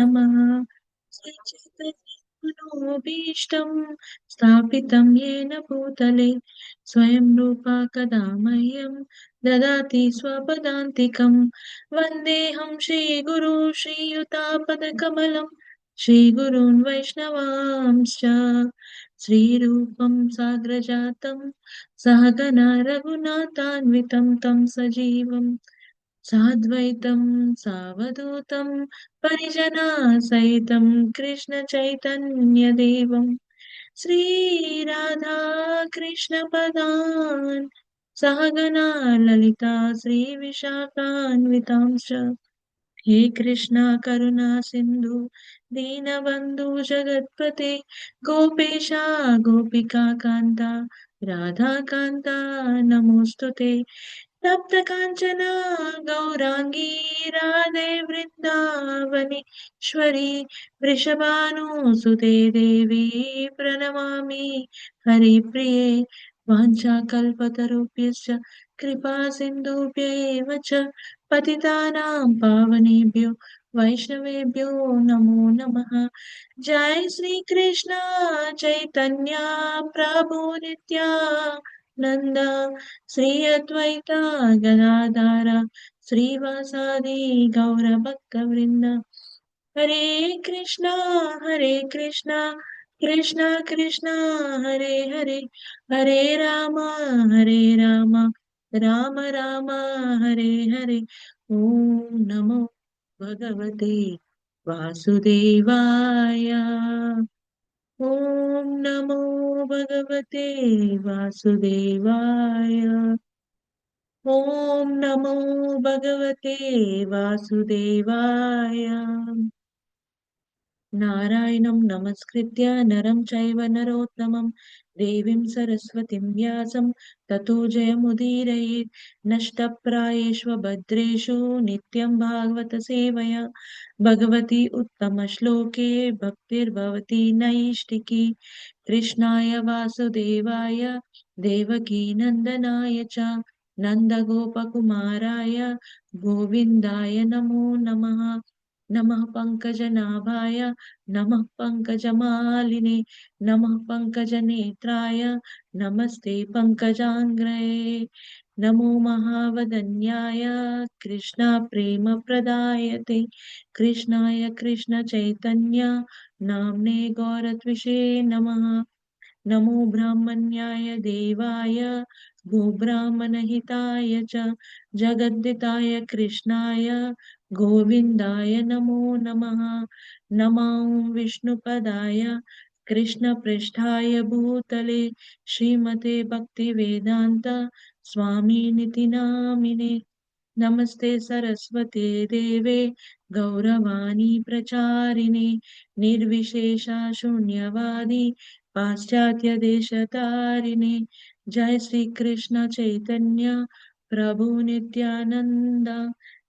नमः। श्रीचैतन्यमनोभीष्टं स्थापितं येन भूतले स्वयं रूपा कदा मह्यं ददाति स्वपदान्तिकं। वन्देऽहं श्रीगुरू श्रीयुतापदकमलं श्रीगुरून् वैष्णवांश्च श्रीरूपं साग्रजातं सहगना रघुनाथान्वितं तं सजीवम् साद्वैतं सावधूतं परिजनासहितं कृष्णचैतन्यदेवं श्रीराधा कृष्णपदान् सहगना ललिता श्रीविशाखान्वितांश्च हे कृष्णा करुणा सिन्धु दीनबन्धु जगत्पते गोपेशा गोपिका कान्ता राधा कान्ता नमोऽस्तुते तप्त काञ्चना गौराङ्गी राधे वृन्दावनेश्वरी वृषभानुसुते देवी प्रणमामि हरिप्रिये वाञ्छाकल्पतरुभ्यश्च कृपा सिन्धुभ्यैव च पतितानां पावनेभ्यो वैष्णवेभ्यो नमो नमः। जय श्री कृष्ण चैतन्य प्रभु नित्यानन्द श्री अद्वैता गदाधर श्रीवासादि गौरभक्तवृन्द हरे कृष्णा कृष्णा कृष्णा हरे हरे हरे राम राम राम हरे हरे। ओम नमो भगवते वासुदेवाय। ओम नमो भगवते वासुदेवाय। ओम नमो भगवते वासुदेवाय। नारायणं नमस्कृत्य नरं चैव नरोत्तमं देवीं सरस्वतीं व्यासं ततो जयमुदीरयेत्। नष्टप्रायेष्व भद्रेषु नित्यं भागवत सेवया भगवती उत्तमश्लोके भक्तिर्भवति नैष्टिकी। कृष्णाय वासुदेवाय देवकीनन्दनाय च नन्दगोपकुमाराय गोविन्दाय नमो नमः। नमः पङ्कजनाभाय नमः पङ्कजमालिने नमः पङ्कजनेत्राय नमस्ते पङ्कजाङ्ग्रये। नमो महावदन्याय कृष्णप्रेमप्रदायते कृष्णाय कृष्णचैतन्य नाम्ने गौरत्विषे नमः। नमो ब्रह्मण्याय देवाय गोब्राह्मणहिताय च जगद्दिताय कृष्णाय गोविन्दाय नमो नमः। नमो विष्णुपदाय कृष्णपृष्ठाय भूतले श्रीमते भक्तिवेदान्त स्वामिनिति नामिने। नमस्ते सरस्वते देवे गौरवाणी प्रचारिणे निर्विशेषा शून्यवादी पाश्चात्य देशतारिणे। जय श्री कृष्ण चैतन्य प्रभु नित्यानंद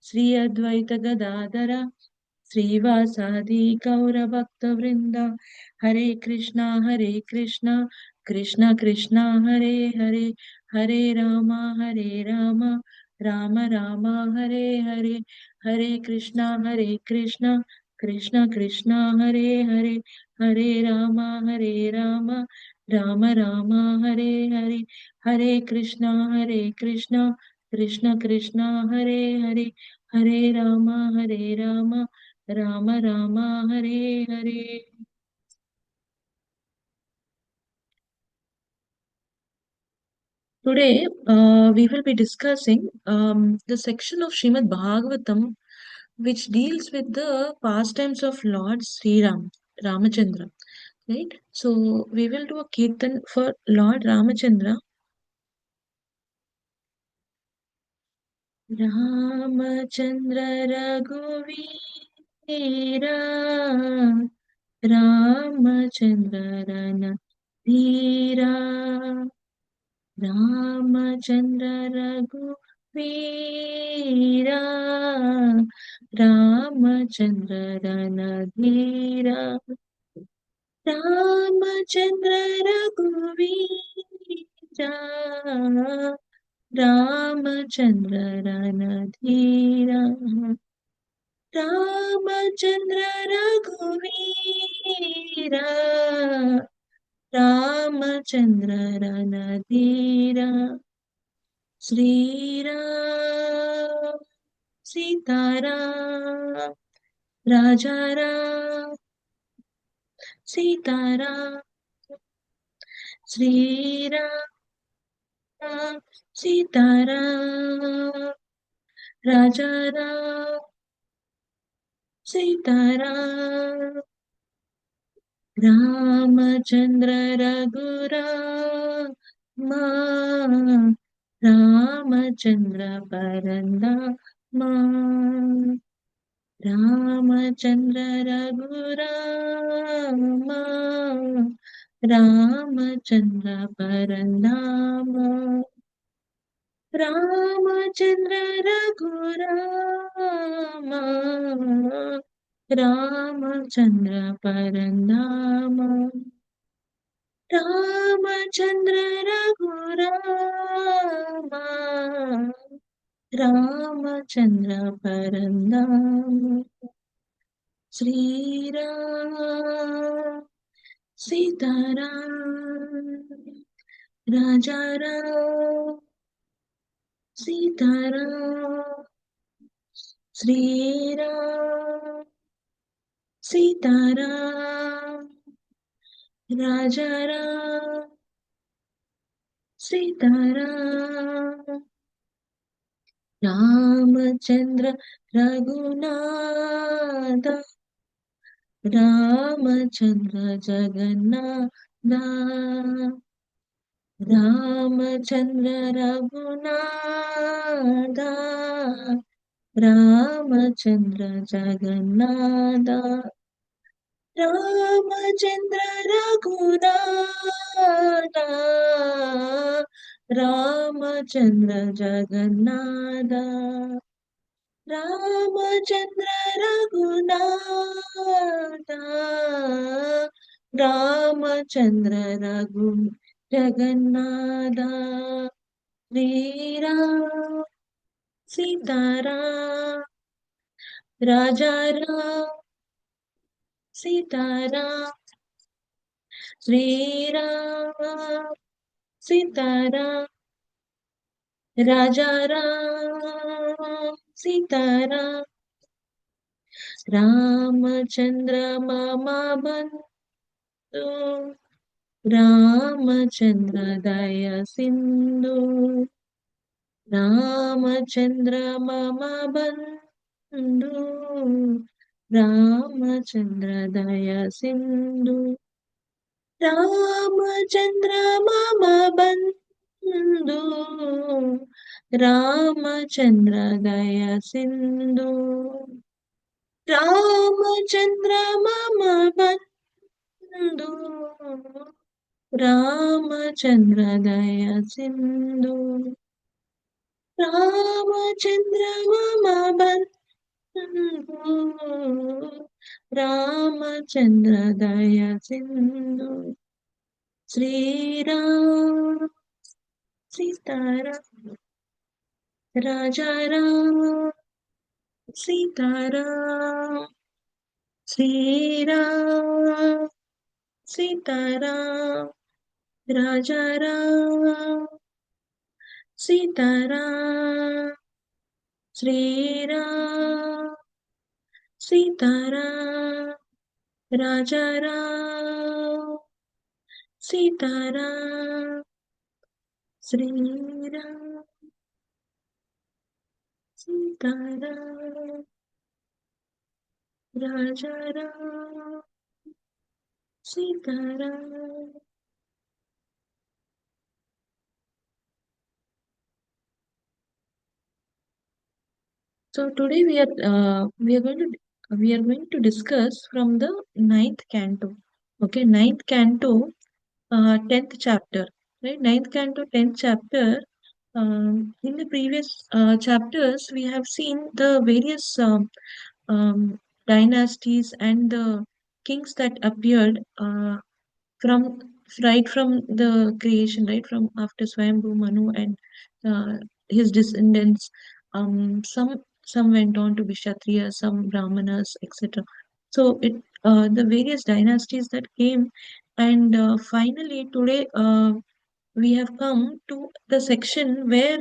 श्री अद्वैत गदाधर श्रीवासादि गौरभक्तवृंद हरे Krishna Krishna Krishna Hare Hare Hare Ram Ram Ram Hare Hare Hare Krishna Krishna Krishna Hare Hare Hare Ram Ram Ram Hare Hare Hare Krishna Krishna Krishna Hare Hare Hare Ram Ram Ram Hare Hare. Today, we will be discussing the section of Srimad Bhagavatam which deals with the pastimes of Lord Sri Ram, Ramachandra. Right? So, we will do a kirtan for Lord Ramachandra. Ramachandra Raghuveera Ramachandra Rana Dheera Ramchandra रघुवीरा Ramchandra रणधीरा Ramchandra रघुवीरा Ramchandra रणधीरा Ramchandra रघुवीरा Ramchandra रणधीरा Shriram Sitaram राजा राम सीताराम श्रीराम सीताराम राजा राम सीताराम रामचन्द्र रघुराम रामचन्द्र परन्दाम रामचन्द्र रघुराम रामचन्द्र परन्दाम रामचन्द्र रघुराम रामचन्द्र परन्दाम रामचन्द्र रघुराम रामचन्द्र परन्दाम श्रीराम सीताराम राजा राम सीताराम श्रीराम सीताराम राजा राम सीताराम रामचन्द्र रघुनाथ रामचन्द्र जगन्नाथ रामचन्द्र रघुनाथ रामचन्द्र जगन्नाथ रामचन्द्र रघुनाथ रामचन्द्र जगन्नाथ रामचन्द्र रघुनाथ रामचन्द्र रघु जगन्नाथ श्रीराम सीताराम राजा राम सीताराम श्रीराम सीताराम राजा राम सीताराम रामचन्द्र मम बन्धु रामचन्द्र दया सिन्धु रामचन्द्र मम बन्धु रामचन्द्र दया सिन्धु रामचन्द्र मम बन्धु रामचन्द्र दया सिन्धु रामचन्द्र मम बन्धु रामचन्द्र दया सिन्धु रामचन्द्र मम बन्धु रामचन्द्र दया सिन्धु श्रीराम सीताराम राजा राम सीताराम श्रीराम सीताराम राजा राम सीताराम श्रीराम सीताराम राजा राम सीताराम श्रीराम सीताराम राजा Ram Sitaram. So today we are going to discuss from the ninth canto. Okay, ninth canto, 10th chapter. Right, ninth canto, 10th chapter. In the previous chapters, we have seen the various dynasties and the kings that appeared from right from the creation, right from after Swayambhu Manu and his descendants. Some some went on to be Kshatriyas, some Brahmanas, etc. So the various dynasties that came, and finally today we have come to the section where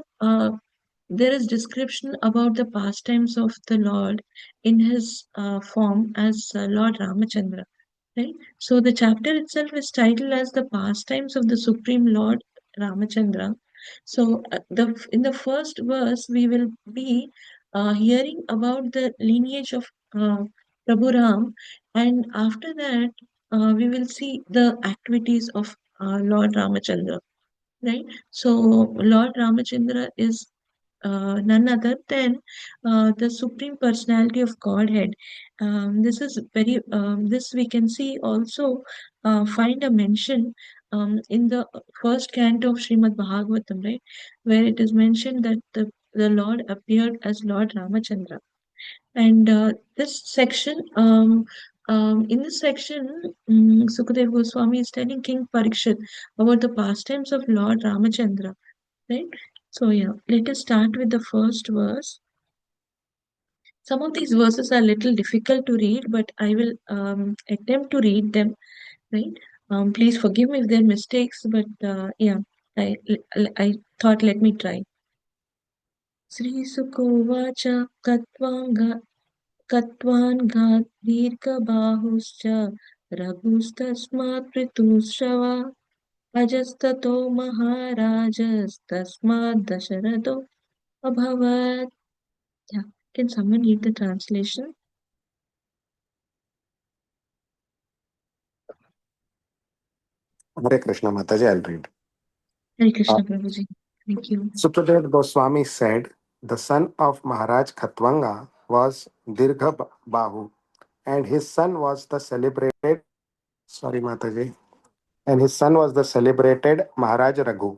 there is description about the pastimes of the Lord in his form as Lord Ramachandra. Right? So the chapter itself is titled as the pastimes of the Supreme Lord Ramachandra. So in the first verse we will be hearing about the lineage of Prabhu Ram, and after that we will see the activities of Lord Ramachandra. Right? So Lord Ramachandra is none other than the Supreme Personality of Godhead. This is very. This we can see also find a mention in the first canto of Srimad Bhagavatam, right, where it is mentioned that the Lord appeared as Lord Ramachandra. And in this section, Sukadeva Goswami is telling King Parikshit about the pastimes of Lord Ramachandra, right? So yeah, let us start with the first verse. Some of these verses are a little difficult to read, but I will attempt to read them, right? Please forgive me if there are mistakes, but yeah, I, I thought let me try. Sri Sukovacha Katvangat Dirgabahuscha Ragustasmat Pritushava Ajastato Maharajastasmat Dasharado Abhavat. Yeah, can someone read the translation? Hare Krishna Mataji, I'll read. Hare Uh, Krishna Prabhuji. Thank you. Sukadev Goswami said, the son of Maharaj Khatwanga was Dirgha Bahu, and his son was the celebrated, sorry Mataji, and his son was the celebrated Maharaj Raghu.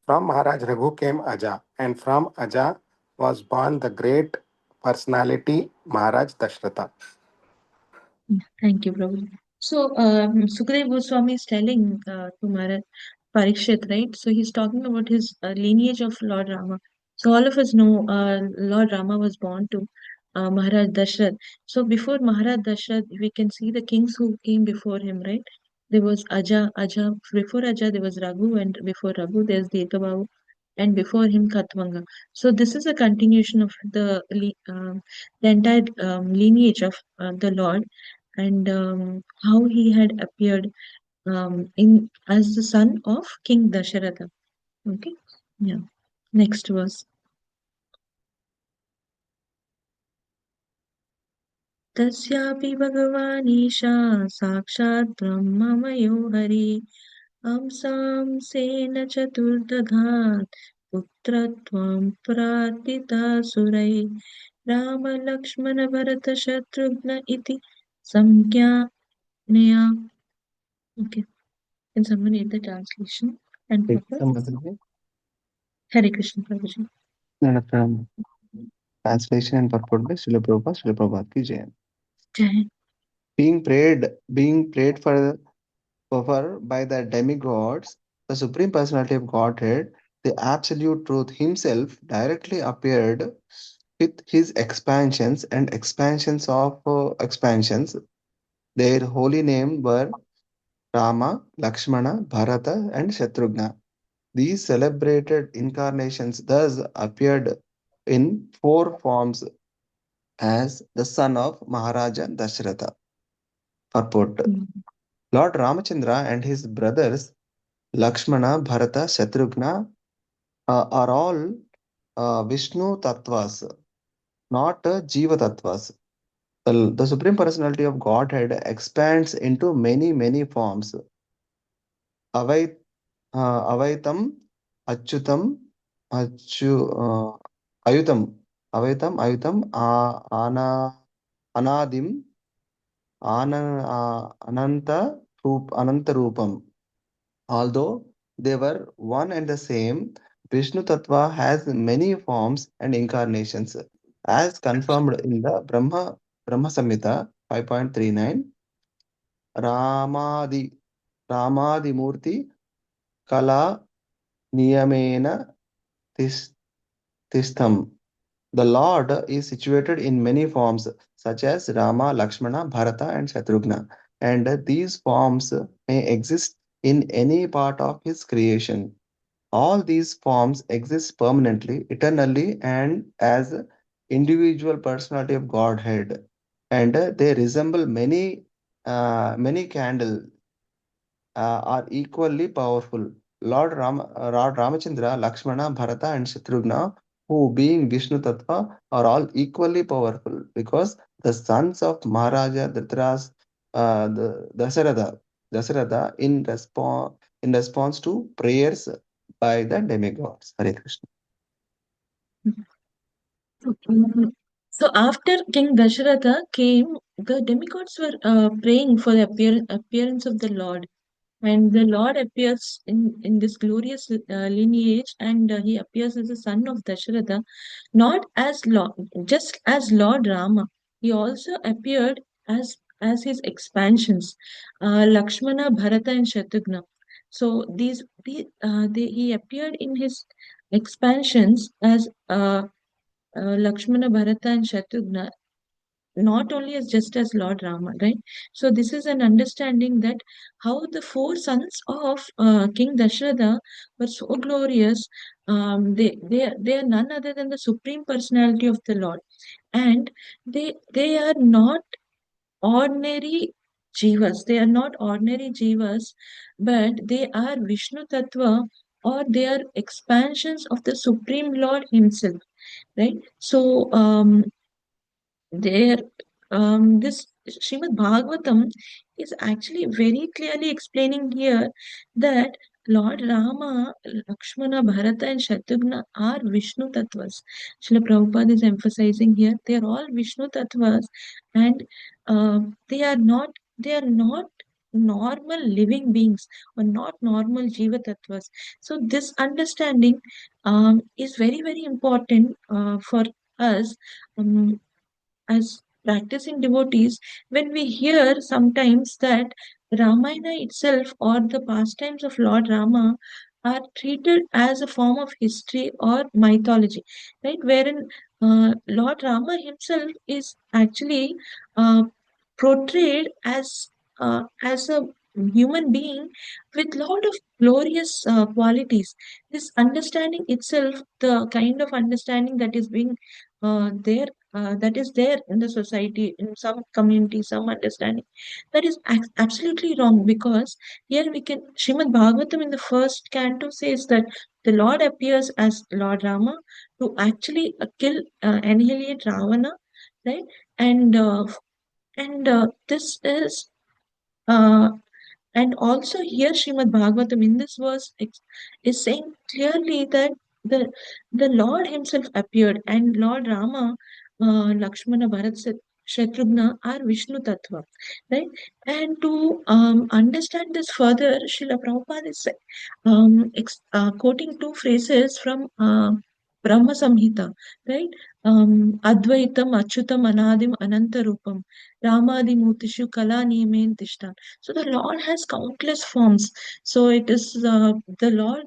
From Maharaj Raghu came Aja, and from Aja was born the great personality Maharaj Dashratha. Thank you, Prabhu. So, Sukadeva Goswami is telling to Maharaj Parikshit, right? So, he's talking about his lineage of Lord Rama. So, all of us know Lord Rama was born to Maharaj Dashrath. So, before Maharaj Dashrath, we can see the kings who came before him, right? There was Aja. Before Aja, there was Raghu, and before Raghu, there's Dirghabahu, and before him, Katwanga. So, this is a continuation of the entire lineage of the Lord, and how he had appeared in as the son of King Dasharatha. Okay, yeah. Next verse. तस्यापि भगवानीशा साक्षात् ब्रह्ममयो हरि हंसांसेन चतुर्दधात् पुत्रत्वं प्रार्थितासुरै रामलक्ष्मणभरतशत्रुघ्न इति संज्ञानया. Okay, can someone read the translation and purpose? Mataji. Hare Krishna Prabhuji. Translation and purport by Srila Prabhupada, Srila Prabhupada ki Jai. Jai. Being prayed for by the demigods, the Supreme Personality of Godhead, the Absolute Truth Himself directly appeared with His expansions and expansions of expansions. Their holy name were Rama, Lakshmana, Bharata, and Shatrughna. These celebrated incarnations thus appeared in four forms as the son of Maharaja Dashratha. Purport: Mm. Lord Ramachandra and his brothers Lakshmana, Bharata, Shatrughna are all Vishnu Tattvas, not Jiva Tattvas. The Supreme Personality of Godhead expands into many, many forms. Avai, Avaitam, Achyutam, Ayutam, Avaitam, Ayutam, Anadim, Ananta Rupam. Although they were one and the same, Vishnu Tattva has many forms and incarnations, as confirmed in the Brahma Samhita 5.39. Ramadi Ramadimurti Kala Niyamena Tistham. The Lord is situated in many forms, such as Rama, Lakshmana, Bharata, and Shatrughna, and these forms may exist in any part of His creation. All these forms exist permanently, eternally, and as individual personality of Godhead, and they resemble many candles are equally powerful. Lord Ramachandra, Lakshmana, Bharata, and Shatrughna, who being Vishnu Tattva, are all equally powerful because the sons of Maharaja Dhritarashtra, the Dasarada, in response to prayers by the demigods. Hare Krishna. Mhm. So after King Dasharatha came, the demigods were praying for the appearance of the Lord. And the Lord appears in this glorious lineage, and he appears as the son of Dasharatha, not as Lord, just as Lord Rama. He also appeared as his expansions, Lakshmana, Bharata, and Shatrughna. So he appeared in his expansions as Lakshmana, Bharata, and Shatrughna, not only as just as Lord Rama, right? So this is an understanding that how the four sons of King Dasharatha were so glorious. They are none other than the supreme personality of the Lord, and they are not ordinary jivas. They are not ordinary jivas, but they are Vishnu Tattva, or they are expansions of the Supreme Lord Himself, right? So there this Srimad Bhagavatam is actually very clearly explaining here that Lord Rama, Lakshmana, Bharata, and Shatrughna are Vishnu Tattvas. Srila Prabhupada is emphasizing here they are all Vishnu Tattvas, and uh, they are not they are not normal living beings, or not normal Jiva Tattvas. So this understanding is very very important for us, um, as practicing devotees, when we hear sometimes that Ramayana itself or the pastimes of Lord Rama are treated as a form of history or mythology, right? Wherein Lord Rama himself is actually uh, portrayed as a human being with lot of glorious qualities. This understanding itself, the kind of understanding that is being there that is there in the society, in some community, some understanding, that is absolutely wrong, because here we can Srimad Bhagavatam in the first canto says that the Lord appears as Lord Rama to actually annihilate Ravana, right? And this uh, and also here Srimad Bhagavatam in this verse is saying clearly that the the Lord himself appeared, and Lord Rama, Lakshmana, Shatrughna are Vishnu Tattva, right? And to understand this further, Srila Prabhupada is quoting two phrases from Brahma Samhita, right? Advaitam, Achyutam, Anadim, Anantarupam, Ramadi Mutishu, Kala Nimen Tishtan. So the Lord has countless forms. So it is the Lord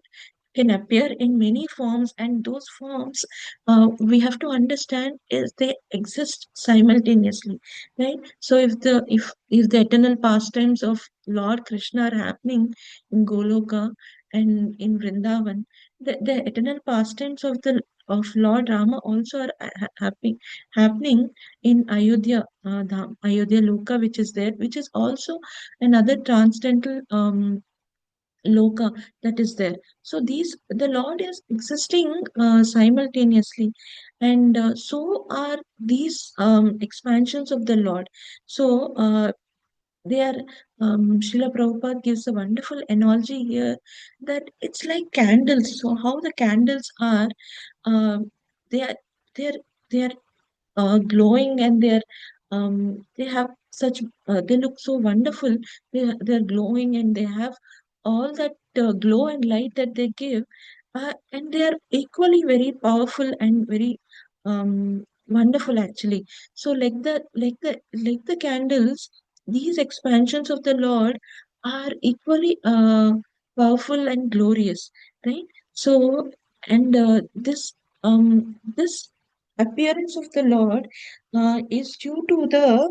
can appear in many forms, and those forms we have to understand is they exist simultaneously, right? So if the eternal pastimes of Lord Krishna are happening in Goloka and in Vrindavan, the eternal pastimes of Lord Rama also are happening in Ayodhya Dham, Ayodhya Loka, which is there, which is also another transcendental Loka that is there. So the Lord is existing simultaneously, and so are these expansions of the Lord. So they are Srila Prabhupada gives a wonderful analogy here that it's like candles. So how the candles are, uh, they are they are they are glowing, and they have such they look so wonderful. They're glowing, and they have all that glow and light that they give, and they are equally very powerful and very wonderful actually. So like the candles, these expansions of the Lord are equally powerful and glorious, right? So and this appearance of the Lord is due to the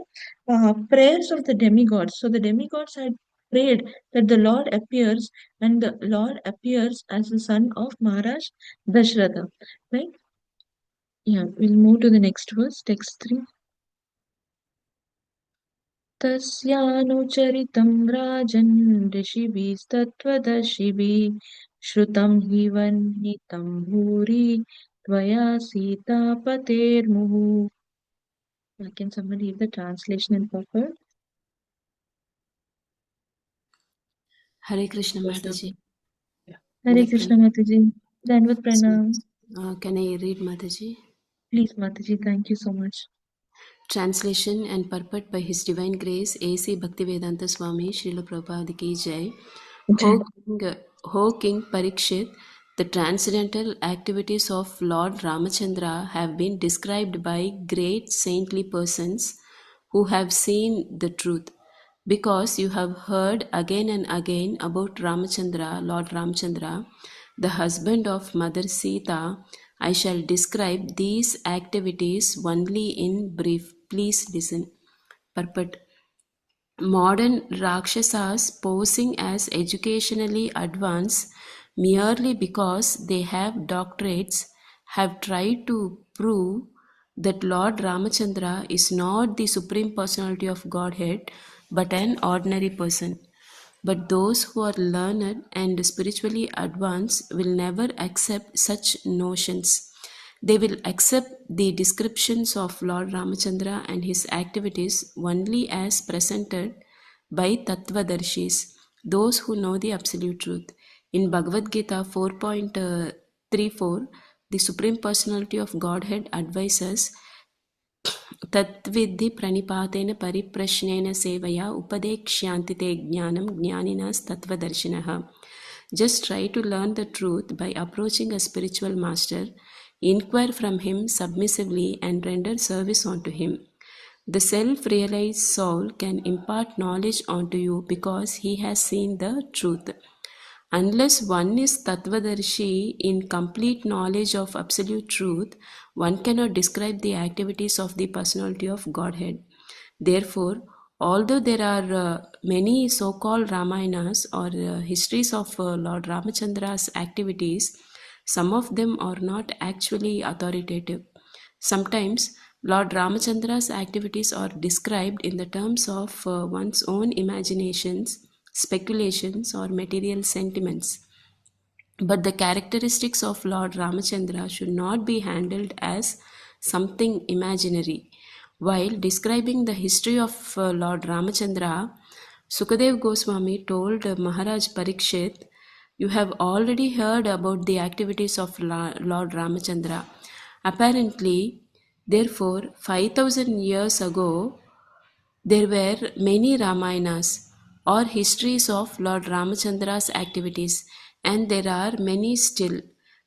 prayers of the demigods. So the demigods had prayed that the Lord appears, and the Lord appears as the son of Maharaj Dashratha. Right? Yeah, we'll move to the next verse, text 3. तस्यानुचरितं राजन् ऋषिभिस्तत्त्वदर्शिभिः श्रुतं हि वर्णितं भूरि त्वया सीतापतेर्मुहुः. Can somebody read the translation in purport? Hare Krishna Mataji. Hare Krishna Mataji. Dandavat Pranam. Can I read Mataji? Please Mataji, thank you so much. Translation and purport by His Divine Grace A.C. Bhaktivedanta Swami Srila Prabhupada Ki Jai. Ho King Parikshit, the transcendental activities of Lord Ramachandra have been described by great saintly persons who have seen the truth. Because you have heard again and again about Ramachandra, Lord Ramachandra, the husband of Mother Sita, I shall describe these activities only in brief. Please listen. Purport. Modern Rakshasas posing as educationally advanced merely because they have doctorates have tried to prove that Lord Ramachandra is not the Supreme Personality of Godhead but an ordinary person. But those who are learned and spiritually advanced will never accept such notions. They will accept the descriptions of Lord Ramachandra and his activities only as presented by Tattvadarshis, those who know the absolute truth. In Bhagavad Gita 4.34, the Supreme Personality of Godhead advises तत्विद्धि प्रणिपातेन परिप्रश्नेन सेवया उपदेक्ष्यांति ते ज्ञानं ज्ञानिनस्तत्त्वदर्शिनः. Just try to learn the truth by approaching a spiritual master, inquire from him submissively and render service unto him. The self-realized soul can impart knowledge unto you because he has seen the truth. Unless one is Tattvadarshi in complete knowledge of absolute truth, one cannot describe the activities of the personality of Godhead. Therefore, although there are many so-called Ramayanas or histories of Lord Ramachandra's activities, some of them are not actually authoritative. Sometimes Lord Ramachandra's activities are described in the terms of one's own imaginations, speculations, or material sentiments. But the characteristics of Lord Ramachandra should not be handled as something imaginary. While describing the history of Lord Ramachandra, Sukadev Goswami told Maharaj Parikshit, "You have already heard about the activities of Lord Ramachandra. Apparently, therefore, 5000 years ago, there were many Ramayanas or histories of Lord Ramachandra's activities, and there are many still.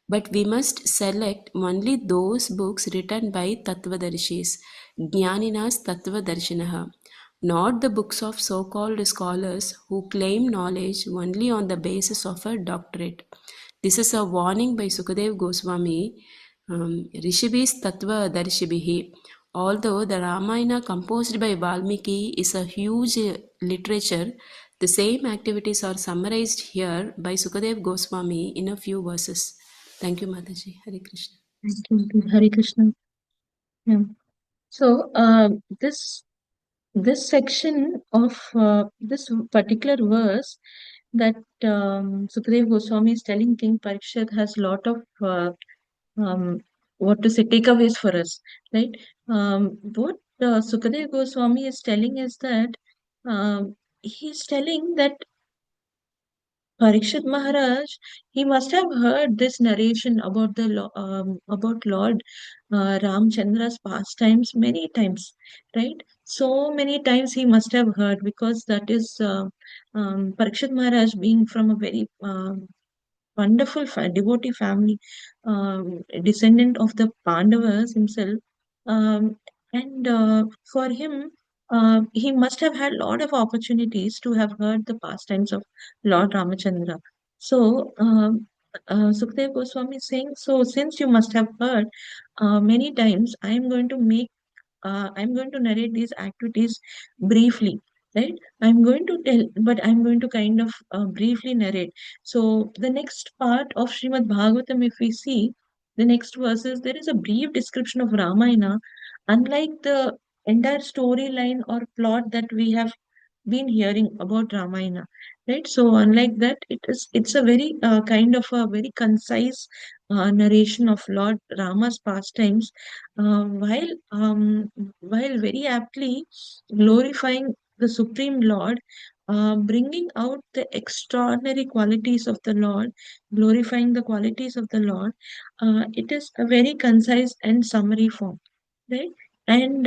But we must select only those books written by Tattvadarshis, Jnaninas Tattvadarshinaha, not the books of so-called scholars who claim knowledge only on the basis of a doctorate." This is a warning by Sukadev Goswami, Rishibhis Tattva Darshibihi. Although the Ramayana composed by Valmiki is a huge literature, the same activities are summarized here by Sukadev Goswami in a few verses. Thank you, Mataji. Hare Krishna. Thank you, Hare Krishna. Yeah. So, this section of this particular verse that Sukadev Goswami is telling King Parikshit has a lot of um, what to say takeaways for us, right? What Sukadev Goswami is telling is that he's telling that Parikshit Maharaj, he must have heard this narration about about Lord Ramchandra's pastimes many times, right? So many times he must have heard because that is Parikshit Maharaj being from a very wonderful devotee family, descendant of the Pandavas himself. Um, and for him, he must have had a lot of opportunities to have heard the pastimes of Lord Ramachandra. So, Sukdev Goswami is saying, so since you must have heard many times, I'm going to narrate these activities briefly, right? I'm going to tell, but I'm going to kind of briefly narrate. So the next part of Srimad Bhagavatam, if we see the next verses, there is a brief description of Ramayana, unlike the entire storyline or plot that we have been hearing about Ramayana, right? So unlike that, it's a very kind of a very concise narration of Lord Rama's pastimes, while very aptly glorifying the Supreme Lord, bringing out the extraordinary qualities of the Lord, glorifying the qualities of the Lord. It is a very concise and summary form, right? And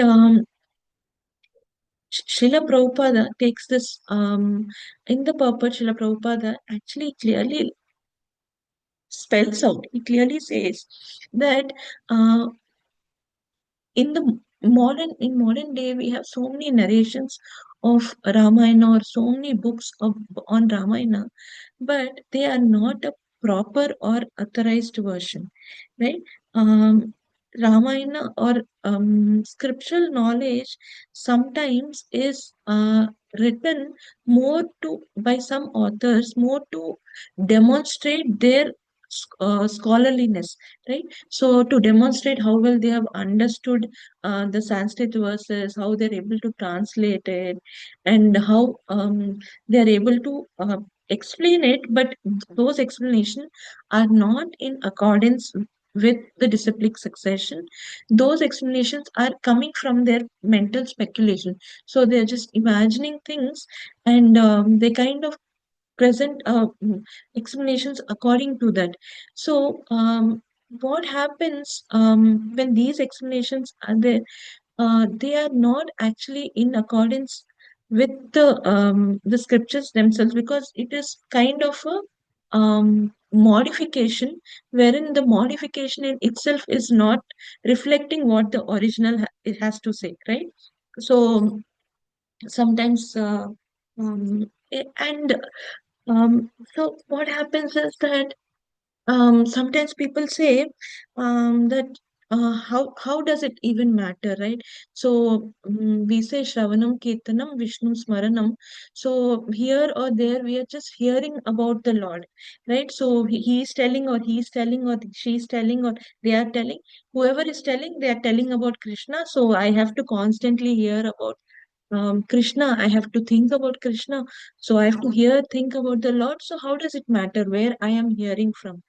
Srila Prabhupada takes this in the purport. Srila Prabhupada actually clearly spells out, he clearly says that uh, in modern day we have so many narrations of Ramayana or so many books on Ramayana, but they are not a proper or authorized version, right? Ramayana or scriptural knowledge sometimes is written more to by some authors more to demonstrate their scholarliness, right? So to demonstrate how well they have understood the Sanskrit verses, how they're able to translate it, and how they are able to explain it, but those explanations are not in accordance with the disciplic succession. Those explanations are coming from their mental speculation. So they're just imagining things, and they kind of present explanations according to that. So, what happens when these explanations are there? They are not actually in accordance with the scriptures themselves, because it is kind of a modification, wherein the modification in itself is not reflecting what the original it has to say, right? So sometimes and so what happens is that sometimes people say that how does it even matter, right? So we say Shravanam Kirtanam Vishnu Smaranam. So here or there we are just hearing about the Lord, right? So he's telling, or he's telling, or she's telling, or they are telling. Whoever is telling, they are telling about Krishna. So I have to constantly hear about Krishna. I have to think about Krishna. So I have to hear, think about the Lord. So how does it matter where I am hearing from?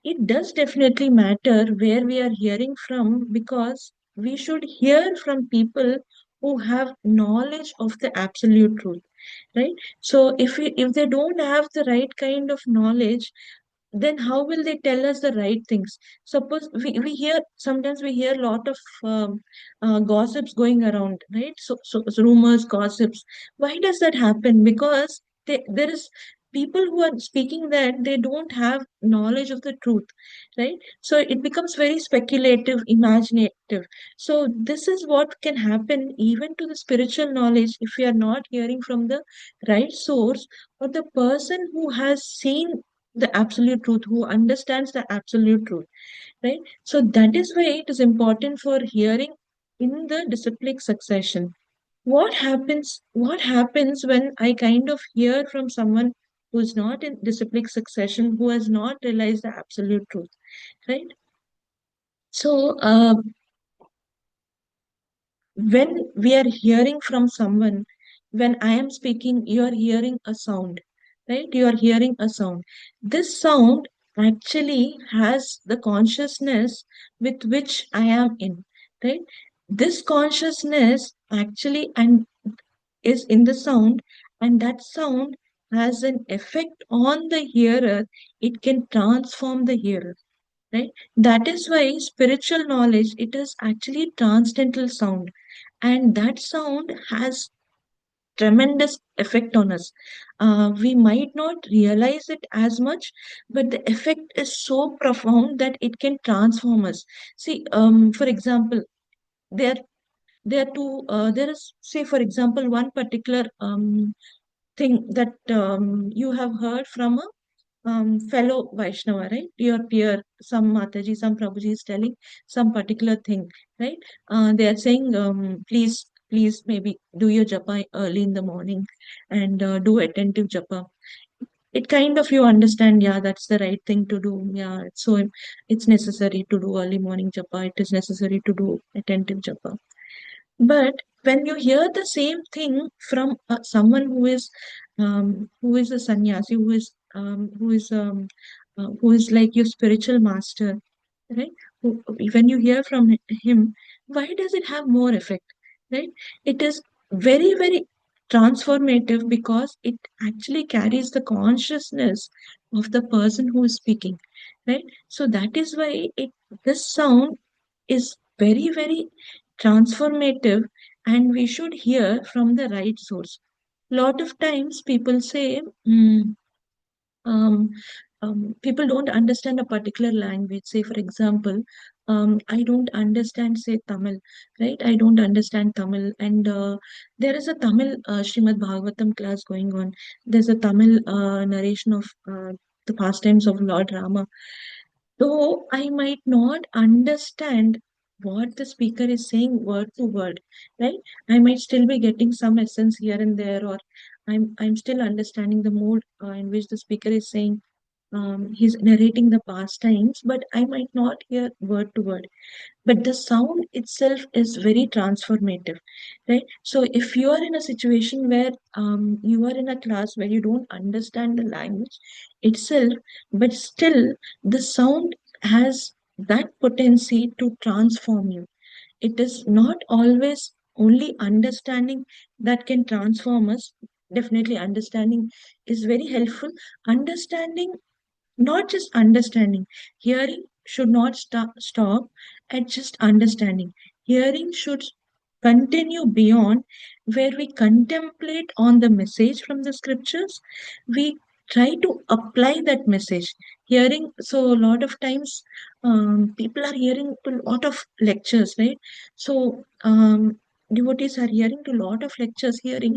It does definitely matter where we are hearing from, because we should hear from people who have knowledge of the absolute truth, right? So if they don't have the right kind of knowledge, then how will they tell us the right things? Suppose we hear, sometimes we hear a lot of gossips going around, right? So rumors, gossips. Why does that happen? Because there is people who are speaking that they don't have knowledge of the truth, right? So it becomes very speculative, imaginative. So this is what can happen even to the spiritual knowledge if we are not hearing from the right source, or the person who has seen the absolute truth, who understands the absolute truth, right? So that is why it is important for hearing in the disciplic succession. What happens when I kind of hear from someone who is not in disciplic succession, who has not realized the absolute truth, right? So when we are hearing from someone, when I am speaking, you are hearing a sound, right? You are hearing a sound. This sound actually has the consciousness with which I am in, right? This consciousness actually and is in the sound, and that sound has an effect on the hearer. It can transform the hearer, right? That is why spiritual knowledge, it is actually transcendental sound, and that sound has tremendous effect on us. We might not realize it as much, but the effect is so profound that it can transform us. See, for example, there there are two there is, say for example, one particular thing that you have heard from fellow Vaishnava, right? Your peer, some Mataji, some Prabhuji is telling some particular thing, right? They are saying, please, maybe do your japa early in the morning and do attentive japa. It kind of you understand, yeah, that's the right thing to do. Yeah, so it's necessary to do early morning japa. It is necessary to do attentive japa. But when you hear the same thing from someone who is a sannyasi, who is like your spiritual master, right? When you hear from him, why does it have more effect, right? It is very transformative because it actually carries the consciousness of the person who is speaking, right? So that is why this sound is very transformative, and we should hear from the right source. Lot of times people say, um, people don't understand a particular language. Say, for example, I don't understand, say, Tamil, right? I don't understand Tamil, and there is a Tamil Srimad Bhagavatam class going on. There's a Tamil narration of the pastimes of Lord Rama. Though I might not understand what the speaker is saying word to word, right? I might still be getting some essence here and there, or I'm still understanding the mood in which the speaker is saying. He's narrating the past times, but I might not hear word to word, but the sound itself is very transformative, right? So if you are in a situation where you are in a class where you don't understand the language itself, but still the sound has that potency to transform you. It is not always only understanding that can transform us. Definitely understanding is very helpful. Understanding, not just understanding. Hearing should not stop at just understanding. Hearing should continue beyond, where we contemplate on the message from the scriptures. We try to apply that message. Hearing, so a lot of times people are hearing a lot of lectures, right? So devotees are hearing to a lot of lectures, hearing.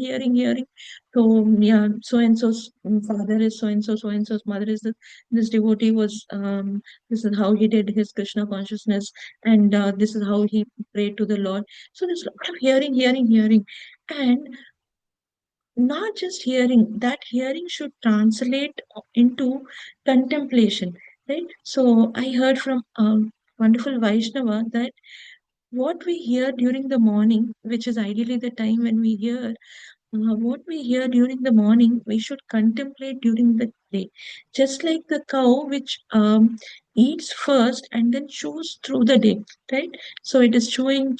So yeah, so and so's father is so and so's mother is this devotee was this is how he did his Krishna consciousness, and this is how he prayed to the Lord. So there's a lot of hearing, and not just hearing. That hearing should translate into contemplation, right? So I heard from wonderful Vaishnava that what we hear during the morning, which is ideally the time when we hear, what we hear during the morning, we should contemplate during the day. Just like the cow, which eats first and then chews through the day, right? So it is chewing.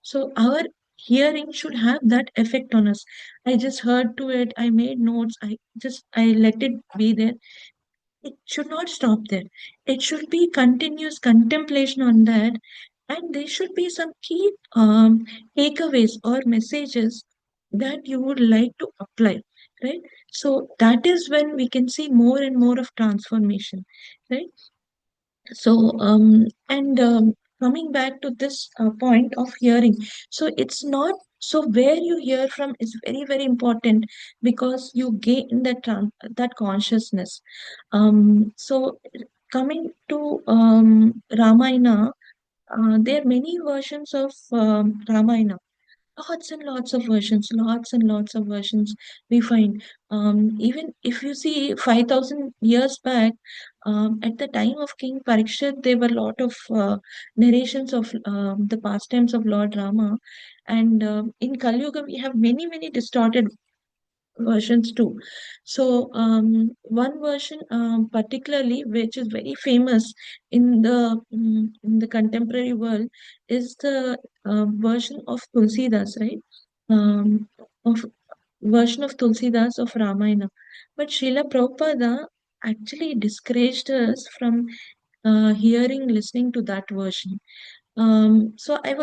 So our hearing should have that effect on us. I just heard to it, I made notes, I let it be there. It should not stop there. It should be continuous contemplation on that, and there should be some key takeaways or messages that you would like to apply, right? So that is when we can see more and more of transformation, right? So, and coming back to this point of hearing, so it's not so where you hear from is very important, because you gain that consciousness. So coming to Ramayana, there are many versions of Ramayana. Lots and lots of versions we find. Even if you see 5,000 years back, at the time of King Parikshit, there were a lot of narrations of the pastimes of Lord Rama. And in Kali Yuga, we have many distorted versions too. So one version particularly, which is very famous in the contemporary world, is the version of Tulsidas, right? Of version of Tulsidas of Ramayana. But Srila Prabhupada actually discouraged us from listening to that version. So I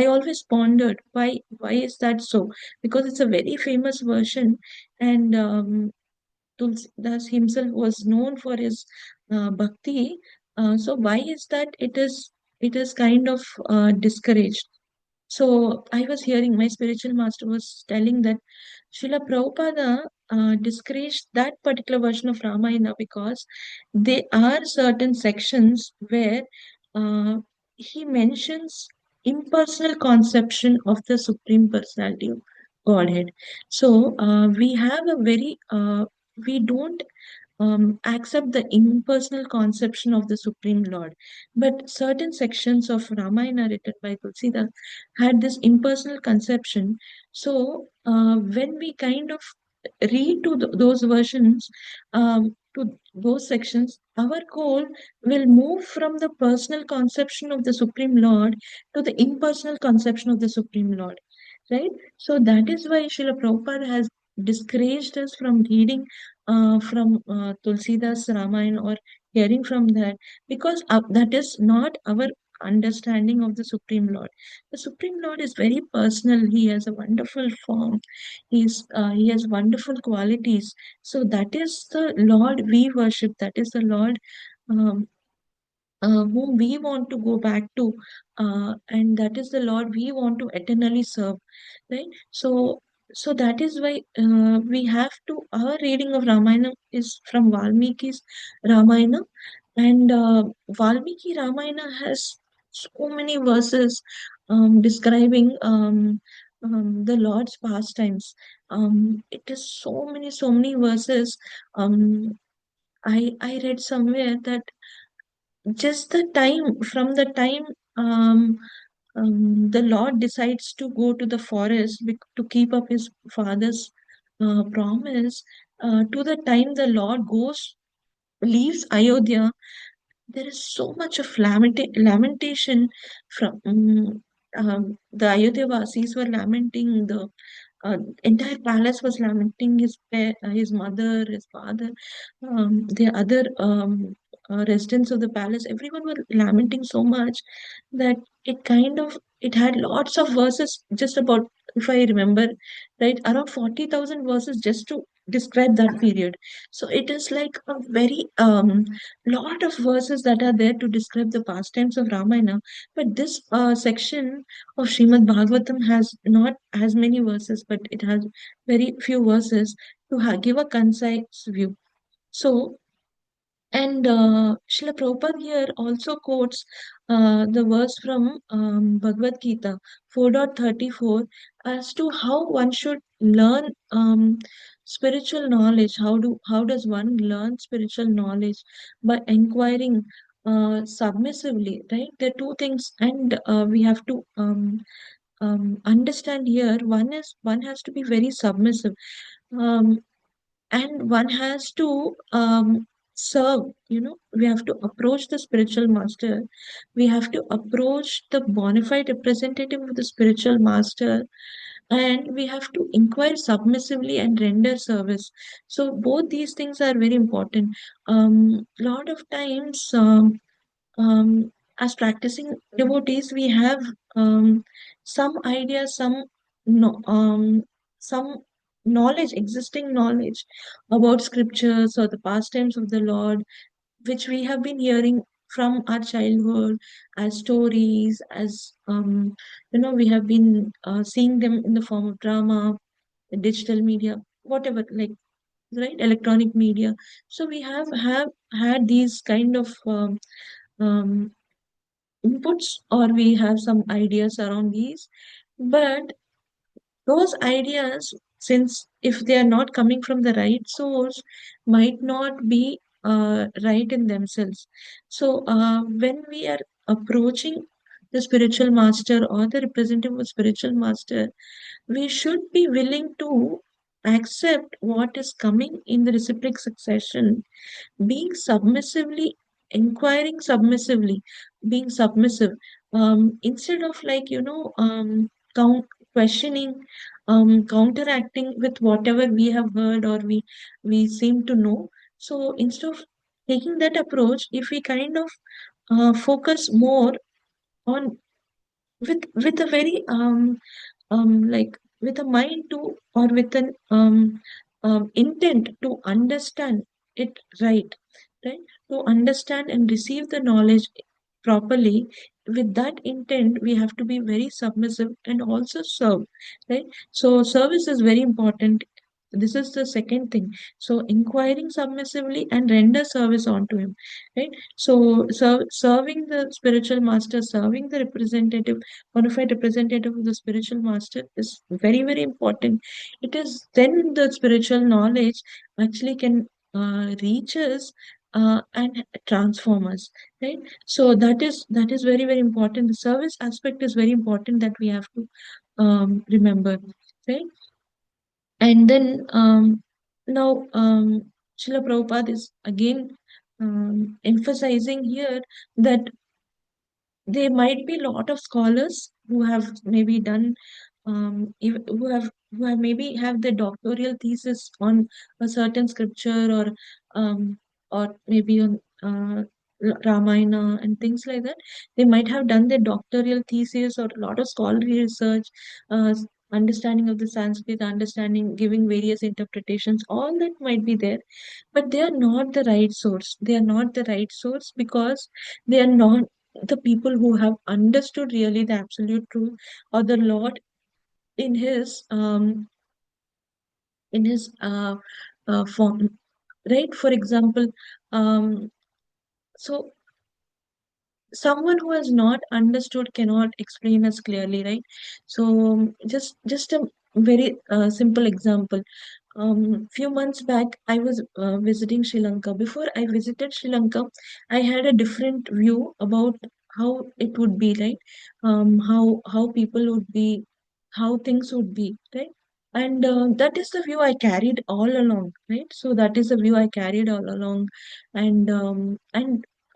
always pondered why is that so? Because it's a very famous version, and Tulsidas himself was known for his bhakti. So why is that it is kind of discouraged? So I was hearing my spiritual master was telling that Srila Prabhupada discourage that particular version of Ramayana because there are certain sections where uh, he mentions impersonal conception of the Supreme Personality of Godhead. So we have a very we don't accept the impersonal conception of the Supreme Lord. But certain sections of Ramayana written by Tulsidas had this impersonal conception. So when we kind of read to those versions, to those sections, our goal will move from the personal conception of the Supreme Lord to the impersonal conception of the Supreme Lord. Right? So that is why Srila Prabhupada has discouraged us from reading from Tulsidas Ramayana or hearing from that because that is not our understanding of the Supreme Lord. The Supreme Lord is very personal. He has a wonderful form. He has wonderful qualities. So that is the Lord we worship. That is the Lord um, whom we want to go back to, and that is the Lord we want to eternally serve, right? So that is why we have to. Our reading of Ramayana is from Valmiki's Ramayana, and Valmiki Ramayana has so many verses describing the Lord's pastimes. It is so many verses. Um, I read somewhere that just the time from the time the Lord decides to go to the forest to keep up his father's promise, to the time the Lord leaves Ayodhya, there is so much of lamentation from the Ayodhya Vasis were lamenting, the entire palace was lamenting, his mother, his father, the other residents of the palace. Everyone were lamenting so much that it had lots of verses just about, if I remember right, around 40,000 verses just to describe that period. So it is like a very lot of verses that are there to describe the pastimes of Ramayana. But this section of Srimad Bhagavatam has not as many verses, but it has very few verses to give a concise view. So, and Srila Prabhupada here also quotes the verse from Bhagavad Gita 4.34 as to how one should learn spiritual knowledge. How does one learn spiritual knowledge? By inquiring submissively, right? There are two things, and we have to understand here. One has to be very submissive. Um, and one has to serve, we have to approach the spiritual master, we have to approach the bona fide representative of the spiritual master, and we have to inquire submissively and render service. So both these things are very important. Lot of times, as practicing devotees, we have some idea, no, some knowledge, existing knowledge about scriptures or the pastimes of the Lord, which we have been hearing from our childhood as stories, as we have been seeing them in the form of drama, digital media, whatever, like, right, electronic media. So we have had these kind of um, inputs, or we have some ideas around these, but those ideas, since if they are not coming from the right source, might not be right in themselves. So when we are approaching the spiritual master or the representative of spiritual master, we should be willing to accept what is coming in the reciproc succession, being submissively, inquiring submissively, being submissive, instead of, like, questioning, counteracting with whatever we have heard or we seem to know. So instead of taking that approach, if we kind of focus more on, with a very like, with a mind to, or with an intent to understand it, right, to understand and receive the knowledge properly. With that intent, we have to be very submissive and also serve, right? So service is very important. This is the second thing. So inquiring submissively and render service unto him, right? So serving the spiritual master, serving the representative, bona fide representative of the spiritual master is very, very important. It is then the spiritual knowledge actually can reach us and transform us, right? So that is very, very important. The service aspect is very important that we have to remember, right? And then now Srila Prabhupada is again emphasizing here that there might be a lot of scholars who have maybe done who have maybe have their doctoral thesis on a certain scripture or maybe on Ramayana and things like that. They might have done their doctoral thesis or a lot of scholarly research, uh, understanding of the Sanskrit, understanding, giving various interpretations. All that might be there, but they are not the right source. They are not the right source because they are not the people who have understood really the absolute truth or the Lord in his form, right? For example, um, so someone who has not understood cannot explain us clearly, right? So just a very simple example. Few months back, I was visiting Sri Lanka. Before I visited Sri Lanka, I had a different view about how it would be, right? How people would be, how things would be, right? And that is the view I carried all along, right? So that is the view I carried all along, and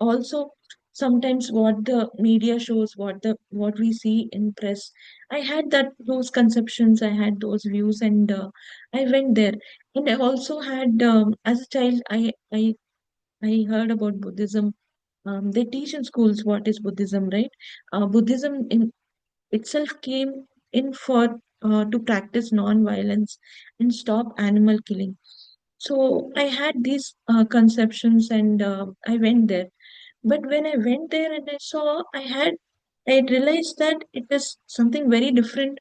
also sometimes what the media shows, what we see in press, I had those conceptions, I had those views, and I went there. And I also had, as a child, I heard about Buddhism. They teach in schools what is Buddhism, right? Buddhism in itself came in for to practice non-violence and stop animal killing. So I had these conceptions, and I went there. But when I went there and I realized that it is something very different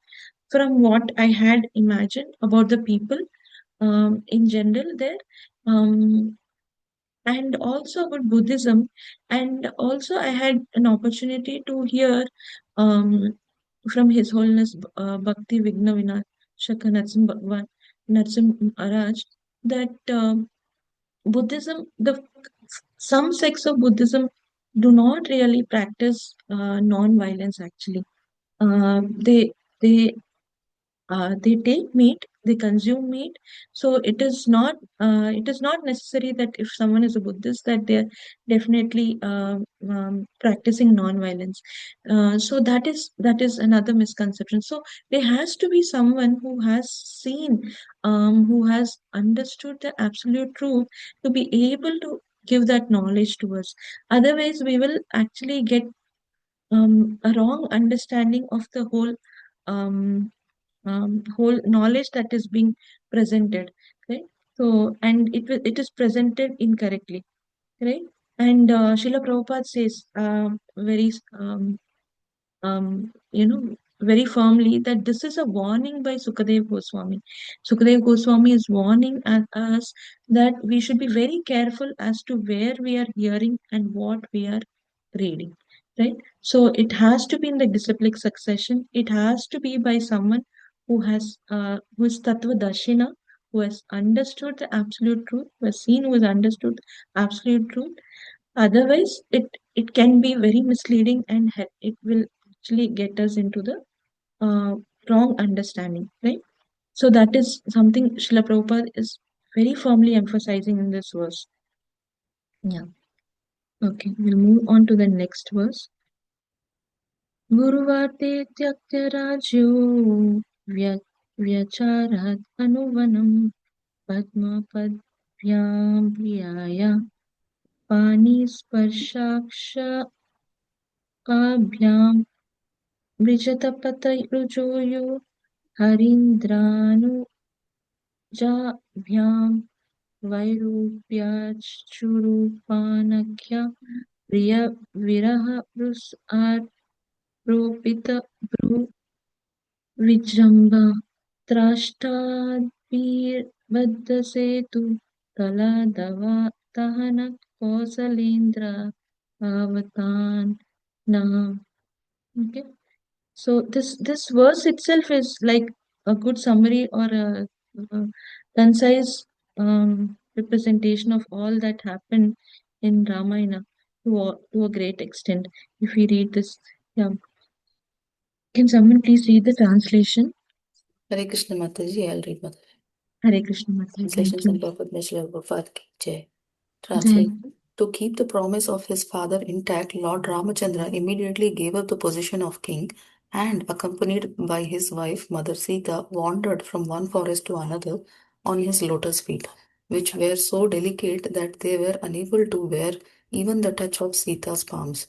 from what I had imagined about the people in general there, um, and also about Buddhism. And also, I had an opportunity to hear from His Holiness Bhakti Vigna Vinashaka Natsim Bhagwan Natsim Maharaj that Buddhism, the some sects of Buddhism do not really practice non-violence. Actually, uh, they they they take meat, they consume meat. So it is not necessary that if someone is a Buddhist that they're definitely practicing non-violence. So that is another misconception. So there has to be someone who has seen, who has understood the absolute truth to be able to give that knowledge to us. Otherwise, we will actually get a wrong understanding of the whole knowledge that is being presented, right? So, and it is presented incorrectly, right? And Srila Prabhupada says very very firmly that this is a warning by Sukadev Goswami. Sukadev Goswami is warning us that we should be very careful as to where we are hearing and what we are reading, right? So it has to be in the disciplic succession. It has to be by someone who is Tattva Darshina, who has understood the absolute truth, who has seen, who has understood the absolute truth. Otherwise, it can be very misleading, and it will actually get us into the uh, wrong understanding, right? So that is something Srila Prabhupada is very firmly emphasizing in this verse. Yeah. Okay, we'll move on to the next verse. Guruvate tyakta rajyo vyacharat anuvanam padma padvyam priyaya pani sparshaksha abhyam Vrijatapatayujoyo Harindranujaभ्यां Vairupyachurupanakya Priya Viraha Aropita Bru Vijramba Trashtadbir Bhadrasetu Taladava Tahana Kausalendra Avatan Na. Okay. So this verse itself is like a good summary or a concise representation of all that happened in Ramayana to a great extent. If we read this, yeah. Can someone please read the translation? Hare Krishna Mataji, I'll read Mataji. Hare Krishna Mataji, Translation thank you. Srila Prabhupada Prabhupada Ki Jai. Jai. Translation. To keep the promise of his father intact, Lord Ramachandra immediately gave up the position of king and, accompanied by his wife Mother Sita, wandered from one forest to another on his lotus feet, which were so delicate that they were unable to bear even the touch of Sita's palms.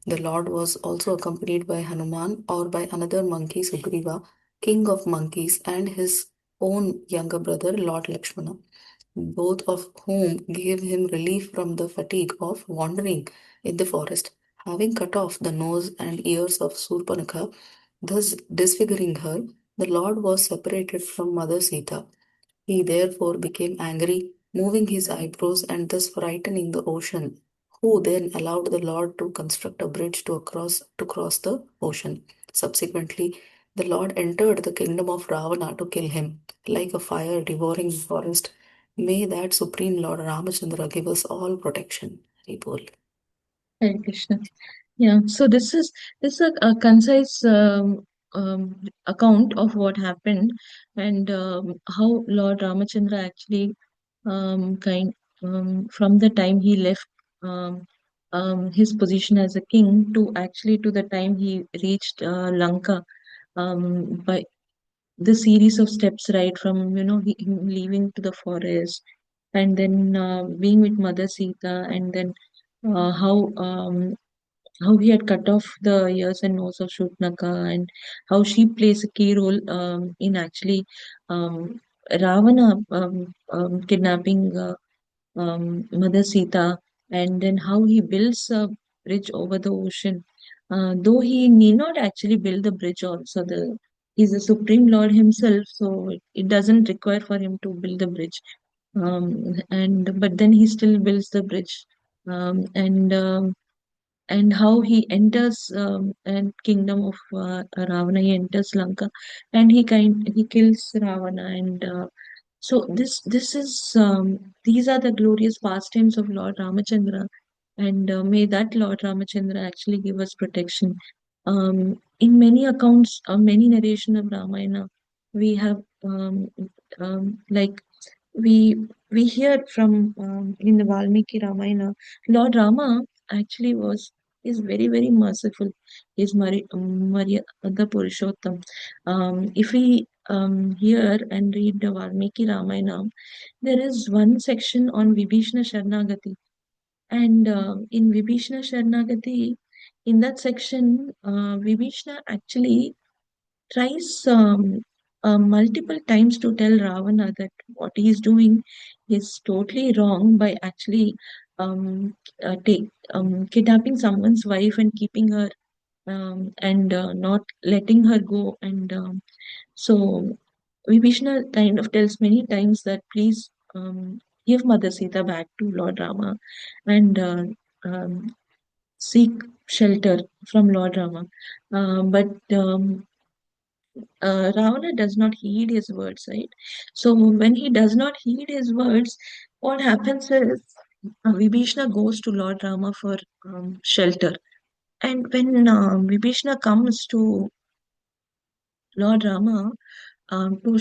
The Lord was also accompanied by Hanuman or by another monkey Sugriva, king of monkeys, and his own younger brother Lord Lakshmana, both of whom gave him relief from the fatigue of wandering in the forest, having cut off the nose and ears of Surpanakha, thus disfiguring her. The Lord was separated from Mother Sita. He therefore became angry, moving his eyebrows and thus frightening the ocean, who then allowed the Lord to construct a bridge to cross the ocean. Subsequently, the Lord entered the kingdom of Ravana to kill him, like a fire devouring the forest. May that Supreme Lord Ramachandra give us all protection. Hari Bol. Hare Krishna. Yeah, so this is a concise account of what happened and how Lord Ramachandra actually kind from the time he left um, his position as a king to actually to the time he reached Lanka by the series of steps, right from him leaving to the forest and then being with Mother Sita and then how he had cut off the ears and nose of Shupnaka and how she plays a key role in actually Ravana kidnapping Mother Sita, and then how he builds a bridge over the ocean. Though he need not actually build the bridge also, he's the Supreme Lord himself, so it doesn't require for him to build the bridge. And but then he still builds the bridge. And how he enters and kingdom of Ravana, he enters Lanka, and he kills Ravana, and so this is these are the glorious pastimes of Lord Ramachandra, and may that Lord Ramachandra actually give us protection. In many accounts, many narration of Ramayana, we have like we we hear from in the Valmiki Ramayana, Lord Rama actually is very merciful. Is Maryada Purushottam. If we hear and read the Valmiki Ramayana, there is one section on Vibhishna Sharnagati, and in Vibhishna Sharnagati, in that section, Vibhishna actually tries multiple times to tell Ravana that what he is doing is totally wrong by actually take kidnapping someone's wife and keeping her and not letting her go. And so Vibhishna kind of tells many times that please give Mother Sita back to Lord Rama and um, seek shelter from Lord Rama. But Ravana does not heed his words, right? So when he does not heed his words, what happens is Vibhishna goes to Lord Rama for shelter. And when Vibhishna comes to Lord Rama to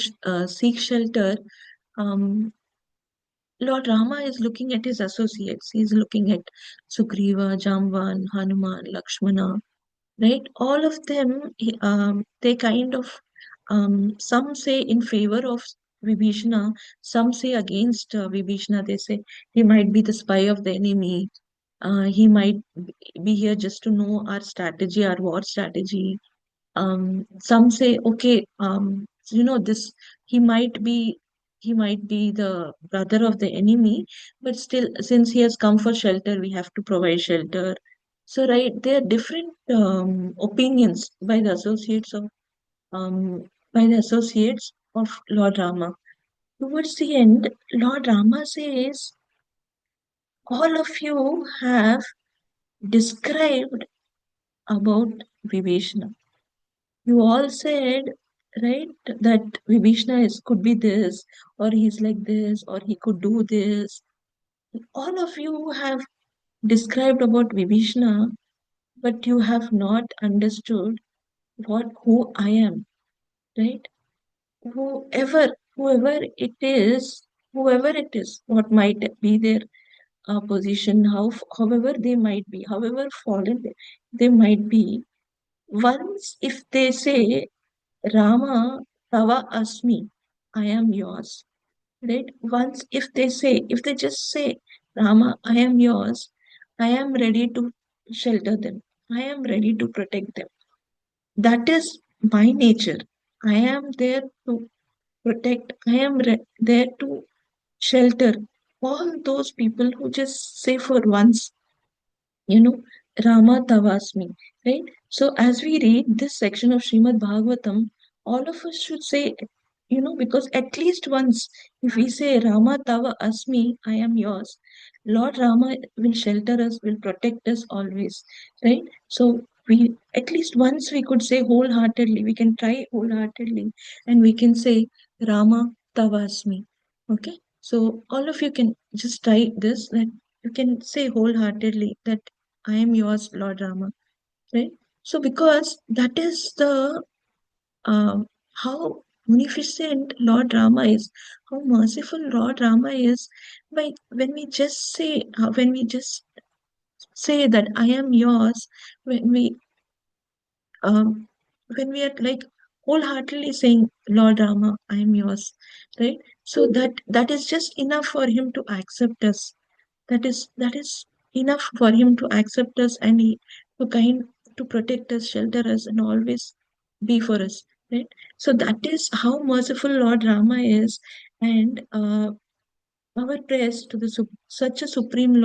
seek shelter, um, Lord Rama is looking at his associates. He's looking at Sugriva, Jamvan, Hanuman, Lakshmana, right? All of them, they kind of, some say in favor of Vibhishana, some say against Vibhishana. They say he might be the spy of the enemy. He might be here just to know our strategy, our war strategy. Some say, okay, this he might be he might be the brother of the enemy, but still, since he has come for shelter, we have to provide shelter. So, right, there are different opinions um, by the associates of Lord Rama. towards the end, Lord Rama says, all of you have described about Vibhishana. You all said, right, that Vibhishana could be this, or he's like this, or he could do this. All of you have described about Vibhishana, but you have not understood who I am, right? Whoever, whoever it is, what might be their position, however they might be, however fallen they might be. Once if they say Rama Tava Asmi, I am yours, right? Once if they just say Rama, I am yours, I am ready to shelter them. I am ready to protect them. That is my nature. I am there to protect. I am there to shelter all those people who just say for once, you know, Rama Tavasmi, right? So as we read this section of Srimad Bhagavatam, all of us should say, because at least once, if we say Rama Tava Asmi, I am yours, Lord Rama will shelter us, will protect us always, right? So we at least once we could say wholeheartedly, we can try wholeheartedly, and we can say Rama Tava Asmi. Okay, so all of you can just try this, that you can say wholeheartedly that I am yours, Lord Rama, right? So because that is the how munificent Lord Rama is, how merciful Lord Rama is, by when we just say that I am yours, when um we are like wholeheartedly saying Lord Rama, I am yours, right? So that is just enough for him to accept us. That is enough for him to accept us, and to kind to protect us, shelter us, and always be for us, right? So that is how merciful Lord Rama is, and our prayers to the such a supreme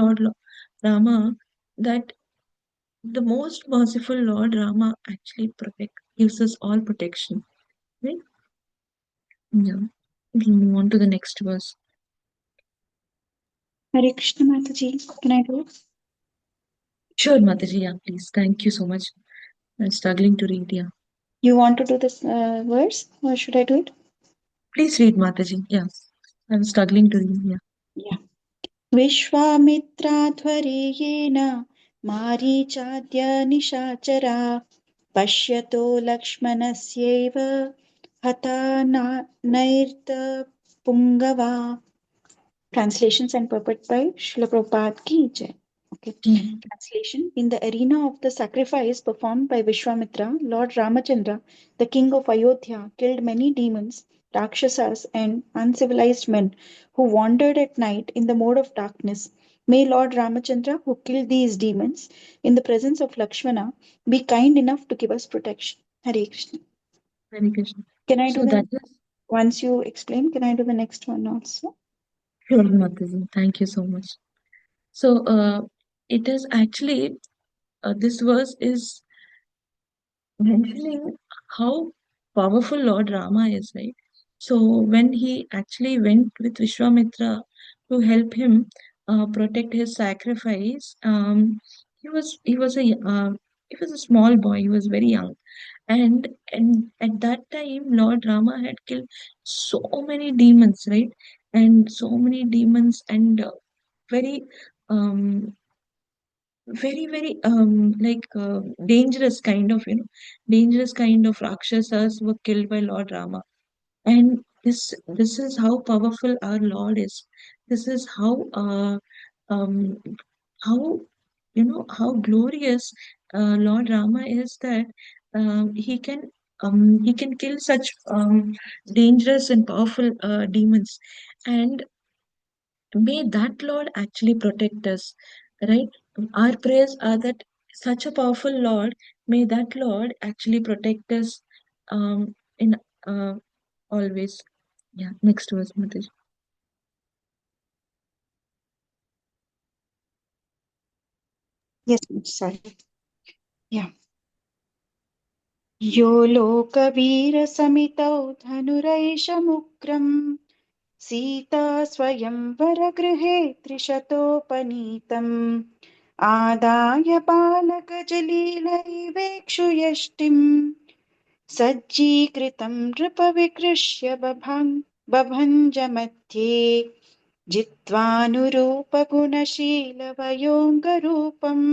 Rama, that the most merciful Lord Rama actually gives us all protection, right? Yeah. We'll move on to the next verse. Hare Krishna Mataji, can I do it? Sure, Mataji, yeah, please. Thank you so much. I'm struggling to read, yeah. You want to do this verse or should I do it? Please read, Mataji. Yeah. I'm struggling to read. Yeah. Yeah. विश्वामित्राध्वरेयेण मारीचाद्य निशाचरा पश्यतो लक्ष्मणस्यैव हता नैर्तपुङ्गवा. Translations and purport by Srila Prabhupada ki jai. Okay. Translation: in the arena of the sacrifice performed by Vishwamitra, Lord Ramachandra, the king of Ayodhya, killed many demons, Rakshasas, and uncivilized men who wandered at night in the mode of darkness. May Lord Ramachandra, who killed these demons in the presence of Lakshmana, be kind enough to give us protection. Hare Krishna. Hare Krishna. Can I do So that that? is Once you explain, can I do the next one also? sure, Mataji. Thank you so much. So it is actually this verse is mentioning how powerful Lord Rama is, right? So when he actually went with Vishwamitra to help him protect his sacrifice, he was he was a he was a small boy. He was very young, and at that time, Lord Rama had killed so many demons, right? And so many demons, and very um very like dangerous kind of dangerous kind of rakshasas were killed by Lord Rama. And this is how powerful our Lord is. This is um how how glorious Lord Rama is, that he can kill such dangerous and powerful demons. And may that Lord actually protect us, right? Our prayers are that such a powerful Lord, may that Lord actually protect us in always. Yeah, next verse, Mataji. Yes, sorry. Yeah. यो लोकवीरसमितौ धनुरैषमुग्रम् सीता स्वयंवरगृहे त्रिशतोपनीतम् आदाय बालकजलीलैवेक्षुयष्टिम् सज्जीकृतं नृपविकृष्य बभञ्जमध्ये जित्वानुरूपगुणशीलवयोऽङ्गरूपम्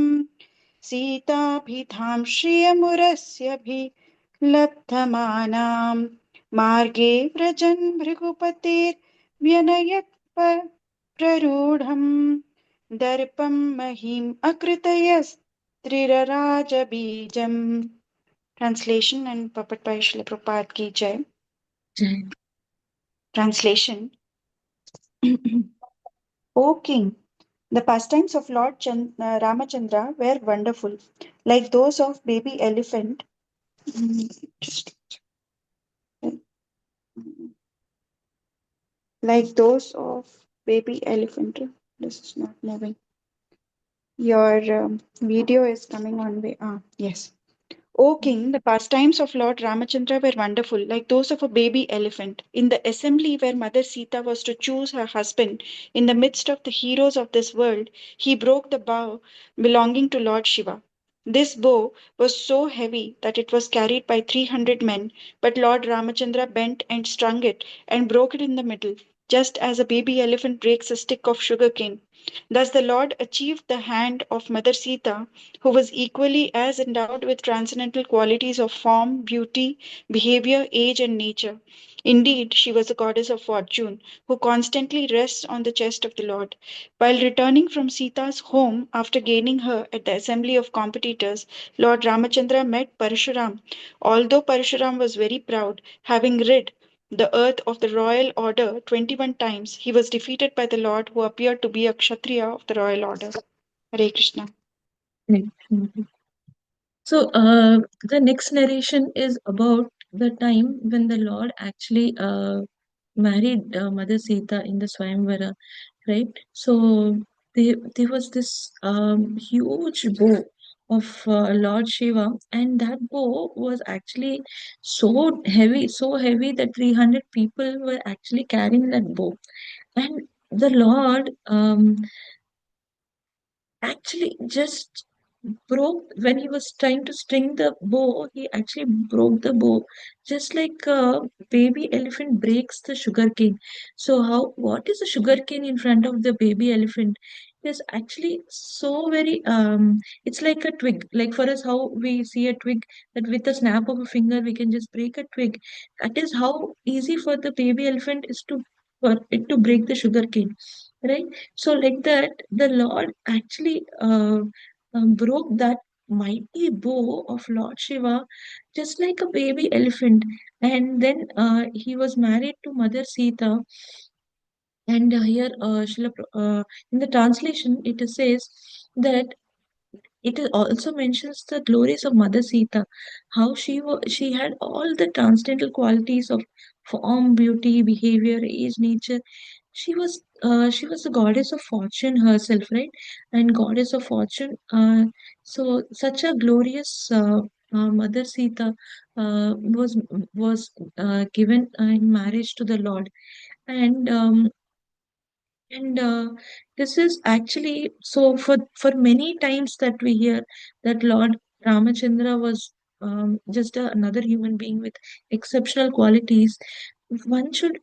सीताभिधां श्रियमुरस्यभिलब्धमानां मार्गे व्रजन् भृगुपतेर्व्यनयत् प्ररूढम् दर्पं महीम् अकृतयस्त्रिरराजबीजम्. Translation and puppet by Srila Prabhupada ki jai. Jai. Translation. O King, the pastimes of Lord Ramachandra were wonderful, like those of baby elephant. Like those of baby elephant. This is not moving. Your video is coming on way. Yes. O King, the pastimes of Lord Ramachandra were wonderful, like those of a baby elephant. In the assembly where Mother Sita was to choose her husband, in the midst of the heroes of this world, he broke the bow belonging to Lord Shiva. This bow was so heavy that it was carried by 300 men, but Lord Ramachandra bent and strung it and broke it in the middle, just as a baby elephant breaks a stick of sugarcane. Thus the Lord achieved the hand of Mother Sita, who was equally as endowed with transcendental qualities of form, beauty, behavior, age, and nature. Indeed, she was a goddess of fortune, who constantly rests on the chest of the Lord. While returning from Sita's home after gaining her at the assembly of competitors, Lord Ramachandra met Parshuram. Although Parshuram was very proud, having rid the earth of the royal order 21 times, he was defeated by the Lord, who appeared to be a Kshatriya of the royal order. Hare Krishna. Right. So, the next narration is about the time when the Lord actually married Mother Sita in the Swayamvara, right? So, there was this huge bow of Lord Shiva, and that bow was actually so heavy that 300 people were actually carrying that bow. And the Lord actually just broke when he was trying to string the bow. He actually broke the bow, just like a baby elephant breaks the sugarcane. So how, what is a sugarcane in front of the baby elephant? It is actually so very it's like a twig. Like for us, how we see a twig, that with a snap of a finger we can just break a twig. That is how easy for the baby elephant is to, for it to break the sugarcane, right? So like that, the Lord actually broke that mighty bow of Lord Shiva, just like a baby elephant. And then he was married to Mother Sita. And here, in the translation, it says that also mentions the glories of Mother Sita, how she had all the transcendental qualities of form, beauty, behavior, age, nature. She was the goddess of fortune herself, right? And goddess of fortune. So such a glorious Mother Sita was given in marriage to the Lord. And um, and this is actually so, for many times that we hear that Lord Ramachandra was just another human being with exceptional qualities. One should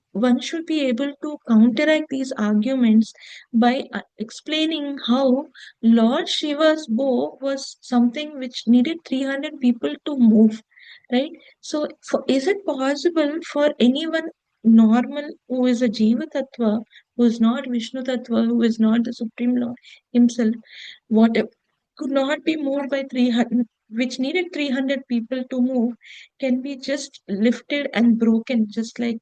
be able to counteract these arguments by explaining how Lord Shiva's bow was something which needed 300 people to move, right? So, is it possible for anyone normal who is a Jiva Tattva, who is not Vishnu Tattva, who is not the Supreme Lord Himself, whatever, could not be moved by 300, which needed 300 people to move, can be just lifted and broken, just like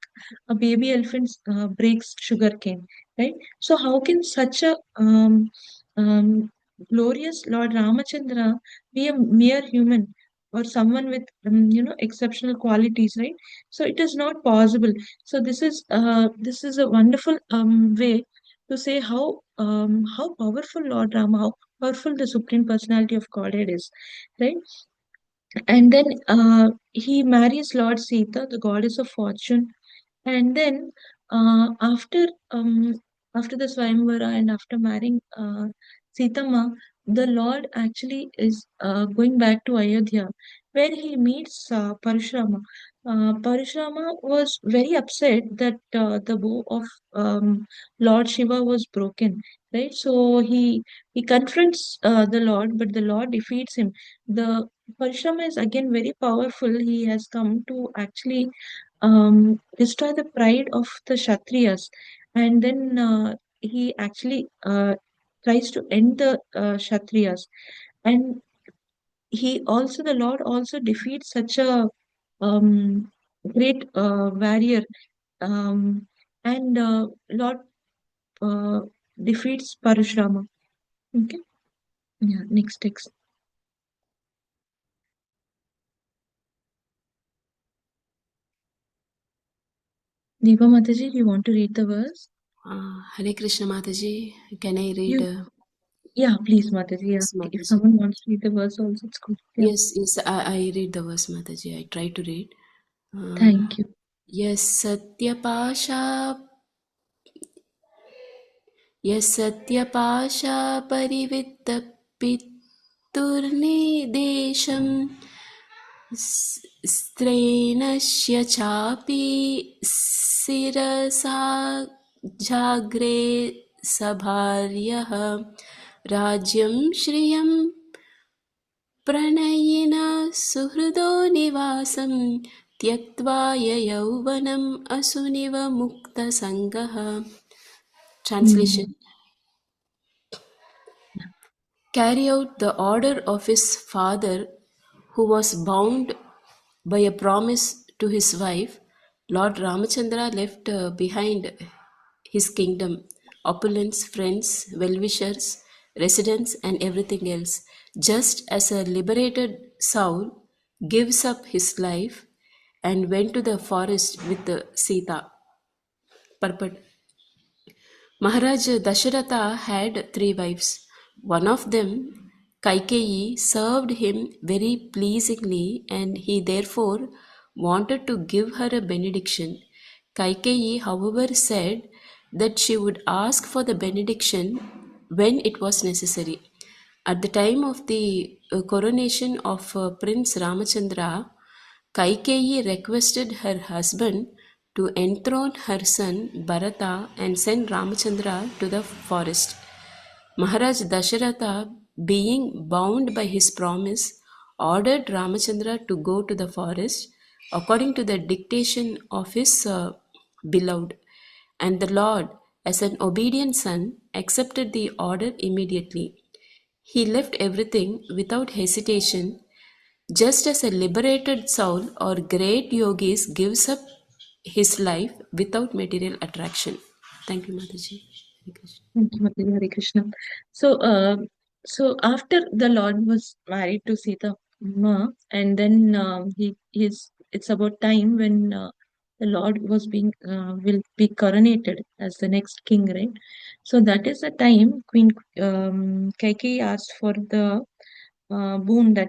a baby elephant breaks sugarcane, right? So, how can such a um, glorious Lord Ramachandra be a mere human? Or someone with exceptional qualities, right? So it is not possible. So this is a wonderful way to say how powerful Lord Rama, how powerful the Supreme Personality of Godhead is, right? And then he marries Lord Sita, the goddess of fortune, and then after after the Swayamvara and after marrying Sitama, the Lord actually is going back to Ayodhya, where he meets Parashurama. Parashurama was very upset that the bow of Lord Shiva was broken, right? So he confronts the Lord, but the Lord defeats him. The Parashurama is again very powerful. He has come to actually destroy the pride of the Kshatriyas, and then he actually tries to end the Kshatriyas, and the Lord also defeats such a um, great warrior, um, and Lord uh, defeats Parashurama. Okay, yeah, next text. Deepa Mataji, do you want to read the verse? Hare Krishna Mataji, can I read? Yeah, please, Mataji. Yeah. Yes, If Mataji. someone wants to read the verse also, it's good. Yeah. Yes, I read the verse, Mataji. I try to read. Thank you. Yes, Satyapasha यस्सत्यपाशापरिवित्तपितुर्निदेशं स्त्रेणस्य चापि शिरसा जाग्रे सभार्यः राज्यं श्रियं प्रणयिना सुहृदो निवासं त्यक्त्वा ययौवनम् असुनिव मुक्तसङ्गः. Translation: carry out the order of his father, who was bound by a promise to his wife. Lord Ramachandra left behind his kingdom, opulence, friends, well-wishers, residents, and everything else, just as a liberated soul gives up his life and went to the forest with Sita. Purport: Maharaj Dasharatha had 3 wives. One of them, Kaikeyi, served him very pleasingly, and he therefore wanted to give her a benediction. Kaikeyi, however, said that she would ask for the benediction when it was necessary. At the time of the coronation of Prince Ramachandra, Kaikeyi requested her husband to enthrone her son Bharata and send Ramachandra to the forest. Maharaj Dasharatha, being bound by his promise, ordered Ramachandra to go to the forest according to the dictation of his beloved. And the Lord, as an obedient son, accepted the order immediately. He left everything without hesitation, just as a liberated soul or great yogis gives up his life without material attraction. Thank you, Mataji. Hare Krishna. Thank you, Mataji. Hare Krishna. So, so after the Lord was married to Sita Ma, and then it's about time when the Lord will be coronated as the next king, right? So that is the time Queen Kaikeyi asked for the boon that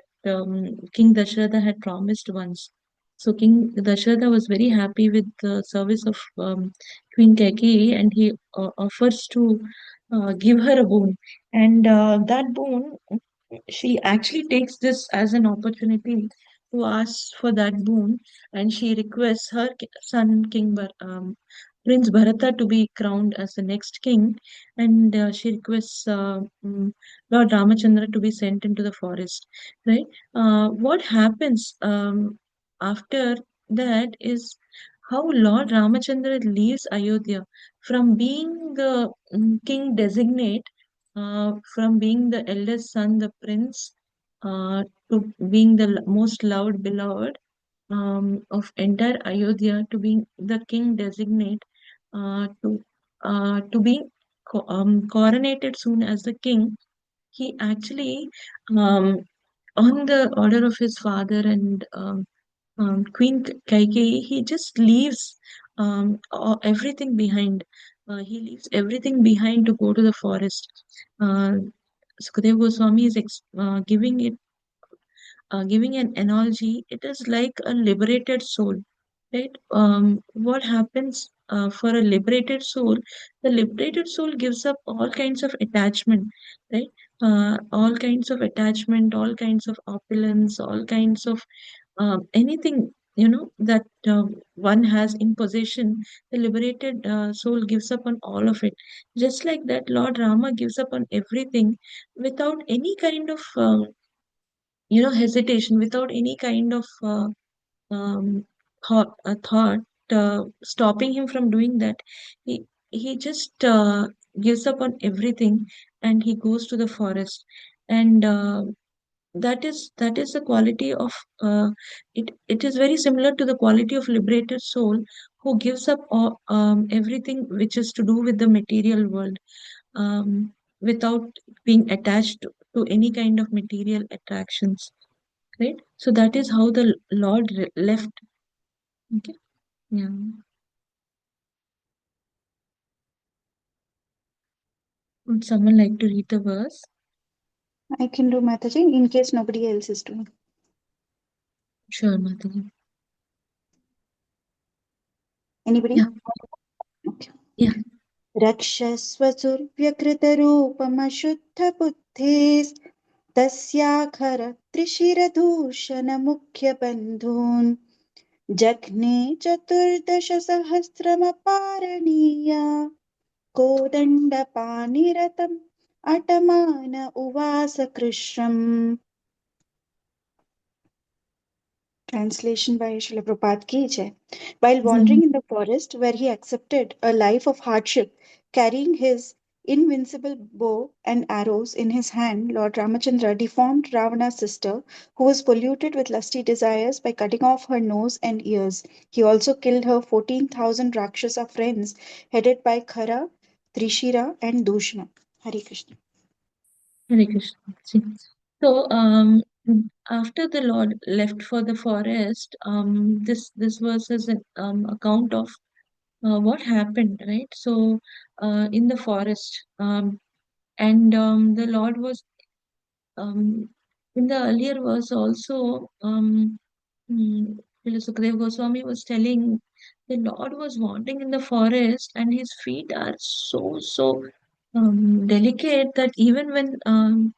King Dasharatha had promised once. So King Dasharatha was very happy with the service of Queen Kaikeyi, and he offers to give her a boon. And that boon, she actually takes this as an opportunity to ask for that boon, and she requests her son, Prince Bharata, to be crowned as the next king, and she requests Lord Ramachandra to be sent into the forest. Right? What happens after that is how Lord Ramachandra leaves Ayodhya from being the king designate, from being the eldest son, the prince, to being the most loved, beloved of entire Ayodhya, to being the king designate, to being coronated soon as the king. He actually, um, on the order of his father and Queen Kaikeyi, he just leaves everything behind. He leaves everything behind to go to the forest. Uh, Sukadeva Goswami is giving an analogy. It is like a liberated soul, right? What happens for a liberated soul, the liberated soul gives up all kinds of attachment, right? All kinds of attachment, all kinds of opulence, all kinds of anything, that one has in possession. The liberated soul gives up on all of it. Just like that, Lord Rama gives up on everything without any kind of hesitation, without any kind of um, thought stopping him from doing that. He just gives up on everything, and he goes to the forest. And that is the quality of it is very similar to the quality of liberated soul, who gives up everything which is to do with the material world, without being attached to any kind of material attractions, right? So that is how the Lord left. Okay. Yeah. Would someone like to read the verse? I can do, Mataji, in case nobody else is doing. Sure, Mataji. Anybody? Yeah. Okay. Yeah. रक्षस्वसुर्व्यकृतरूपमशुद्धबुद्धेस्तस्याखर त्रिशिरदूषणमुख्यबन्धून् जघ्ने चतुर्दशसहस्रमपारणीया कोदण्डपाणिरतम् अटमान उवास कृष्णम्. Translation by Srila Prabhupada ki jai. While wandering in the forest, where he accepted a life of hardship, carrying his invincible bow and arrows in his hand, Lord Ramachandra deformed Ravana's sister, who was polluted with lusty desires, by cutting off her nose and ears. He also killed her 14,000 Rakshasa friends, headed by Khara, Trishira, and Dushna. Hare Krishna. Hare Krishna. See. So, after the Lord left for the forest, this verse is an account of what happened, right? So, in the forest, and the Lord was in the earlier verse also, Sukadeva Goswami was telling the Lord was wandering in the forest, and his feet are so delicate that even when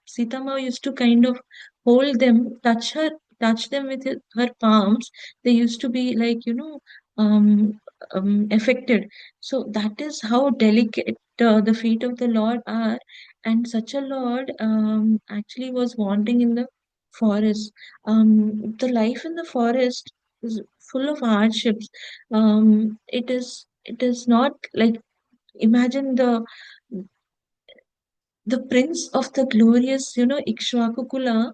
Sita Ma used to kind of hold them, touch them with her palms, they used to be like, affected. So that is how delicate the feet of the Lord are. And such a Lord actually was wandering in the forest. The life in the forest is full of hardships. It is not like, imagine the prince of the glorious, Ikshvaku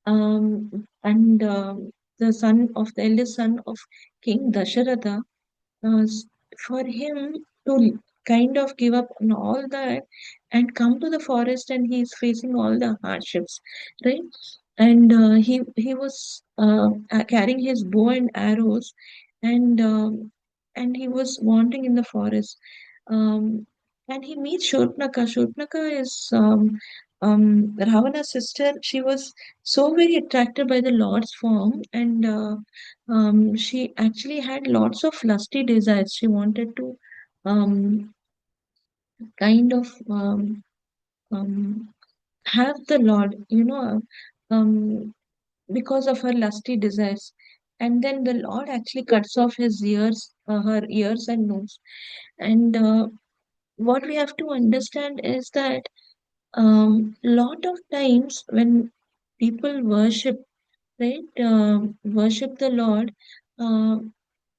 and the son of the eldest son of King Dasharatha, for him to kind of give up on all that and come to the forest, and he is facing all the hardships, right? And he was carrying his bow and arrows, and he was wandering in the forest, um, and he meets Shurpanaka. Shurpanaka is Ravana's sister. She was so very attracted by the Lord's form, and she actually had lots of lusty desires. She wanted to um, kind of have the Lord, because of her lusty desires. And then the Lord actually cuts off her ears and nose. And what we have to understand is that lot of times when people worship, right, worship the Lord, uh,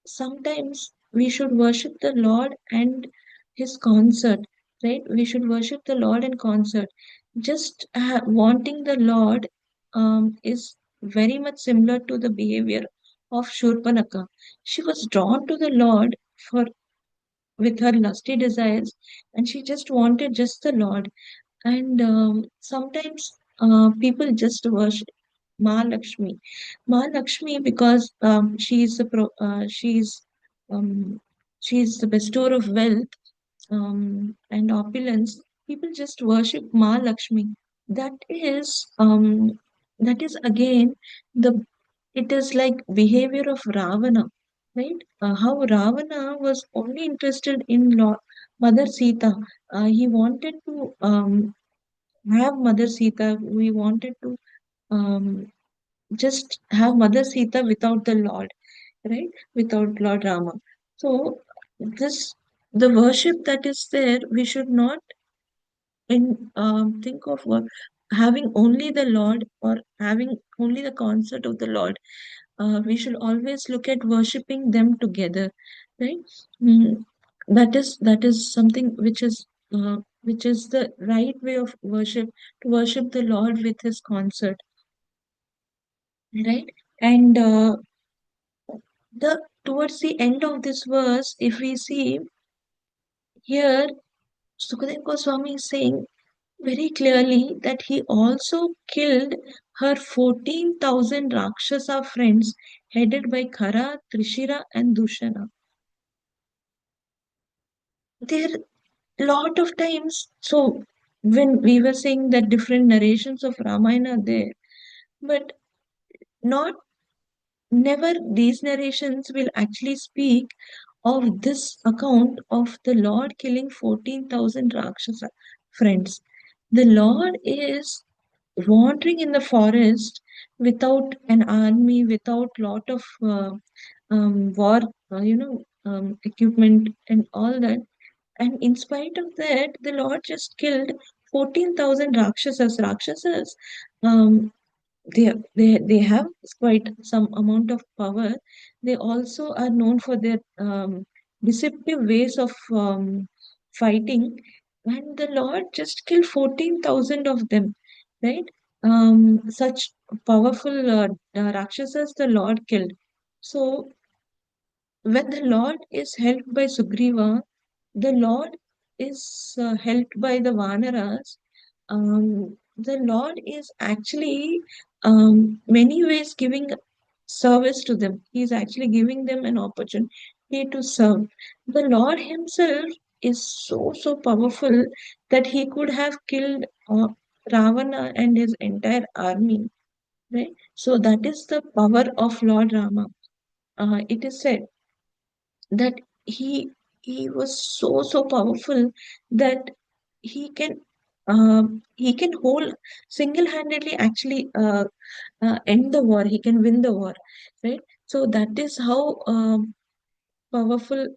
sometimes we should worship the Lord and his concert, right? We should worship the Lord in concert. Just wanting the Lord is very much similar to the behavior of Shurpanaka. She was drawn to the Lord for with her lusty desires, and she just wanted just the Lord. And sometimes people just worship Mahalakshmi. Mahalakshmi, because um, she's the bestower of wealth and opulence. People just worship Mahalakshmi. That is again the it is like behavior of Ravana. right? How Ravana was only interested in Mother Sita. He wanted to have Mother Sita. We wanted to um, just have Mother Sita without the Lord, right? Without Lord Rama. So this the worship that is there, we should not think of having only the Lord or having only the concept of the Lord. We should always look at worshipping them together, right? Mm, that is something which is the right way of worship, to worship the Lord with His concert, right? And the towards the end of this verse, if we see here, Sukadev Goswami is saying very clearly that he also killed her 14,000 Rakshasa friends headed by Khara, Trishira, and Dushana. There lot of times, so when we were saying that different narrations of Ramayana are there, but not never these narrations will actually speak of this account of the Lord killing 14,000 Rakshasa friends. The Lord is wandering in the forest without an army, without lot of war, equipment and all that. And in spite of that, the Lord just killed 14,000 Rakshasas. Rakshasas, um, they have quite some amount of power. They also are known for their deceptive ways of fighting, and the Lord just killed 14,000 of them, right? Such powerful Rakshasas the Lord killed. So when the Lord is helped by Sugriva, the Lord is helped by the Vanaras. The Lord is actually many ways giving service to them. He is actually giving them an opportunity to serve. The Lord Himself is so powerful that He could have killed Ravana and his entire army. Right? So that is the power of Lord Rama. It is said that he was so powerful that he can he can hold single-handedly actually end the war. He can win the war, right? So that is how powerful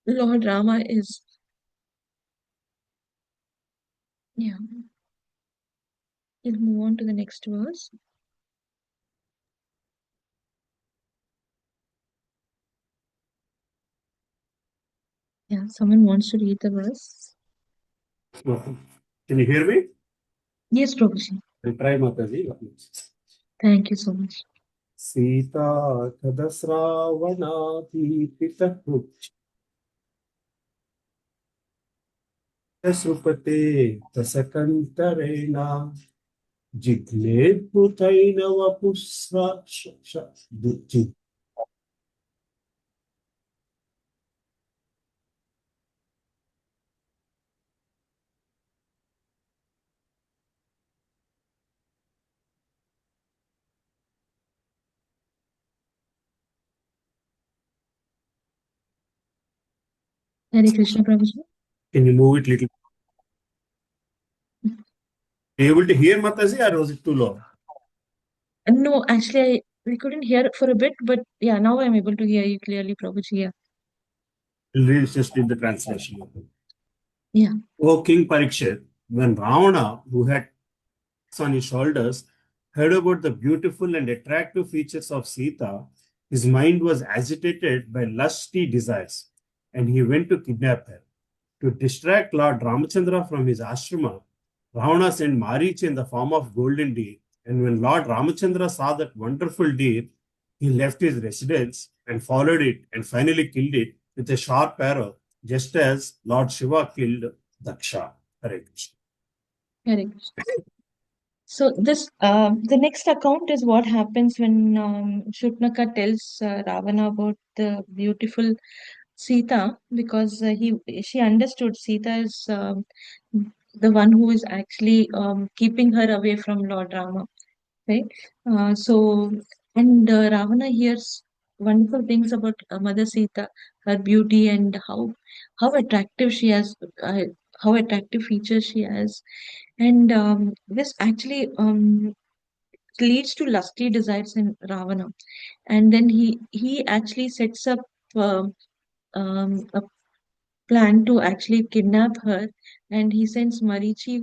Lord Rama is. Yeah, we'll move on to the next verse. Yeah, someone wants to read the verse. Can you hear me? Yes, Prabhuji. I'll try, Mataji. Thank you so much. Sita Kadasravanathipita Srupate Tasakantarena Jigne Putaina Vapusra Hare Krishna, Prabhuji. Can you move it little? Are you able to hear, Mataji, or was it too low? No, actually, we couldn't hear it for a bit, but yeah, now I'm able to hear you clearly, Prabhuji. Yeah. I'll read just in the translation. Yeah. O King Parikshit, when Ravana, who had on his shoulders, heard about the beautiful and attractive features of Sita, his mind was agitated by lusty desires, and he went to kidnap her. To distract Lord Ramachandra from his ashrama, Ravana sent Maricha in the form of golden deer, and when Lord Ramachandra saw that wonderful deer, he left his residence and followed it and finally killed it with a sharp arrow, just as Lord Shiva killed Daksha. Hare Krishna. Hare Krishna. So this the next account is what happens when Shutnaka tells Ravana about the beautiful Sita, because she understood Sita is the one who is actually keeping her away from Lord Rama, right? So and Ravana hears wonderful things about Mother Sita, her beauty and how attractive she has, how attractive features she has, and this actually leads to lusty desires in Ravana, and then he actually sets up a plan to actually kidnap her, and he sends Marichi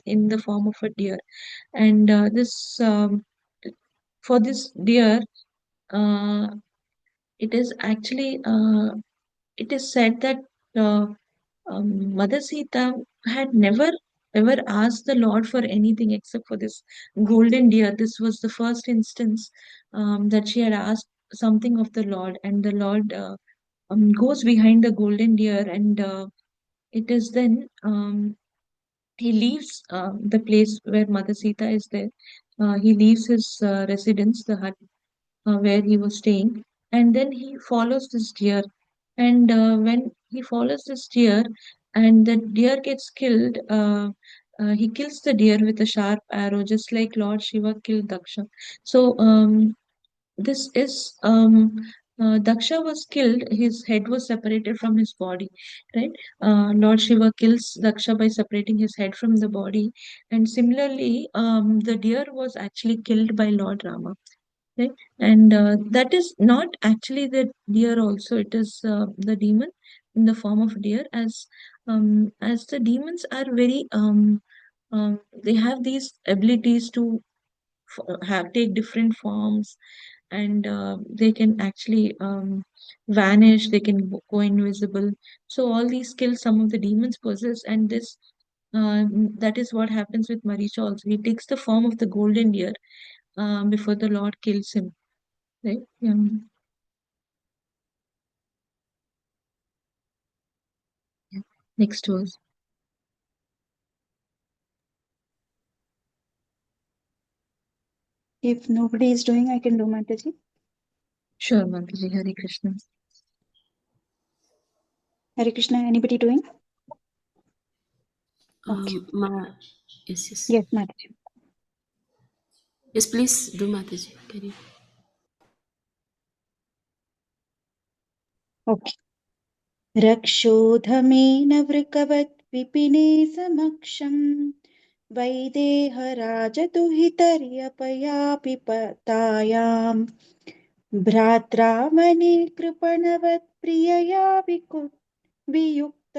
in the form of a deer, and this for this deer. Uh, it is actually it is said that uh, Mother Sita had never ever asked the Lord for anything except for this golden deer. This was the first instance that she had asked something of the Lord, and the Lord goes behind the golden deer, and it is then he leaves the place where Mother Sita is there. He leaves his residence, the hut where he was staying, and then he follows this deer. And when he follows this deer, and the deer gets killed, he kills the deer with a sharp arrow, just like Lord Shiva killed Daksha. So this is Daksha was killed. His head was separated from his body, right? Lord Shiva kills Daksha by separating his head from the body, and similarly, the deer was actually killed by Lord Rama, right? And that is not actually the deer also, it is the demon in the form of deer, as the demons are very they have these abilities to have take different forms, and they can actually vanish, they can go invisible. So all these skills some of the demons possess, and this that is what happens with Marisha also. He takes the form of the golden deer before the Lord kills him, right? Yeah. Yeah. Next verse. If nobody is doing, I can do Mataji. Sure, Mataji. Hare Krishna. Hare Krishna, anybody doing? Okay. Yes, yes. Yes, Mataji. Yes, please do, Mataji. Carry on. Okay. रक्षोधमेन वृकवत् विपिने समक्षम् वैदेहराजदुहितर्यपयापि पतायाम् भ्रात्रा वने कृपणवत् प्रियया वियुक्त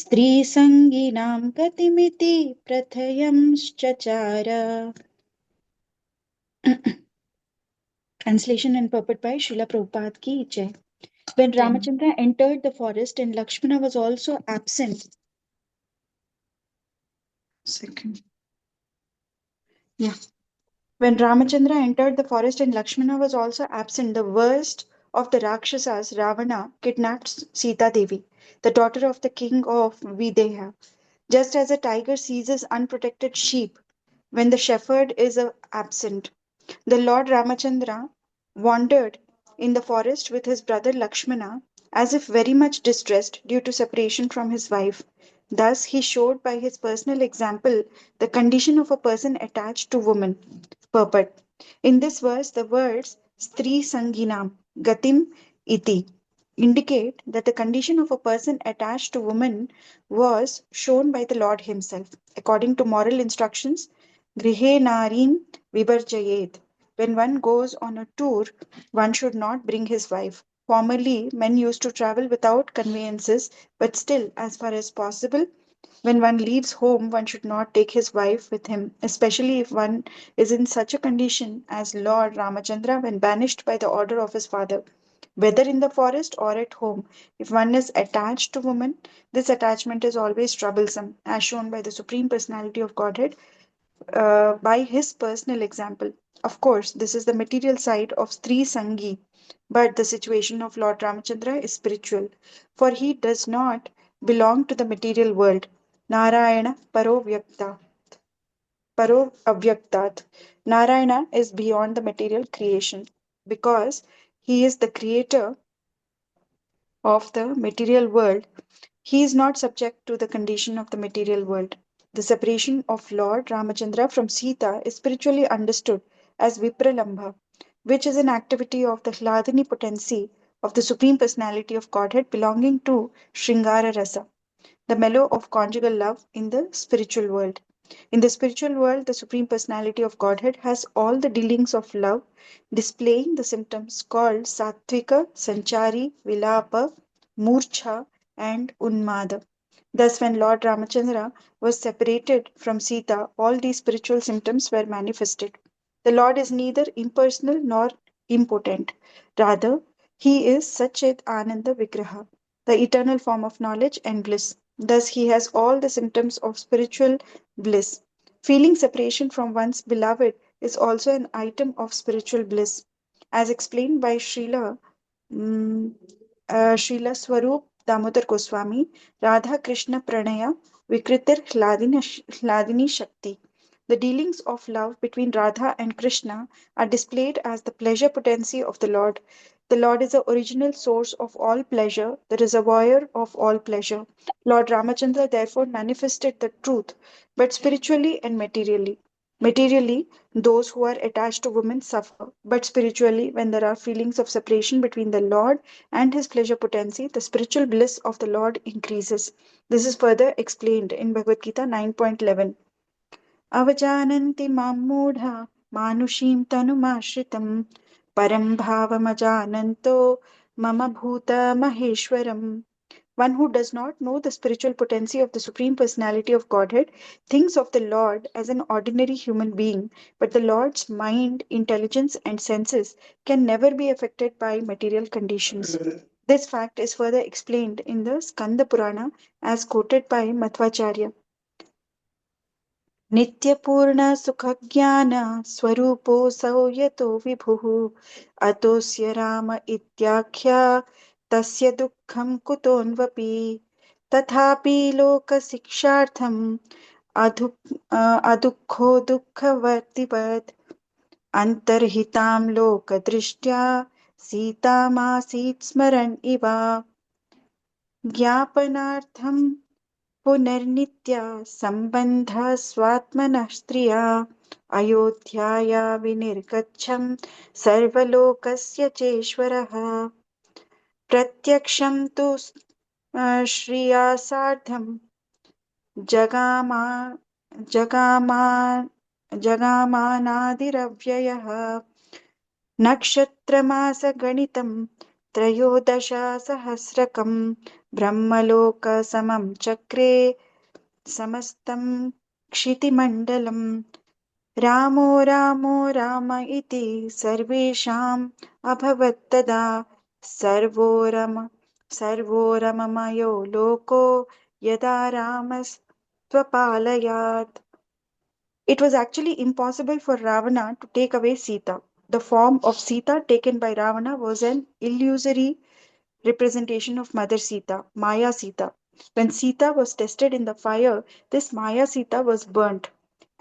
स्त्रीसङ्गिनां गतिमिति प्रथयंश्चचार. Translation and purport by Srila Prabhupada ki jai. When Ramachandra entered the forest and Lakshmana was also absent. Second. Yeah. When Ramachandra entered the forest and Lakshmana was also absent, the worst of the Rakshasas, Ravana, kidnapped Sita Devi, the daughter of the king of Videha. Just as a tiger seizes unprotected sheep when the shepherd is absent, the Lord Ramachandra wandered in the forest with his brother Lakshmana, as if very much distressed due to separation from his wife. Thus, he showed by his personal example the condition of a person attached to woman. Purport. In this verse, the words Stri Sanginam, Gatim Iti indicate that the condition of a person attached to woman was shown by the Lord Himself. According to moral instructions, Grihe Narin Vibarjayet. When one goes on a tour, one should not bring his wife. Formerly, men used to travel without conveyances, but still, as far as possible, when one leaves home, one should not take his wife with him, especially if one is in such a condition as Lord Ramachandra when banished by the order of his father. Whether in the forest or at home, if one is attached to woman, this attachment is always troublesome, as shown by the Supreme Personality of Godhead by his personal example. Of course, this is the material side of Stri Sangi, but the situation of Lord Ramachandra is spiritual, for he does not belong to the material world. Narayana Paro Avyaktat. Narayana is beyond the material creation because he is the creator of the material world. He is not subject to the condition of the material world. The separation of Lord Ramachandra from Sita is spiritually understood as Vipralambha. which is an activity of the Hladini potency of the Supreme Personality of Godhead belonging to Shringara Rasa, the mellow of conjugal love in the spiritual world. In the spiritual world, the Supreme Personality of Godhead has all the dealings of love, displaying the symptoms called Sattvika, Sanchari, Vilapa, Murcha, and Unmada. Thus, when Lord Ramachandra was separated from Sita, all these spiritual symptoms were manifested. The Lord is neither impersonal nor impotent. Rather, he is Satchit Ananda Vigraha, the eternal form of knowledge and bliss. Thus, he has all the symptoms of spiritual bliss. Feeling separation from one's beloved is also an item of spiritual bliss. As explained by mm, Srila Swarup Damodar Goswami, Radha Krishna Pranaya Vikritir Hladini Shakti. The dealings of love between Radha and Krishna are displayed as the pleasure potency of the Lord. The Lord is the original source of all pleasure, the reservoir of all pleasure. Lord Ramachandra therefore manifested the truth, but spiritually and materially. Materially, those who are attached to women suffer, but spiritually, when there are feelings of separation between the Lord and his pleasure potency, the spiritual bliss of the Lord increases. This is further explained in Bhagavad Gita 9.11. अवजानन्ति मां मूढा मानुषीं तनुमाश्रितं परं भावमजानन्तो मम भूतमहेश्वरम्. One who does not know the spiritual potency of the Supreme Personality of Godhead thinks of the Lord as an ordinary human being, but the Lord's mind, intelligence, and senses can never be affected by material conditions. This fact is further explained in the Skanda Purana as quoted by Madhvacharya. नित्यपूर्णसुखज्ञान स्वरूपोऽसौ यतो विभुः अतोऽस्य राम इत्याख्या तस्य दुःखं कुतोऽन्वपि तथापि लोकशिक्षार्थम् अदुःखो दुःखवर्तिवत् अन्तर्हितां लोकदृष्ट्या सीतामासीत् स्मरन् इव ज्ञापनार्थं पुनर्नित्या सम्बन्धः स्वात्मनः स्त्रिया अयोध्याया विनिर्गच्छन् सर्वलोकस्य चेश्वरः प्रत्यक्षं तु श्रिया सार्धं जगामा जगामा जगामानादिरव्ययः नक्षत्रमासगणितं त्रयोदशसहस्रकं ब्रह्मलोकसमं चक्रे समस्तं क्षितिमण्डलम् रामो रामो राम इति सर्वेषाम् अभवत् तदा सर्वो रममयो लोको यदा रामस्त्वपालयात्. It was actually impossible for Ravana to take away Sita. The form of Sita taken by Ravana was an illusory representation of Mother Sita, Maya Sita. When Sita was tested in the fire, this Maya Sita was burnt,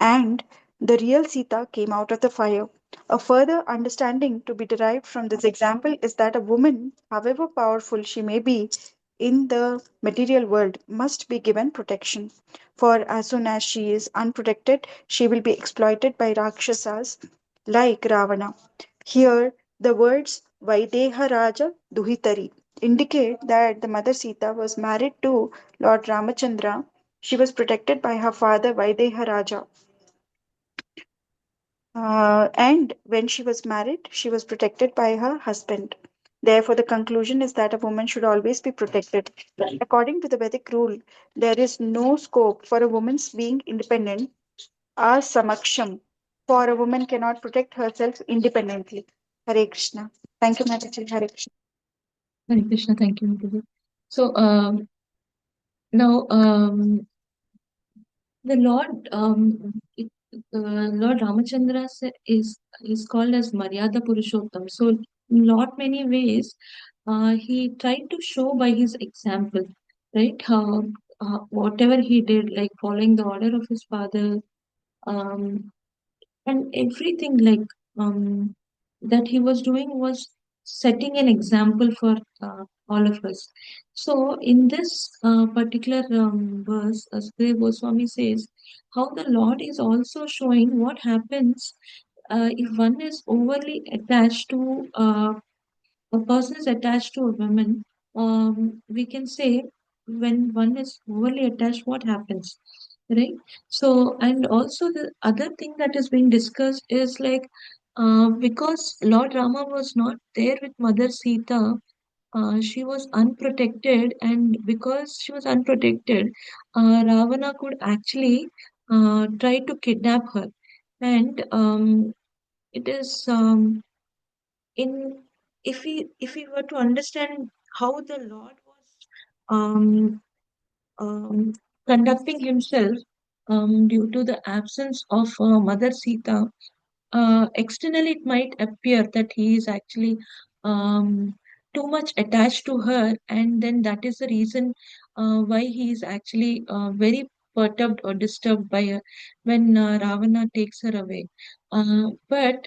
and the real Sita came out of the fire. A further understanding to be derived from this example is that a woman, however powerful she may be in the material world, must be given protection. For as soon as she is unprotected, she will be exploited by Rakshasas like Ravana. Here, the words Vaideha Raja Duhitari indicate that the mother Sita was married to Lord Ramachandra. She was protected by her father Vaideha Raja. And when she was married, she was protected by her husband. Therefore, the conclusion is that a woman should always be protected. According to the Vedic rule, there is no scope for a woman's being independent. Samaksham, for a woman cannot protect herself independently. Hare Krishna. Thank you, Mataji. Hare Krishna. Hare Krishna, thank you, Mataji. So now the Lord Lord Ramachandra is called as Maryada Purushottam. So in lot many ways, he tried to show by his example, right? How whatever he did, like following the order of his father, um, and everything like that he was doing was setting an example for all of us. So in this particular verse, Sukadeva Goswami says how the Lord is also showing what happens if one is overly attached to a person is attached to a woman, we can say when one is overly attached, what happens, right? So, and also the other thing that is being discussed is like, because Lord Rama was not there with Mother Sita, she was unprotected, and because she was unprotected, Ravana could actually try to kidnap her, and it is in if we were to understand how the Lord was um, um, conducting himself due to the absence of Mother Sita, externally it might appear that he is actually um, too much attached to her, and then that is the reason why he is actually very perturbed or disturbed by her when Ravana takes her away. But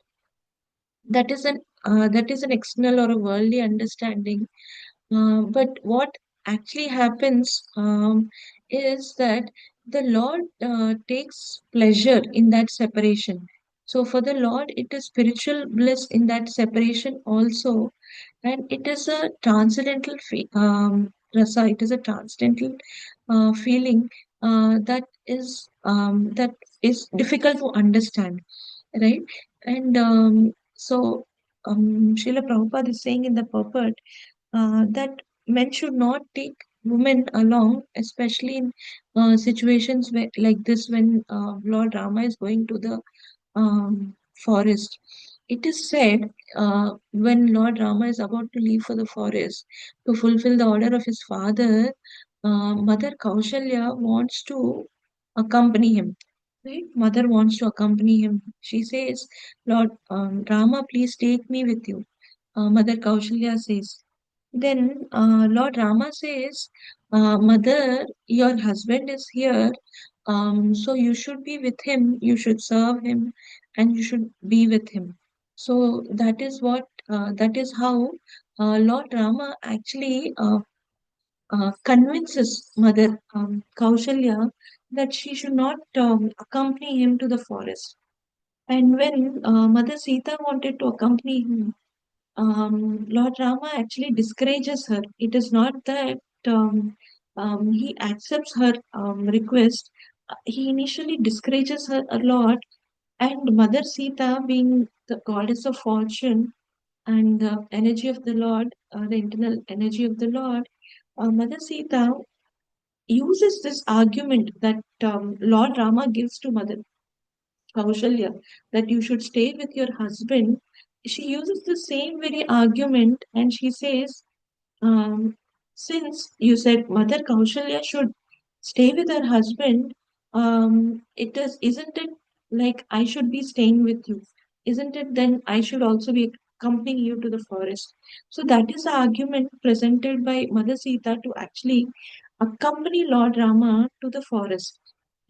that is an external or a worldly understanding. But what actually happens is that the Lord takes pleasure in that separation. So for the Lord, it is spiritual bliss in that separation also, and it is a transcendental rasa. It is a transcendental feeling that is difficult to understand, right? And Srila Prabhupada is saying in the purport that men should not take women along, especially in situations where, like this, when Lord Rama is going to the forest. It is said when Lord Rama is about to leave for the forest to fulfill the order of his father, Mother Kaushalya wants to accompany him. Right? Mother wants to accompany him. She says, Lord Rama, please take me with you. Mother Kaushalya says. Then Lord Rama says, Mother, your husband is here, so you should be with him, you should serve him, and you should be with him. So that is how Lord Rama actually convinces Mother Kaushalya that she should not accompany him to the forest. And when Mother Sita wanted to accompany him, Lord Rama actually discourages her. It is not that he accepts her request. He initially discourages her a lot, and Mother Sita, being the goddess of fortune and the energy of the Lord, the internal energy of the Lord, Mother Sita uses this argument that Lord Rama gives to Mother Kaushalya, that you should stay with your husband. She uses the same very argument, and she says, um, since you said Mother Kaushalya should stay with her husband, isn't it like I should be staying with you? Isn't it then I should also be accompanying you to the forest? So that is the argument presented by Mother Sita to actually accompany Lord Rama to the forest,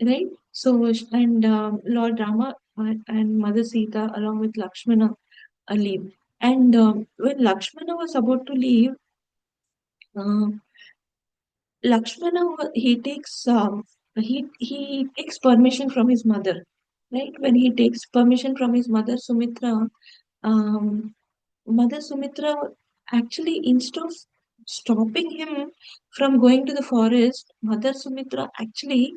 right? So, and Lord Rama and Mother Sita, along with Lakshmana, leave. And when Lakshmana was about to leave, uh, he takes permission from his mother, right? When he takes permission from his mother Sumitra, um, Mother Sumitra actually, instead of stopping him from going to the forest, Mother Sumitra actually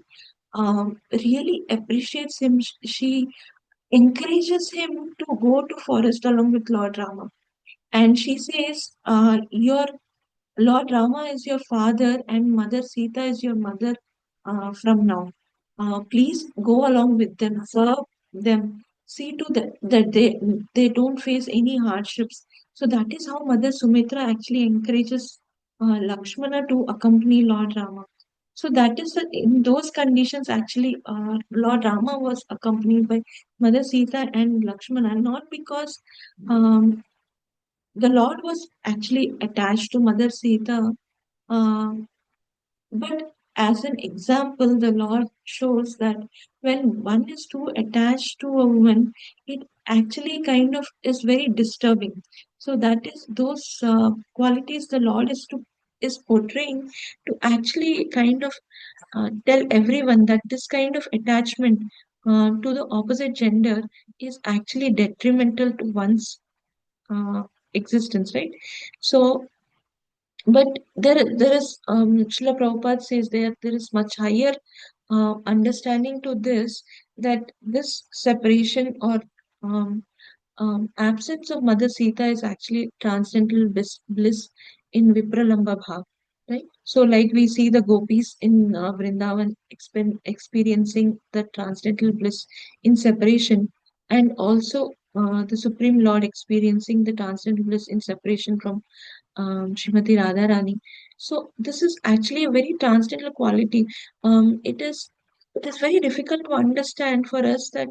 really appreciates him. She encourages him to go to forest along with Lord Rama, and she says, "Your Lord Rama is your father and Mother Sita is your mother from now. Please go along with them, serve them, see to that they don't face any hardships." So that is how Mother Sumitra actually encourages Lakshmana to accompany Lord Rama. So that is in those conditions actually Lord Rama was accompanied by Mother Sita and Lakshmana, not because um, the Lord was actually attached to Mother Sita, uh, but as an example, the Lord shows that when one is too attached to a woman, it actually kind of is very disturbing. So that is those qualities the Lord is portraying to actually kind of tell everyone that this kind of attachment to the opposite gender is actually detrimental to one's uh, existence, right? So, but there is Srila Prabhupada says there is much higher understanding to this, that this separation or um, absence of Mother Sita is actually transcendental bliss in Vipralamba Bhav, right? So, like we see the gopis in Vrindavan experiencing the transcendental bliss in separation, and also the Supreme Lord experiencing the transcendental bliss in separation from Srimati Radharani. So this is actually a very transcendental quality. It is very difficult to understand for us that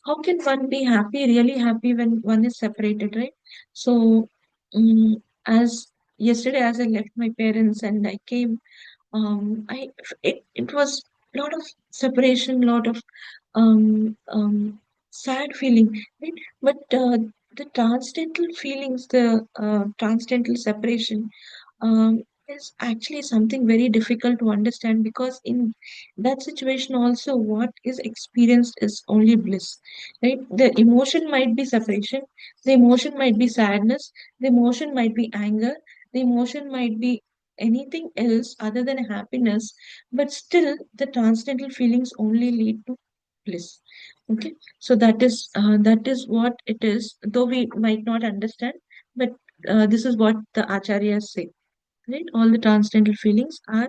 how can one be happy, really happy, when one is separated, right? So as yesterday, as I left my parents and I came, it was a lot of separation, lot of sad feeling, right? But the transcendental feelings, the transcendental separation, is actually something very difficult to understand, because in that situation also what is experienced is only bliss, right? The emotion might be separation, the emotion might be sadness, the emotion might be anger, the emotion might be anything else other than happiness, but still the transcendental feelings only lead to bliss. Okay, so that is what it is, though we might not understand, but this is what the acharyas say, right? All the transcendental feelings are,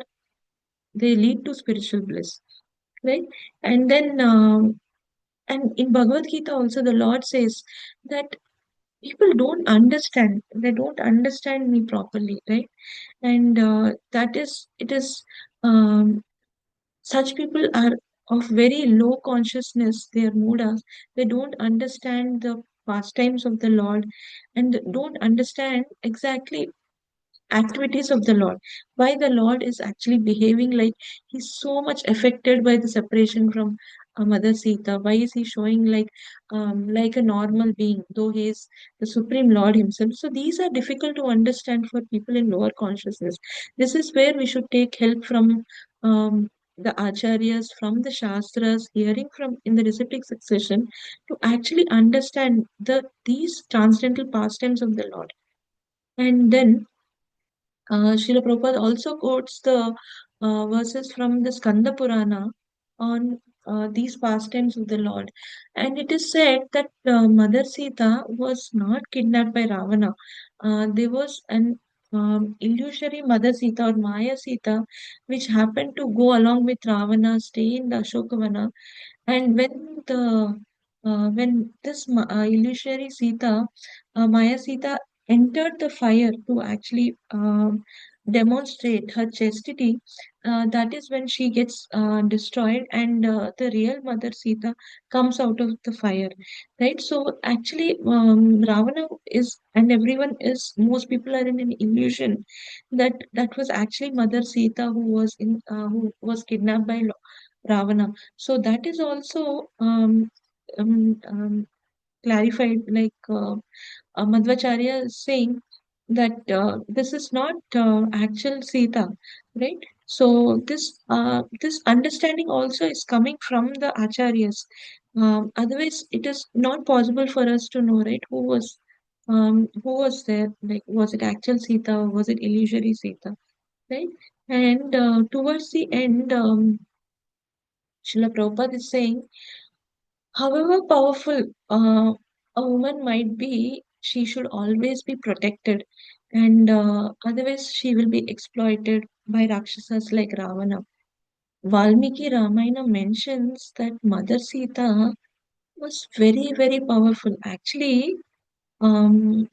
they lead to spiritual bliss, right? And then and in Bhagavad Gita also the Lord says that people don't understand, they don't understand me properly, right? And that is, it is, um, such people are of very low consciousness, they are mudas, they don't understand the pastimes of the Lord, and don't understand exactly activities of the Lord. Why the Lord is actually behaving like he's so much affected by the separation from Mother Sita. Why is he showing like a normal being, though he is the Supreme Lord himself? So these are difficult to understand for people in lower consciousness. This is where we should take help from the acharyas, from the shastras, hearing from in the reciprocal succession, to actually understand these transcendental pastimes of the Lord. And then Srila Prabhupada also quotes the verses from the Skanda Purana on these pastimes of the Lord. And it is said that Mother Sita was not kidnapped by Ravana. There was an illusory Mother Sita or Maya Sita which happened to go along with Ravana, stay in the Ashokavana. And when this illusory Sita, Maya Sita, entered the fire to actually demonstrate her chastity, that is when she gets destroyed, and the real Mother Sita comes out of the fire, right? So actually, Ravana is, and everyone is, most people are in an illusion that that was actually Mother Sita who was kidnapped by Ravana. So that is also clarified, like Madhvacharya is saying that this is not actual Sita, right? So this understanding also is coming from the acharyas. Otherwise, it is not possible for us to know, right? Who was there? Like, was it actual Sita or was it illusory Sita, right? And towards the end, Srila Prabhupada is saying, however powerful a woman might be, she should always be protected, and otherwise she will be exploited by Rakshasas like Ravana. Valmiki Ramayana mentions that Mother Sita was very, very powerful. Actually, um,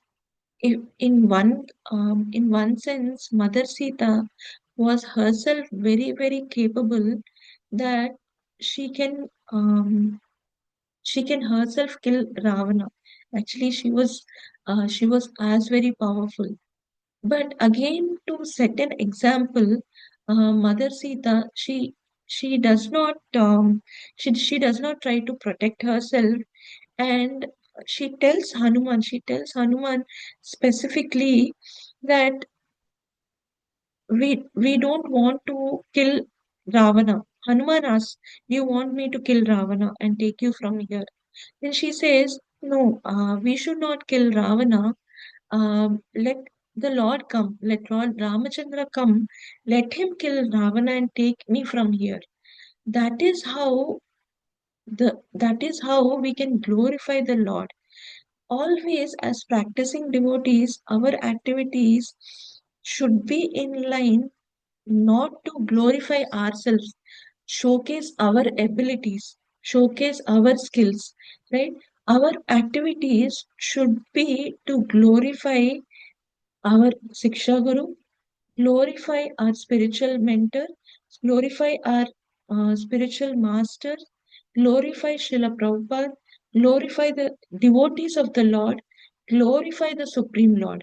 in one sense, Mother Sita was herself very, very capable, that she can she can herself kill Ravana. Actually, she was as very powerful. But again, to set an example, Mother Sita, she does not she does not try to protect herself, and she tells Hanuman specifically that we don't want to kill Ravana. Hanuman asks, "Do you want me to kill Ravana and take you from here?" Then she says, "No, we should not kill Ravana. Let the Lord come. Let Lord Ramachandra come. Let him kill Ravana and take me from here." That is how that is how we can glorify the Lord. Always, as practicing devotees, our activities should be in line not to glorify ourselves, showcase our abilities, showcase our skills, right? Our activities should be to glorify our Siksha Guru, glorify our spiritual mentor, glorify our spiritual master, glorify Srila Prabhupada, glorify the devotees of the Lord, glorify the Supreme Lord.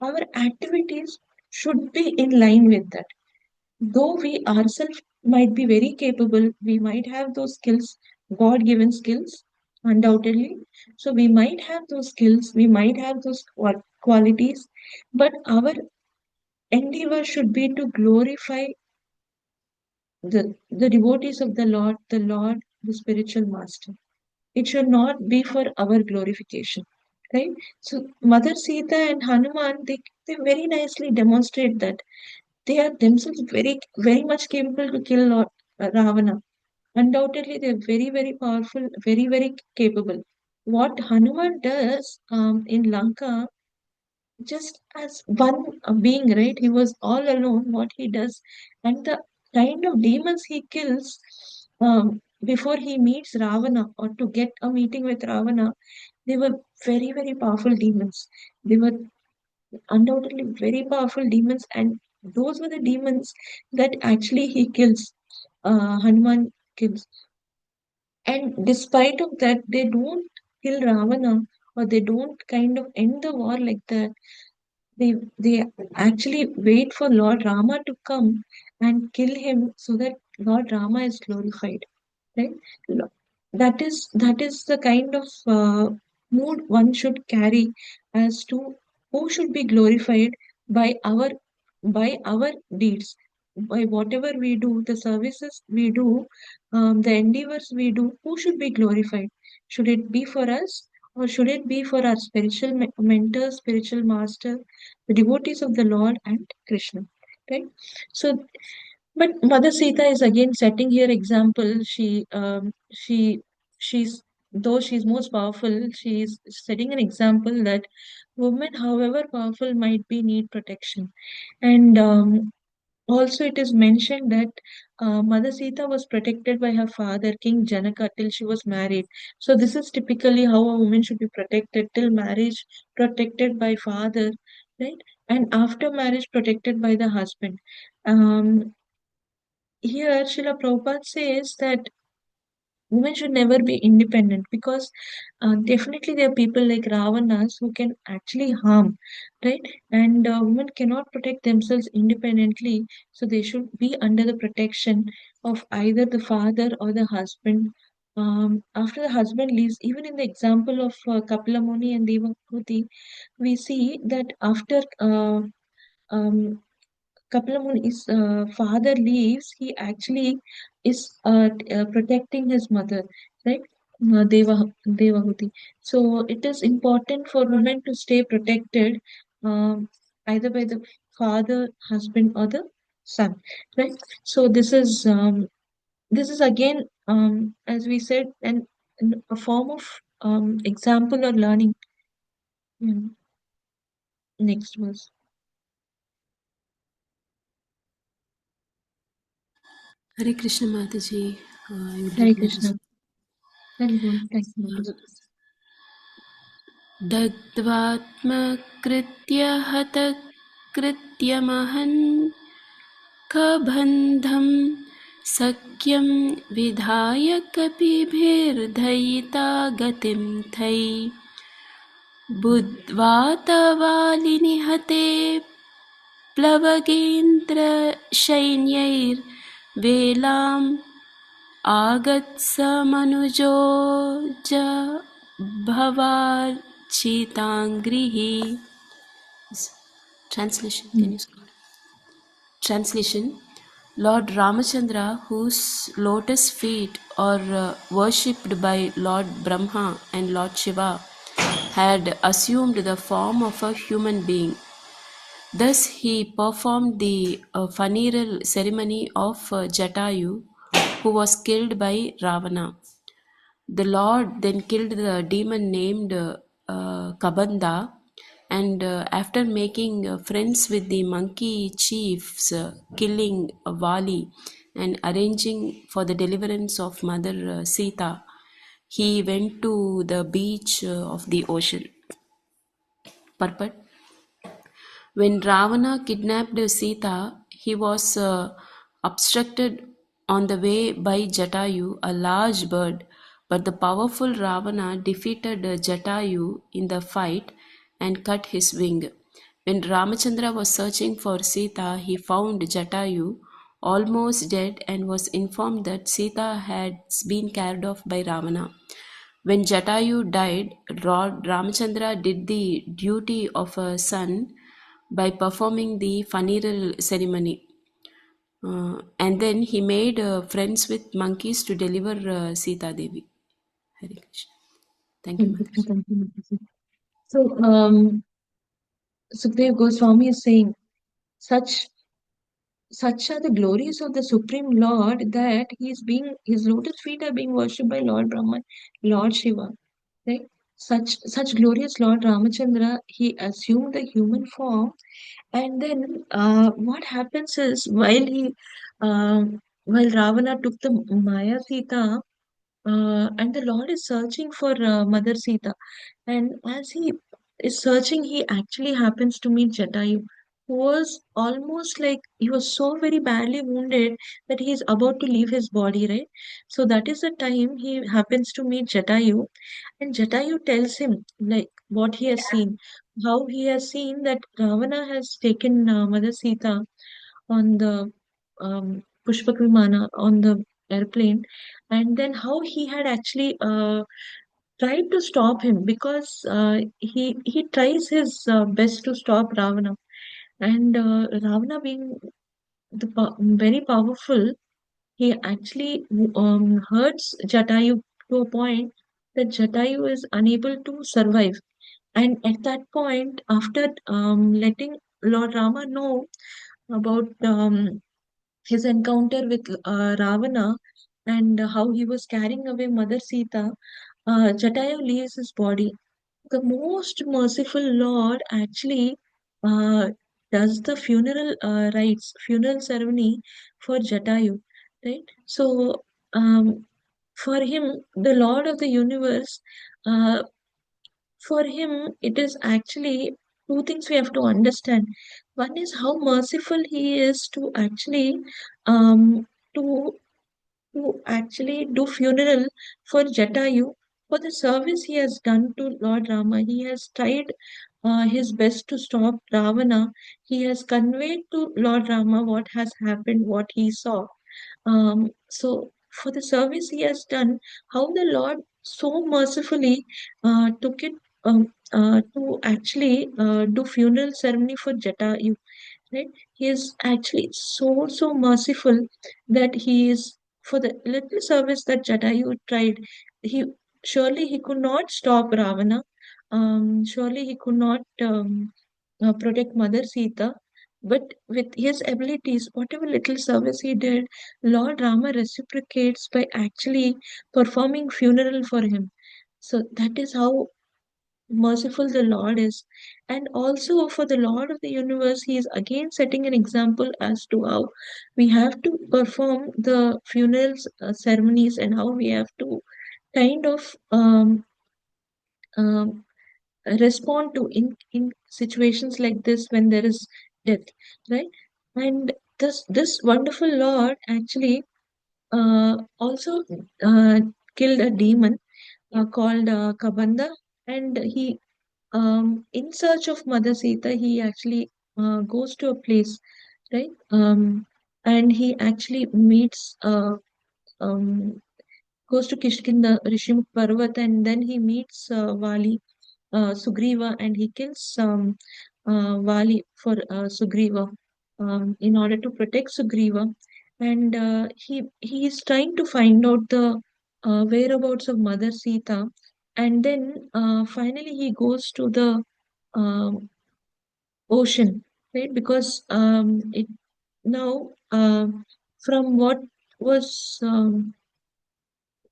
Our activities should be in line with that. Though we ourselves might be very capable, we might have those skills, God given skills, undoubtedly. So we might have those skills, we might have those qualities, but our endeavor should be to glorify the devotees of the Lord, the spiritual master. It should not be for our glorification. Right? So Mother Sita and Hanuman, they very nicely demonstrate that they are themselves very much capable to kill Lord Ravana. Undoubtedly, they are very powerful, very capable. What Hanuman does in Lanka, just as one being, right? He was all alone. What he does, and the kind of demons he kills before he meets Ravana, or to get a meeting with Ravana, they were very powerful demons. They were undoubtedly very powerful demons, and those were the demons that actually he kills. Hanuman kills, and despite of that, they don't kill Ravana, or they don't kind of end the war like that. They actually wait for Lord Rama to come and kill him so that Lord Rama is glorified. Right? That is the kind of mood one should carry as to who should be glorified by our deeds, by whatever we do, the services we do, the endeavors we do. Who should be glorified? Should it be for us, or should it be for our spiritual mentor, spiritual master, the devotees of the Lord and Krishna? Right? So but Mother Sita is again setting here example. She's though she's most powerful, she's setting an example that women, however powerful might be, need protection. And also, it is mentioned that Mother Sita was protected by her father, King Janaka, till she was married. So this is typically how a woman should be protected till marriage, protected by father, right? And after marriage, protected by the husband. Um, Here, Srila Prabhupada says that women should never be independent, because definitely there are people like Ravanas who can actually harm, right? And women cannot protect themselves independently, so they should be under the protection of either the father or the husband. After the husband leaves, even in the example of Kapila Muni and Devahuti, we see that after um, Kapalamuni's father leaves, he actually is protecting his mother, right? Devahuti. So it is important for women to stay protected, um, either by the father, husband, or the son, right? So this is again, as we said, a form of example or learning. Mm, Next verse. Hare Krishna Mataji, I would Hare like to Krishna. Very good. Thank you, Mother. दग्ध्वात्मकृत्य हतकृत्यमहन्कबन्धं सख्यं विधाय कपिभिर्दयिता गतिं थै बुद्ध्वा तवालिनिहते प्लवगेन्द्रसैन्यैर्वेलाम् आगत्समनुजोज भवार्चिताङ्घ्रिः. Translation, can Mm. you scroll? Translation. Lord Ramachandra, whose lotus feet are worshipped by Lord Brahma and Lord Shiva, had assumed the form of a human being. Thus he performed the funeral ceremony of Jatayu, who was killed by Ravana. The Lord then killed the demon named Kabanda, and after making friends with the monkey chiefs, killing Vali, and arranging for the deliverance of Mother Sita, he went to the beach of the ocean. Purport. When Ravana kidnapped Sita, he was obstructed on the way by Jatayu, a large bird, but the powerful Ravana defeated Jatayu in the fight and cut his wing. When Ramachandra was searching for Sita, he found Jatayu almost dead and was informed that Sita had been carried off by Ravana. When Jatayu died, Lord Ramachandra did the duty of a son by performing the funeral ceremony. And then he made friends with monkeys to deliver Sita Devi. Hare Krishna. Thank you, Mataji. Thank you, Mataji. So, Sukhdev Goswami is saying, such are the glories of the Supreme Lord that his lotus feet are being worshipped by Lord Brahman, Lord Shiva. Right? Such glorious Lord Ramachandra, he assumed the human form, and then what happens is while Ravana took the Maya Sita, and the Lord is searching for Mother Sita. And as he is searching, he actually happens to meet Jatayu, who was almost like he was so very badly wounded that he is about to leave his body, right? So that is the time he happens to meet Jatayu, and Jatayu tells him like what he has seen, how he has seen that Ravana has taken Mother Sita on the Pushpak Vimana on the airplane, and then how he had actually tried to stop him because he tries his best to stop Ravana, and Ravana being very powerful, he actually hurts Jatayu to a point that Jatayu is unable to survive. And at that point, after letting Lord Rama know about his encounter with Ravana and how he was carrying away Mother Sita, Jatayu leaves his body. The most merciful Lord actually uh, does the funeral ceremony for Jatayu, right? So, for him, the Lord of the universe, uh, for him, it is actually two things we have to understand. One is how merciful he is to actually um, to actually do funeral for Jatayu for the service he has done to Lord Rama. He has tried his best to stop Ravana. He has conveyed to Lord Rama what has happened, what he saw. So for the service he has done, how the Lord so mercifully took it to actually do funeral ceremony for Jatayu, right? He is actually so merciful that he is for the little service that Jatayu tried. He surely he could not stop Ravana. Surely he could not protect Mother Sita. But with his abilities, whatever little service he did, Lord Rama reciprocates by actually performing funeral for him. So that is how merciful the Lord is. And also for the Lord of the universe, he is again setting an example as to how we have to perform the funerals ceremonies and how we have to kind of um, respond to in situations like this when there is death, right? And this wonderful Lord actually also uh, killed a demon called Kabanda, and he in search of Mother Sita, he actually goes to a place, right? And he actually meets, goes to Kishkinda, Rishimukh Parvat, and then he meets Vali, Sugriva, and he kills Vali for Sugriva in order to protect Sugriva. and he is trying to find out the whereabouts of Mother Sita, and then finally he goes to the um, ocean, right? Because it now from what was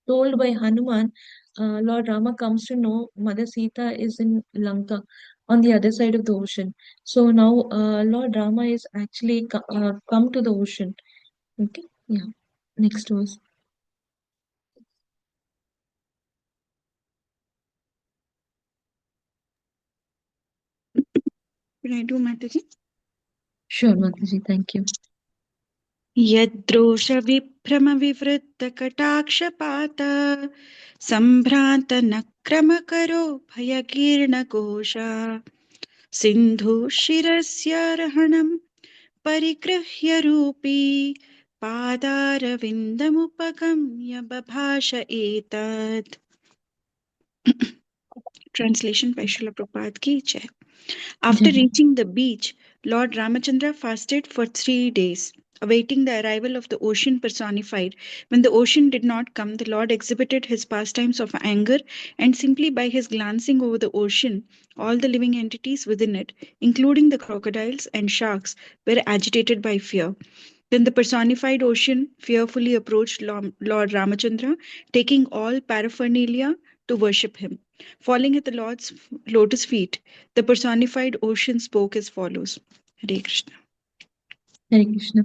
told by Hanuman, Lord Rama comes to know Mother Sita is in Lanka on the other side of the ocean. So now Lord Rama is actually come to the ocean. Okay, yeah. Next verse. Will I do, Mataji? Sure, Mataji, thank you. यद्रोषविभ्रमविवृद्धकटाक्षपात सम्भ्रान्तनक्रमकरो भयकीर्णकोशा सिन्धुशिरस्यार्हणं परिगृह्य रूपी पादारविन्दमुपगम्य बभाष एतत्. Translation by Srila Prabhupada ki jai. After Jai. reaching the beach, Lord Ramachandra fasted for 3 days, awaiting the arrival of the ocean personified. When the ocean did not come, the Lord exhibited his pastimes of anger, and simply by his glancing over the ocean, all the living entities within it, including the crocodiles and sharks, were agitated by fear. Then the personified ocean fearfully approached Lord Ramachandra, taking all paraphernalia to worship him. Falling at the Lord's lotus feet, the personified ocean spoke as follows. Hare Krishna. Hare Krishna.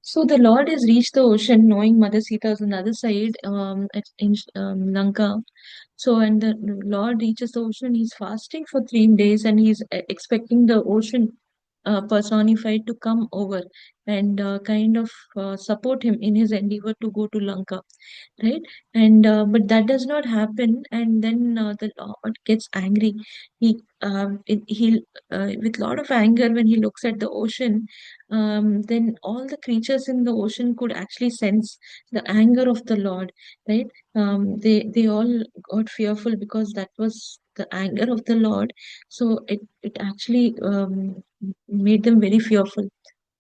So the Lord has reached the ocean, knowing Mother Sita is on the other side, in Lanka. So, and the Lord reaches the ocean. He's fasting for 3 days, and he's expecting the ocean personified to come over and kind of support him in his endeavor to go to Lanka, right? And but that does not happen, and then the Lord gets angry. He with lot of anger when he looks at the ocean. Then all the creatures in the ocean could actually sense the anger of the Lord, right? They all got fearful because that was the anger of the Lord. So it actually made them very fearful.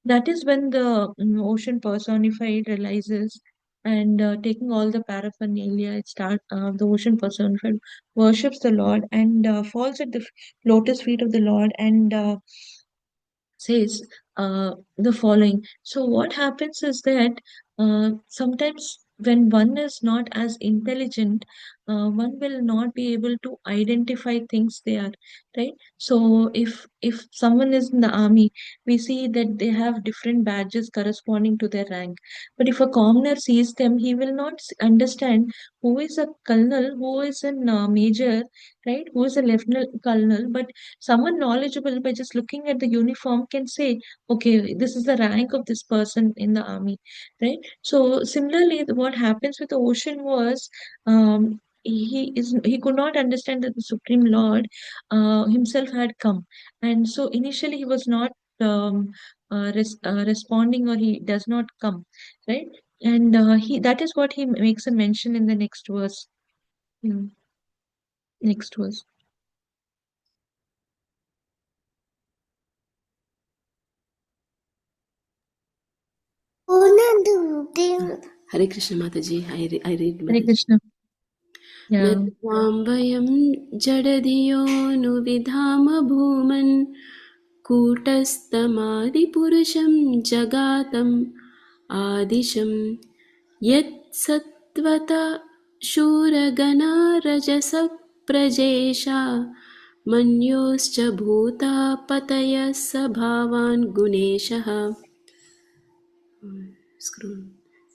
That is when the ocean personified realizes, and taking all the paraphernalia, the ocean personified worships the Lord and falls at the lotus feet of the Lord and says the following. So what happens is that sometimes when one is not as intelligent, one will not be able to identify things they are, right? So if someone is in the army, we see that they have different badges corresponding to their rank. But if a commoner sees them, he will not understand who is a colonel, who is a major, right? Who is a lieutenant colonel. But someone knowledgeable, by just looking at the uniform, can say, okay, this is the rank of this person in the army, right? So similarly, what happens with the ocean was, he could not understand that the Supreme Lord himself had come, and so initially he was not responding, or he does not come, right? And he that is what he makes a mention in the next verse. Yeah, next verse. Hare Krishna Mataji, I read Hare Mataji. Krishna. न Yeah. त्वां वयं जडधियोऽनुविधाम भूमन् कूटस्थमादिपुरुषं जगातम् आदिशं यत्सत्त्वता शूरगणा रजसः प्रजेशा मन्योश्च भूता पतयः स्वभावान् गुणेशः.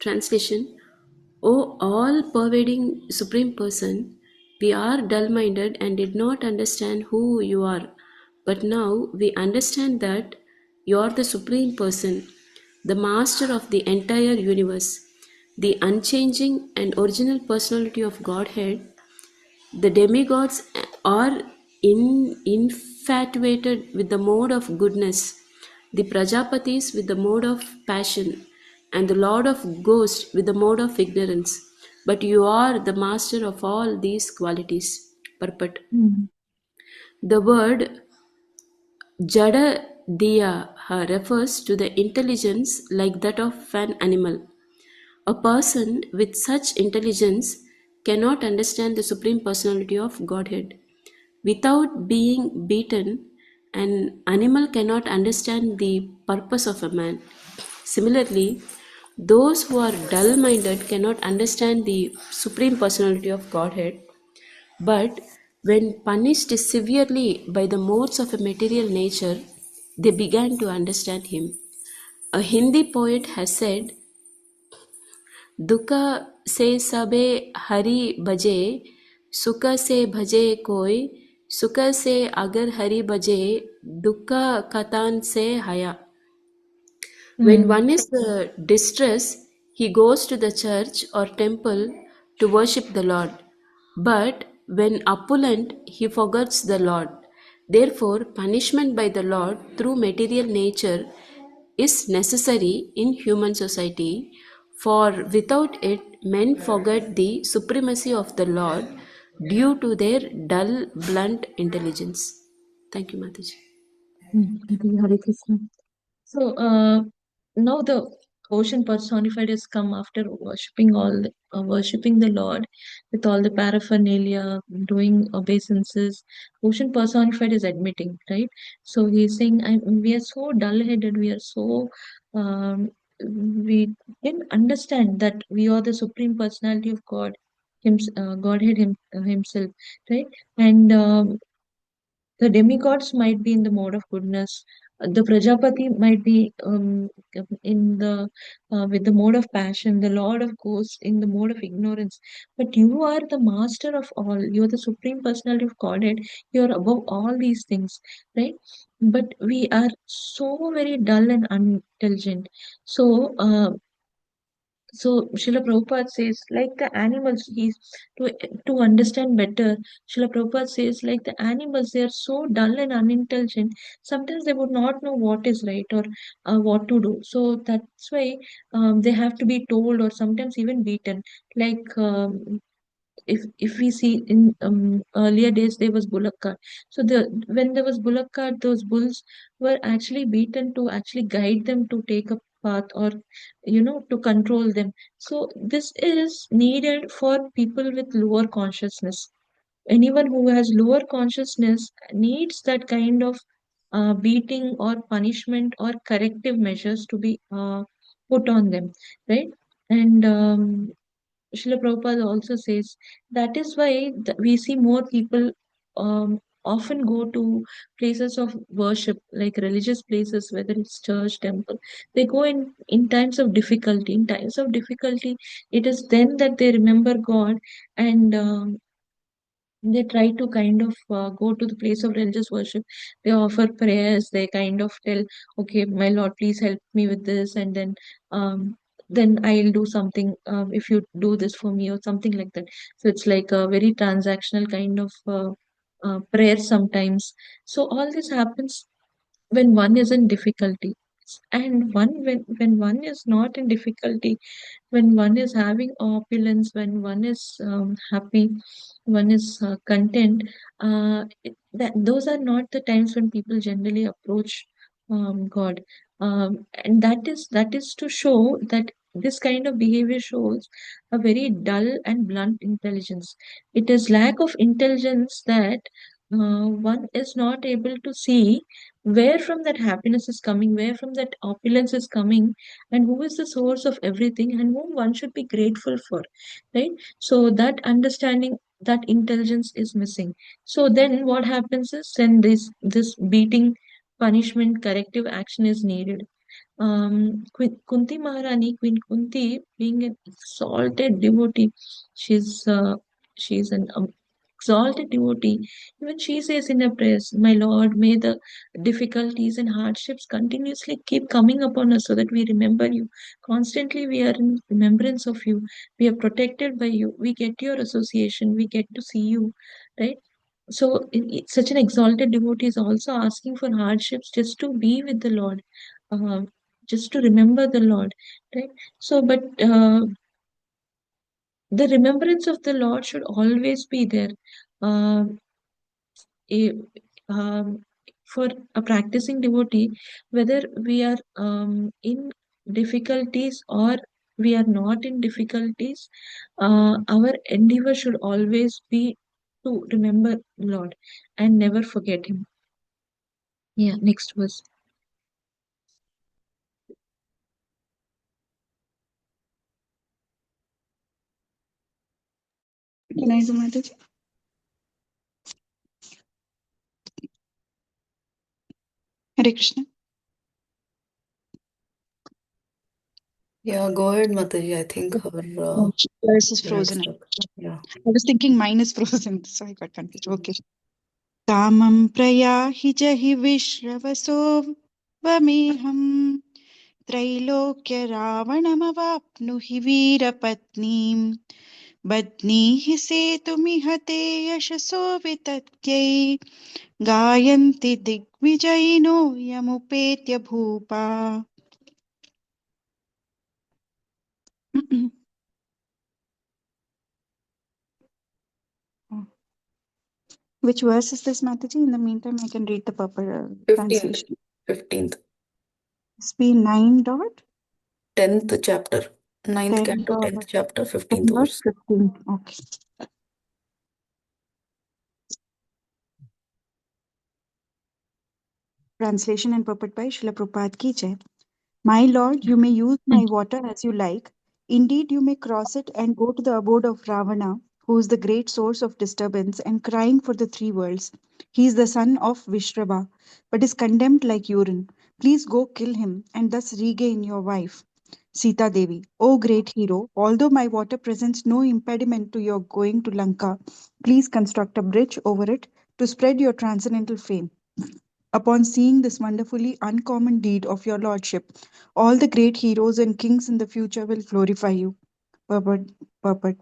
Translation: O all pervading Supreme Person, we are dull minded and did not understand who you are, but now we understand that you are the Supreme Person, the Master of the entire universe, the unchanging and original personality of Godhead. The demigods are infatuated with the mode of goodness, the Prajapatis with the mode of passion, and the Lord of Ghosts with the mode of ignorance. But you are the master of all these qualities. Purport. Mm. The word Jada Diya refers to the intelligence like that of an animal. A person with such intelligence cannot understand the Supreme Personality of Godhead. Without being beaten, an animal cannot understand the purpose of a man. Similarly, those who are dull minded cannot understand the Supreme Personality of Godhead, but when punished severely by the modes of a material nature, they began to understand him. A Hindi poet has said, दुख से सबे हरि बजे, सुख से भजे कोई, सुख से अगर हरि बजे, दुख कतान से हया. When one is distressed, he goes to the church or temple to worship the Lord. But when opulent, he forgets the Lord. Therefore, punishment by the Lord through material nature is necessary in human society, for without it, men forget the supremacy of the Lord due to their dull, blunt intelligence. Thank you, Mataji. Thank you, Hare Krishna. So now the ocean personified has come after worshipping the Lord with all the paraphernalia, doing obeisances. Ocean personified is admitting, right? So he's saying, we are so dull-headed, we are so we didn't understand that we are the supreme personality of God, Godhead himself, right? And the demigods might be in the mode of goodness. The Prajapati might be in the with the mode of passion. The Lord of Ghosts in the mode of ignorance. But you are the master of all. You are the supreme personality of Godhead. You are above all these things, right? But we are so very dull and unintelligent. So Srila Prabhupada says, like the animals, to understand better. Srila Prabhupada says, like the animals, they are so dull and unintelligent. Sometimes they would not know what is right or what to do. So that's why they have to be told or sometimes even beaten. Like if we see in earlier days there was bullock cart. So when there was bullock cart, those bulls were actually beaten to actually guide them to take a path or to control them. So this is needed for people with lower consciousness. Anyone who has lower consciousness needs that kind of beating or punishment or corrective measures to be put on them, right? And Srila Prabhupada also says that is why we see more people often go to places of worship, like religious places, whether it's church, temple. They go in times of difficulty. In times of difficulty, it is then that they remember God and they try to kind of go to the place of religious worship. They offer prayers. They kind of tell, okay, my Lord, please help me with this, and then I'll do something if you do this for me or something like that. So it's like a very transactional kind of prayer sometimes. So all this happens when one is in difficulty, and when one is not in difficulty, when one is having opulence, when one is happy, one is content, those are not the times when people generally approach God. And that is to show that this kind of behavior shows a very dull and blunt intelligence. It is lack of intelligence that one is not able to see where from that happiness is coming, where from that opulence is coming, and who is the source of everything and whom one should be grateful for, right? So that understanding, that intelligence is missing. So then what happens is, then this beating, punishment, corrective action is needed. Kunti Maharani, Queen Kunti, being an exalted devotee, she's she's an exalted devotee. Even she says in her prayers, "My Lord, may the difficulties and hardships continuously keep coming upon us, so that we remember you. Constantly, we are in remembrance of you. We are protected by you. We get your association. We get to see you, right?" So, such an exalted devotee is also asking for hardships just to be with the Lord, uh, just to remember the Lord, right? So, but the remembrance of the Lord should always be there. Uh, a, um, for a practicing devotee, whether we are in difficulties or we are not in difficulties, our endeavor should always be to remember Lord and never forget Him. Yeah, next verse. Can I do Mataji? Hare Krishna. Yeah, go ahead, Mataji. I think her Yours is red frozen. stuck. Yeah. I was thinking mine is frozen, so I got confused. Okay. Kamam prayahi jahi vishravaso vameham त्रैलोक्य रावणमवाप्नुहि वीरपत्नीं बध्नीः सेतुमिहते यशसो वितत्यै गायन्ति दिग्विजयिनो यमुपेत्य भूपा. Which verse is this, Mataji? In the meantime, I can read the proper 15th. translation. 15th. It's been 9 dot? 10th chapter. 9th 10 canto, dot 10th chapter, 10 15th dot verse. 15. Okay. Translation and purport by Srila Prabhupada Ki Jai. My lord, you may use my water as you like. Indeed, you may cross it and go to the abode of Ravana, who is the great source of disturbance and crying for the three worlds. He is the son of Vishrava, but is condemned like urine. Please go kill him and thus regain your wife, Sita Devi. O great hero, although my water presents no impediment to your going to Lanka, please construct a bridge over it to spread your transcendental fame. Upon seeing this wonderfully uncommon deed of your lordship, all the great heroes and kings in the future will glorify you. Purport. Purport.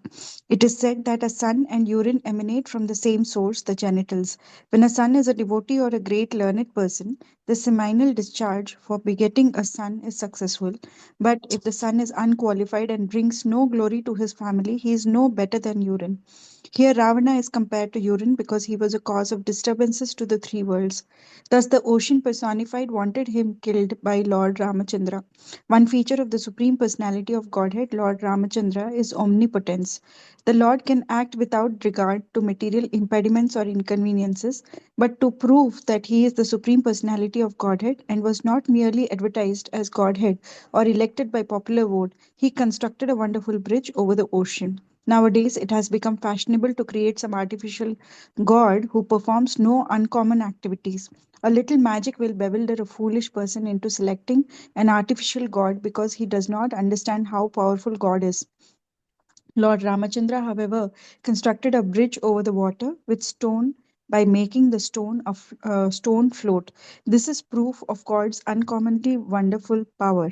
It is said that a sun and urine emanate from the same source, the genitals. When a son is a devotee or a great learned person, the seminal discharge for begetting a son is successful. But if the son is unqualified and brings no glory to his family, he is no better than urine. Here, Ravana is compared to urine because he was a cause of disturbances to the three worlds. Thus, the ocean personified wanted him killed by Lord Ramachandra. One feature of the Supreme Personality of Godhead, Lord Ramachandra, is omnipotence. The Lord can act without regard to material impediments or inconveniences, but to prove that he is the Supreme Personality of Godhead and was not merely advertised as Godhead or elected by popular vote, he constructed a wonderful bridge over the ocean. Nowadays, it has become fashionable to create some artificial god who performs no uncommon activities. A little magic will bewilder a foolish person into selecting an artificial god because he does not understand how powerful God is. Lord Ramachandra, however, constructed a bridge over the water with stone by making the stone float. This is proof of God's uncommonly wonderful power.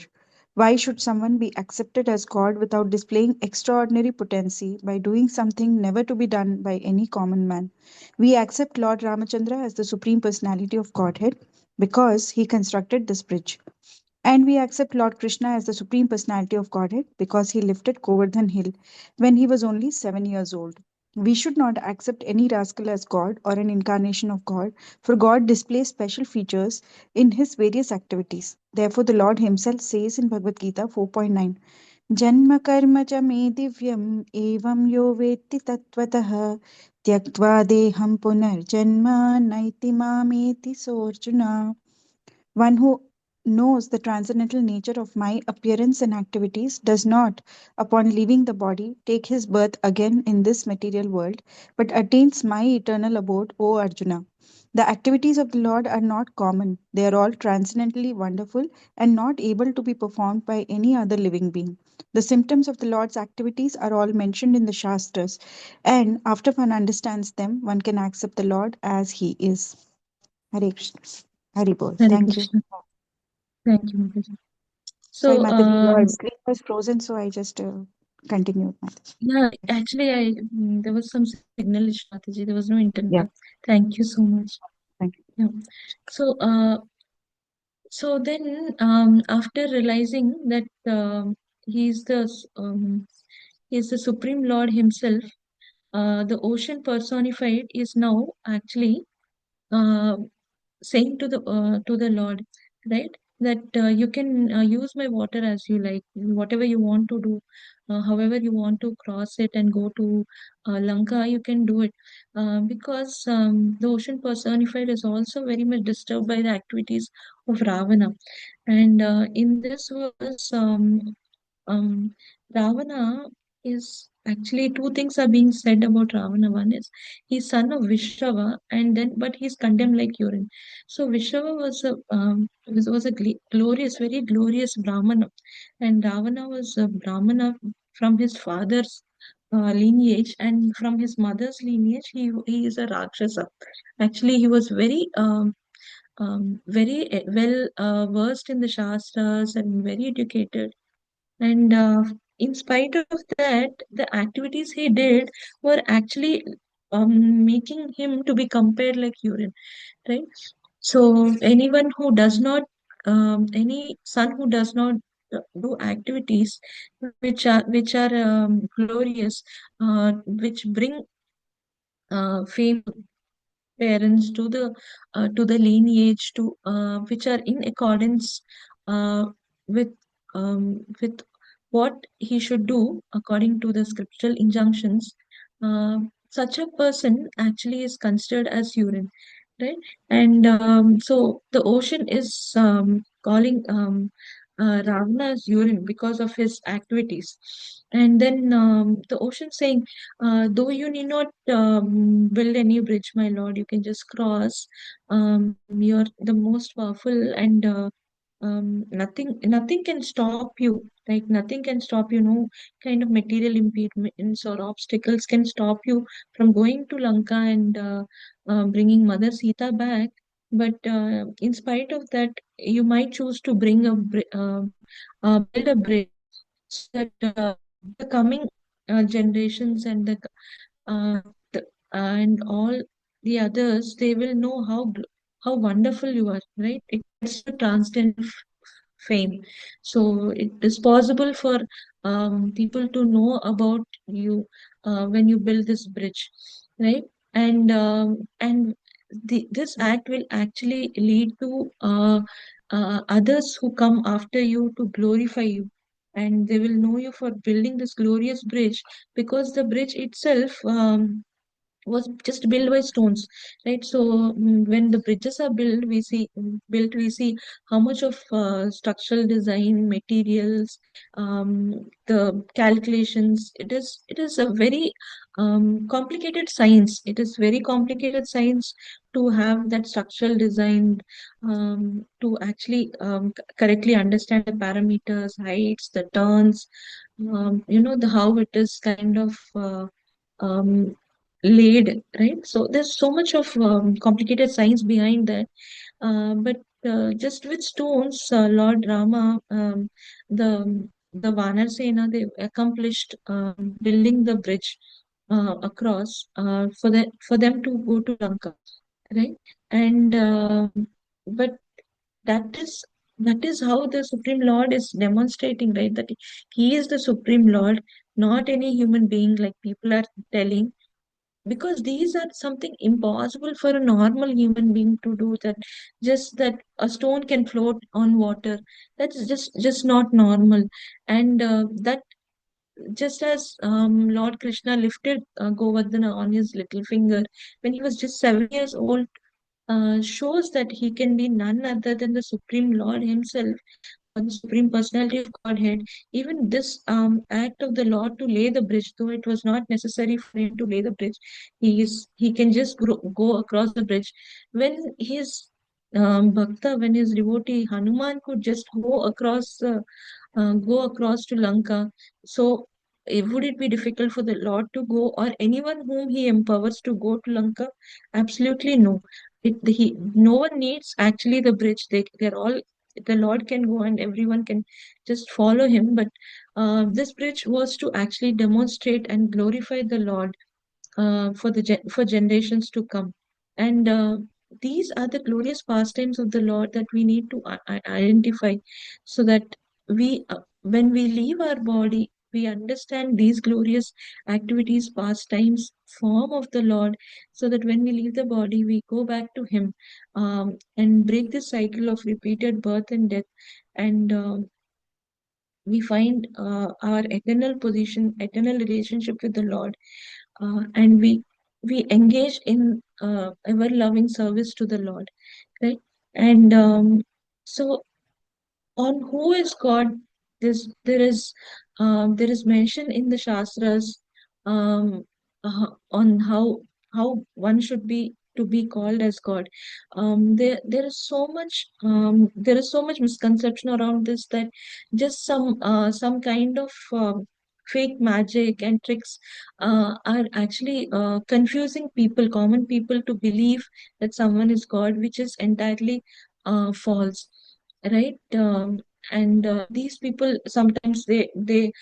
Why should someone be accepted as God without displaying extraordinary potency by doing something never to be done by any common man? We accept Lord Ramachandra as the Supreme Personality of Godhead because he constructed this bridge. And we accept Lord Krishna as the Supreme Personality of Godhead because he lifted Govardhan Hill when he was only 7 years old. We should not accept any rascal as God or an incarnation of God, for God displays special features in his various activities. Therefore, the Lord himself says in Bhagavad Gita 4.9, Janma karma cha me divyam evam yo vetti tattvataha tyaktva deham punarjanma naiti mameti sorjuna. One who knows the transcendental nature of my appearance and activities does not, upon leaving the body, take his birth again in this material world, but attains my eternal abode, O Arjuna. The activities of the Lord are not common, they are all transcendently wonderful and not able to be performed by any other living being. The symptoms of the Lord's activities are all mentioned in the Shastras, and after one understands them, one can accept the Lord as he is. Hare Krishna. Hari Bol. Hare Thank you. Krishna. Thank you, Mataji. Sorry, So, Mataji, your screen was frozen, so I just continued, Mataji. yeah, actually, there was some signal issue, Mataji. There was no internet. Yeah, Thank you so much. thank you. Yeah. So, so then, after realizing that he's the he's the Supreme Lord himself, the ocean personified is now actually uh, saying to the Lord, right? that you can use my water as you like, whatever you want to do, however you want to cross it and go to Lanka, you can do it. Because the ocean personified is also very much disturbed by the activities of Ravana. And in this verse, um, Ravana is actually two things are being said about Ravana. One is he's son of Vishava, and then but he's condemned like urine. So Vishava was a glorious, very glorious Brahmana, and Ravana was a Brahmana from his father's lineage, and from his mother's lineage, he is a Rakshasa. Actually, he was very well versed in the Shastras and very educated. And in spite of that, the activities he did were actually making him to be compared like urine, right? So anyone who does not, any son who does not do activities which are glorious, which bring fame parents to the lineage to which are in accordance uh, with with what he should do according to the scriptural injunctions. Such a person actually is considered as urine, right? And so the ocean is calling Ravana as urine because of his activities. And then the ocean saying, though you need not build any bridge, my lord, you can just cross. You're the most powerful, and nothing can stop you. Like nothing can stop you. No kind of material impediments or obstacles can stop you from going to Lanka and bringing Mother Sita back. But in spite of that, you might choose to build a bridge so that the coming generations and uh, and all the others, they will know how wonderful you are, right? It adds to transcendental fame. So it is possible for people to know about you when you build this bridge, right? And this act will actually lead to others who come after you to glorify you, and they will know you for building this glorious bridge, because the bridge itself was just built by stones, right? So when the bridges are built, we see how much of structural design, materials, the calculations. It is a very complicated science. It is very complicated science to have that structural design, to actually correctly understand the parameters, heights, the turns, the how it is kind of um, laid, right? So there's so much of complicated science behind that. But just with stones, Lord Rama, the Vanar Sena, they accomplished building the bridge across for them to go to Lanka, right? And but that is that is how the Supreme Lord is demonstrating, right? That he is the Supreme Lord, not any human being like people are telling, because these are something impossible for a normal human being to do. That just that a stone can float on water, that's just not normal. And that just as Lord Krishna lifted Govardhana on his little finger when he was just 7 years old, shows that he can be none other than the Supreme Lord himself, or the Supreme Personality of Godhead. Even this act of the Lord to lay the bridge, though it was not necessary for him to lay the bridge, he can just go across the bridge. When his bhakta, when his devotee Hanuman could just go across to Lanka, so would it be difficult for the Lord to go, or anyone whom he empowers to go to Lanka? Absolutely no. No one needs actually the bridge. They're all, the Lord can go and everyone can just follow him. But this bridge was to actually demonstrate and glorify the Lord for generations to come. And these are the glorious pastimes of the Lord that we need to identify, so that when we leave our body, we understand these glorious activities, pastimes, form of the Lord, so that when we leave the body, we go back to Him, and break the cycle of repeated birth and death, and we find our eternal position, eternal relationship with the Lord, and we engage in ever loving service to the Lord, right? And so on who is God, there is mention in the Shastras, on how one should be to be called as God. There is so much, misconception around this, that just some kind of fake magic and tricks are actually confusing people, common people, to believe that someone is God, which is entirely false, right? And these people sometimes, the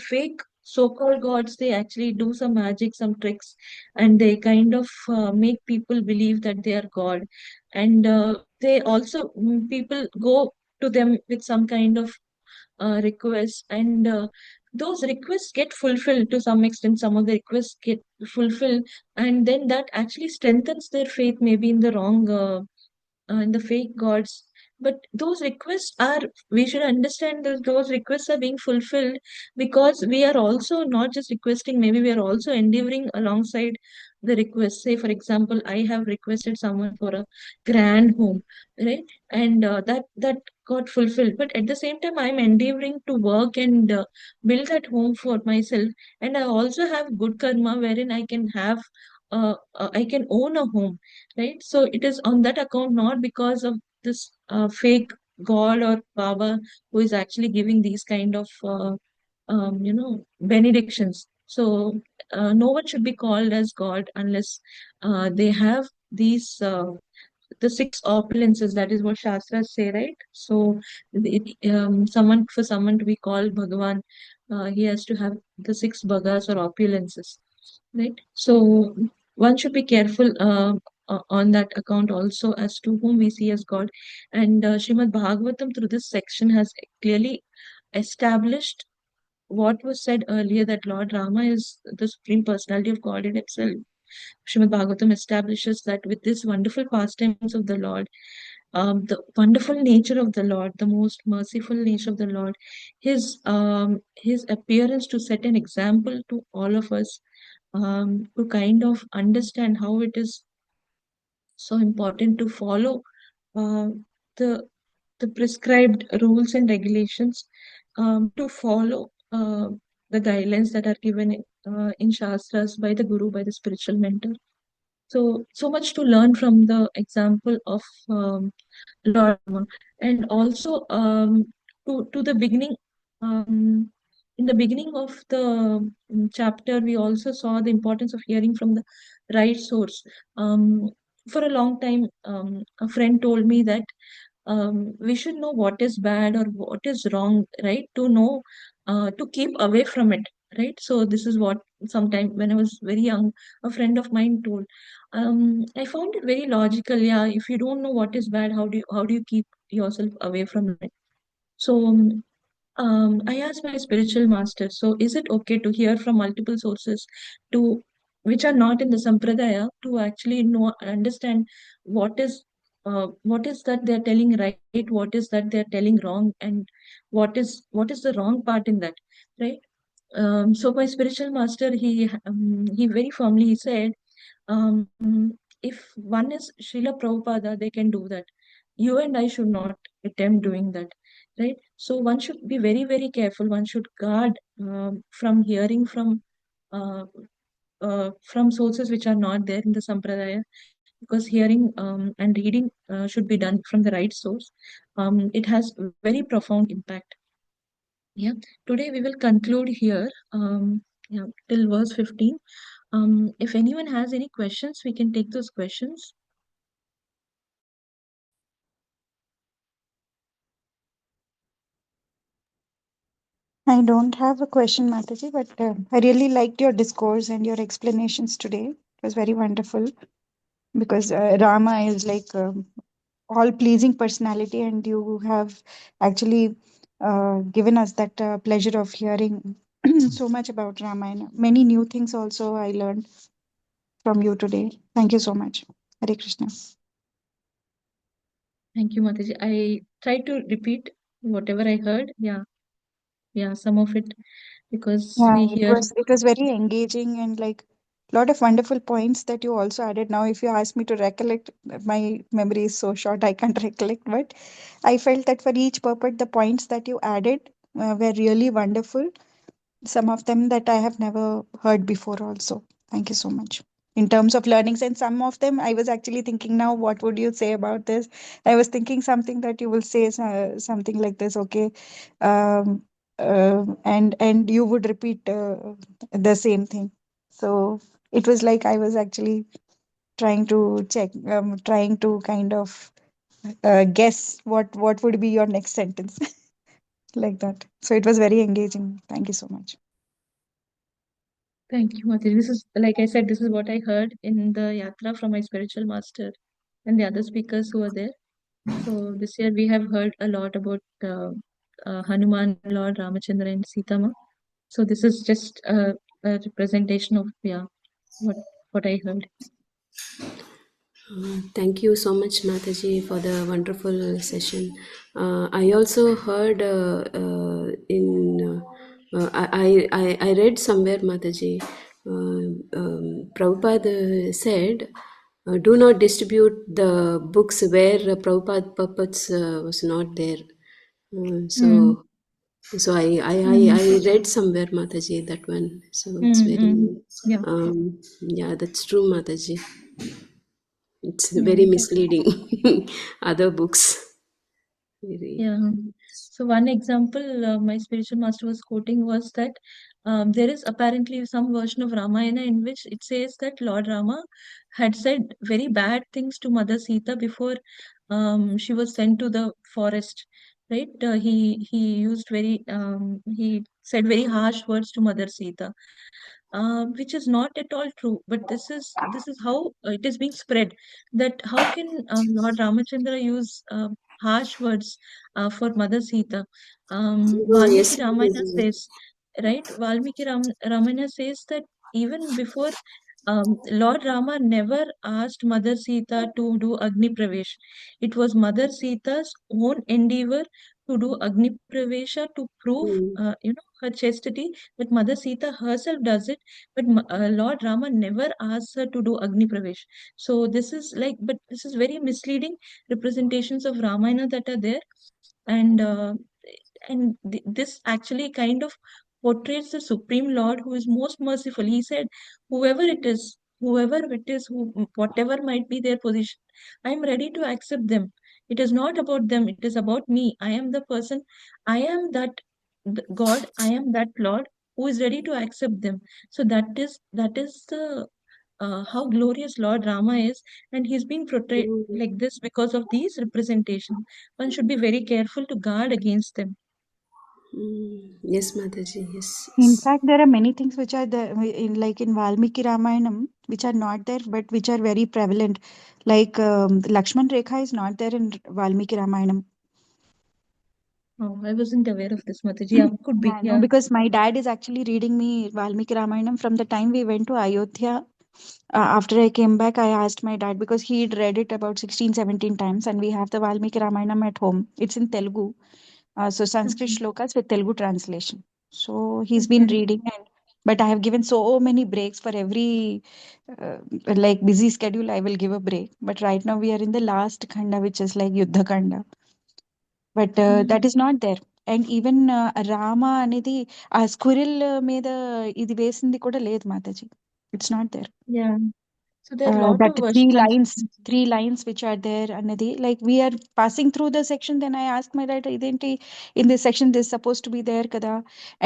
fake so-called gods, they actually do some magic, some tricks, and they kind of make people believe that they are God. And they also, people go to them with some kind of requests, and those requests get fulfilled to some extent. Some of the requests get fulfilled, and then that actually strengthens their faith, maybe in the wrong, in the fake gods. But those requests are, we should understand that those requests are being fulfilled because we are also not just requesting, maybe we are also endeavoring alongside the request. Say, for example, I have requested someone for a grand home, right? And that got fulfilled. But at the same time, I'm endeavoring to work and build that home for myself. And I also have good karma wherein I can have, I can own a home, right? So it is on that account, not because of this fake god or baba who is actually giving these kind of benedictions. So no one should be called as God unless they have these the six opulences. That is what Shastras say, right? So someone, for someone to be called Bhagavan, he has to have the six bhagas or opulences, right? So one should be careful on that account also, as to whom we see as God. And Srimad Bhagavatam, through this section, has clearly established what was said earlier, that Lord Rama is the Supreme Personality of God in itself. Srimad Bhagavatam establishes that with this wonderful pastimes of the Lord, the wonderful nature of the Lord, the most merciful nature of the Lord, his appearance to set an example to all of us, to kind of understand how it is so important to follow uh, the the prescribed rules and regulations, to follow the guidelines that are given in Shastras by the Guru, by the spiritual mentor. So much to learn from the example of Lord Rama. And also, to the beginning, in the beginning of the chapter, we also saw the importance of hearing from the right source. For a long time, a friend told me that we should know what is bad or what is wrong, right? To know, to keep away from it, right? So this is what, sometime when I was very young, a friend of mine told. I found it very logical. Yeah, if you don't know what is bad, how do you keep yourself away from it? So I asked my spiritual master, so is it okay to hear from multiple sources, to which are not in the sampradaya, to actually know, understand what is that they're telling right, what is that they're telling wrong, and what is the wrong part in that, right? So my spiritual master, he very firmly, he said, if one is Srila Prabhupada, they can do that. You and I should not attempt doing that, right? So one should be very, very careful. One should guard from hearing from sources which are not there in the Sampradaya, because hearing and reading should be done from the right source. It has very profound impact. Yeah. Today we will conclude here. Yeah, till verse 15. If anyone has any questions, we can take those questions. I don't have a question, Mataji, but I really liked your discourse and your explanations today. It was very wonderful because Rama is like all pleasing personality, and you have actually given us that pleasure of hearing so much about Ramayana. Many new things also I learned from you today. Thank you so much. Hare Krishna. Thank you, Mataji. I tried to repeat whatever I heard. Yeah, some of it, because Yeah, we it hear. was very engaging and like a lot of wonderful points that you also added. Now, if you ask me to recollect, my memory is so short I can't recollect. But I felt that for each purport, the points that you added were really wonderful. Some of them that I have never heard before also. Thank you so much. In terms of learnings, and some of them I was actually thinking now, what would you say about this? I was thinking something that you will say something like this, okay, and you would repeat the same thing. So it was like I was actually trying to check, trying to kind of guess what would be your next sentence, like that. So it was very engaging. Thank you so much. Thank you, Mataji. This is, like I said, this is what I heard in the yatra from my spiritual master and the other speakers who were there. So this year we have heard a lot about Hanuman, Lord Ramachandra, and Sitama. So this is just a representation of, what what I heard. Thank you so much, Mataji, for the wonderful session. I also heard I read somewhere, Mataji, Prabhupada said, do not distribute the books where Prabhupada puppets was not there. Mm, I read somewhere, Mataji, that one. So it's mm. very, Yeah, yeah, that's true, Mataji. It's yeah, very that, misleading. Other books. Very. yeah. So one example my spiritual master was quoting was that there is apparently some version of Ramayana in which it says that Lord Rama had said very bad things to Mother Sita before she was sent to the forest. Right? He used he said very harsh words to Mother Sita, which is not at all true. But this is how it is being spread. That how can Lord Ramachandra use harsh words for Mother Sita? No, Valmiki yes, Ramayana Mataji. says, right? Ramayana says that even before Lord Rama never asked Mother Sita to do Agni Pravesh. It was Mother Sita's own endeavor to do Agni Pravesha to prove, Mm, her chastity. But Mother Sita herself does it, but Lord Rama never asks her to do Agni Pravesh. So this is like, but this is very misleading representations of Ramayana that are there, and this actually kind of portrays the Supreme Lord who is most merciful. He said, whoever it is, whatever might be their position, I am ready to accept them. It is not about them, it is about me. I am the person, I am that God, I am that Lord who is ready to accept them. So that is the how glorious Lord Rama is, and he's being portrayed mm, like this because of these representations. One should be very careful to guard against them. yes, Mataji. Yes, In yes. fact, there are many things which are there like in Valmiki Ramayanam, which are not there, but which are very prevalent. Like Lakshman Rekha is not there in Valmiki Ramayanam. Oh, I wasn't aware of this, Mataji. Yeah, could be. Yeah, no, Yeah. because my dad is actually reading me Valmiki Ramayanam from the time we went to Ayodhya. After I came back, I asked my dad because he'd read it about 16, 17 times, and we have the Valmiki Ramayanam at home. It's in Telugu. So Sanskrit Okay. shlokas with Telugu translation. So he's been Okay. reading, and but I have given so many breaks for every like busy schedule. I will give a break. But right now we are in the last khanda, which is like Yuddha khanda. But Mm, that is not there. And even Rama అనేది ఆ squirrel మీద ఇది వేసింది కూడా లేదు Mataji. It's not there. yeah. So there are a lot That of version translations. three lines which are there anadi, like we are passing through the section, then I ask my writer identi in this section this is supposed to be there kada.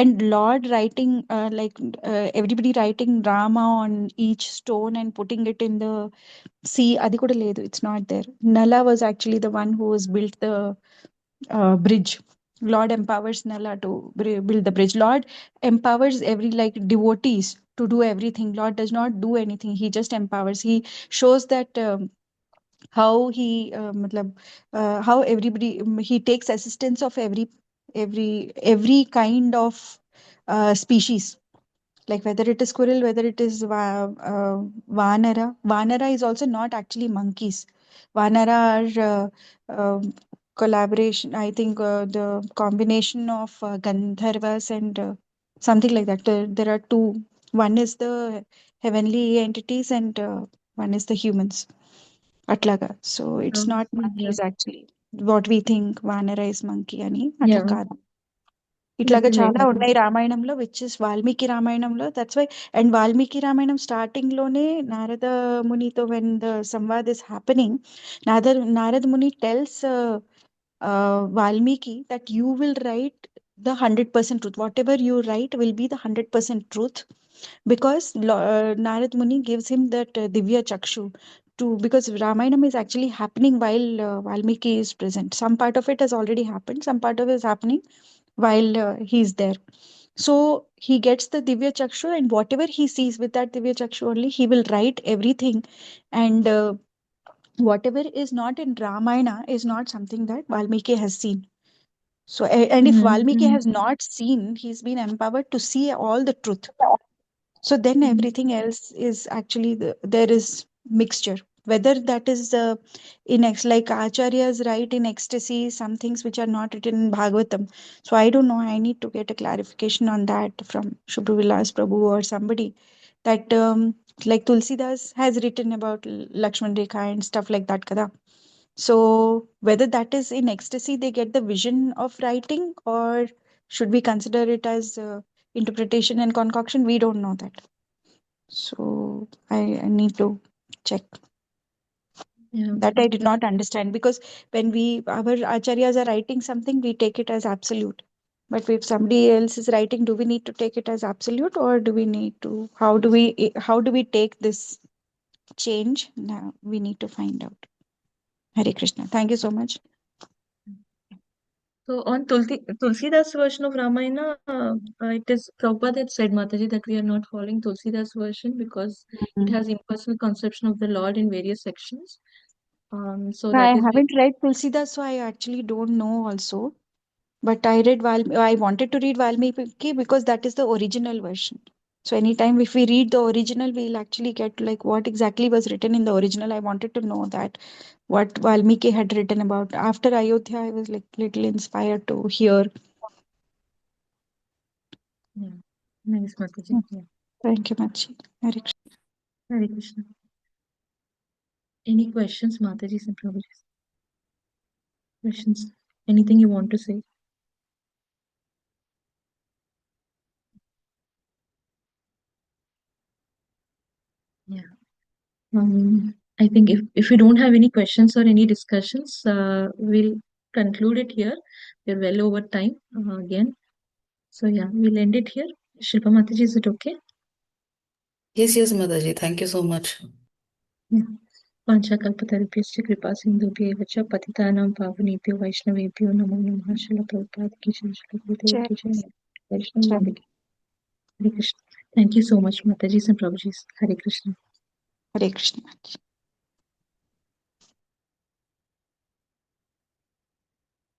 And Lord writing everybody writing Rama on each stone and putting it in the sea, adi kuda ledu, it's not there. Nala was actually the one who has built the bridge. Lord empowers Nala to build the bridge. Lord empowers every like devotees to do everything. Lord does not do anything. He just empowers. He shows that how he how everybody he takes assistance of every kind of species, like whether it is squirrel, whether it is vanara. Vanara is also not actually monkeys. Vanara are collaboration, I think, the combination of Gandharvas and something like that. There are two. One is the heavenly entities and one is the humans. Atlaga. So it's not Yeah. monkeys actually. What we think Vanara is monkey అని అట్లా Yeah. కాదు. ఇట్లాగా Right. చాలా ఉన్నాయి రామాయణంలో, which is Valmiki రామాయణంలో. That's why. And Valmiki Ramayanam starting లోనే నారద మునితో when the samvad is happening, Narada muni tells Valmiki that you will write the 100% truth. Whatever you write will be the 100% truth, because Narad Muni gives him that Divya Chakshu to, because Ramayana is actually happening while Valmiki is present. Some part of it has already happened, some part of it is happening while he is there. So he gets the Divya Chakshu, and whatever he sees with that Divya Chakshu only, he will write everything. And whatever is not in Ramayana is not something that Valmiki has seen. So, and if Valmiki has not seen, he's been empowered to see all the truth. So then everything else is actually there is mixture. Whether that is like Acharyas write in ecstasy, some things which are not written in Bhagavatam. So I don't know. I need to get a clarification on that from Shubhu Vilas Prabhu or somebody. That like Tulsidas has written about Lakshman Rekha and stuff like that, kada. So whether that is in ecstasy, they get the vision of writing, or should we consider it as interpretation and concoction? We don't know that. So I need to check. Yeah. That I did not understand, because when our acharyas are writing something, we take it as absolute. But if somebody else is writing, do we need to take it as absolute, or do we need to, how do we take this change? Now we need to find out. Hare Krishna. Thank you so much. So on Tulsidas version of Ramayana, it is Prabhupada had said, Mataji, that we are not following Tulsidas version because it has impersonal conception of the Lord in various sections. So I that is why. haven't read Tulsidas, so I actually don't know also. But I wanted to read Valmiki because that is the original version. So anytime if we read the original, we'll actually get like what exactly was written in the original. I wanted to know that what Valmiki had written about. After Ayodhya, I was like little inspired to hear. Yeah. Nice, Mataji. Yeah. Thank you much. Hare Krishna. Hare Krishna. Any questions, Mataji and Prabhuji? Questions? Anything you want to say? Yeah. I think if we don't have any questions or any discussions, we'll conclude it here. We're well over time again. So yeah, we'll end it here. Shilpa Mataji, is it okay? Yes, Mataji. Thank you so much. Yeah. Panchakalpatarubhyascha kripa sindhubhyev cha patitanam pavanebhyo vaishnavebhyo namo namaha. Srila Prabhupada ki jai, Srila Gurudev Jai ki jai, Vaishnava Jai. Vrinda ki jai. Hare Krishna. Thank you so much, Mataji and Prabhuji. Hare Krishna. Hare Krishna.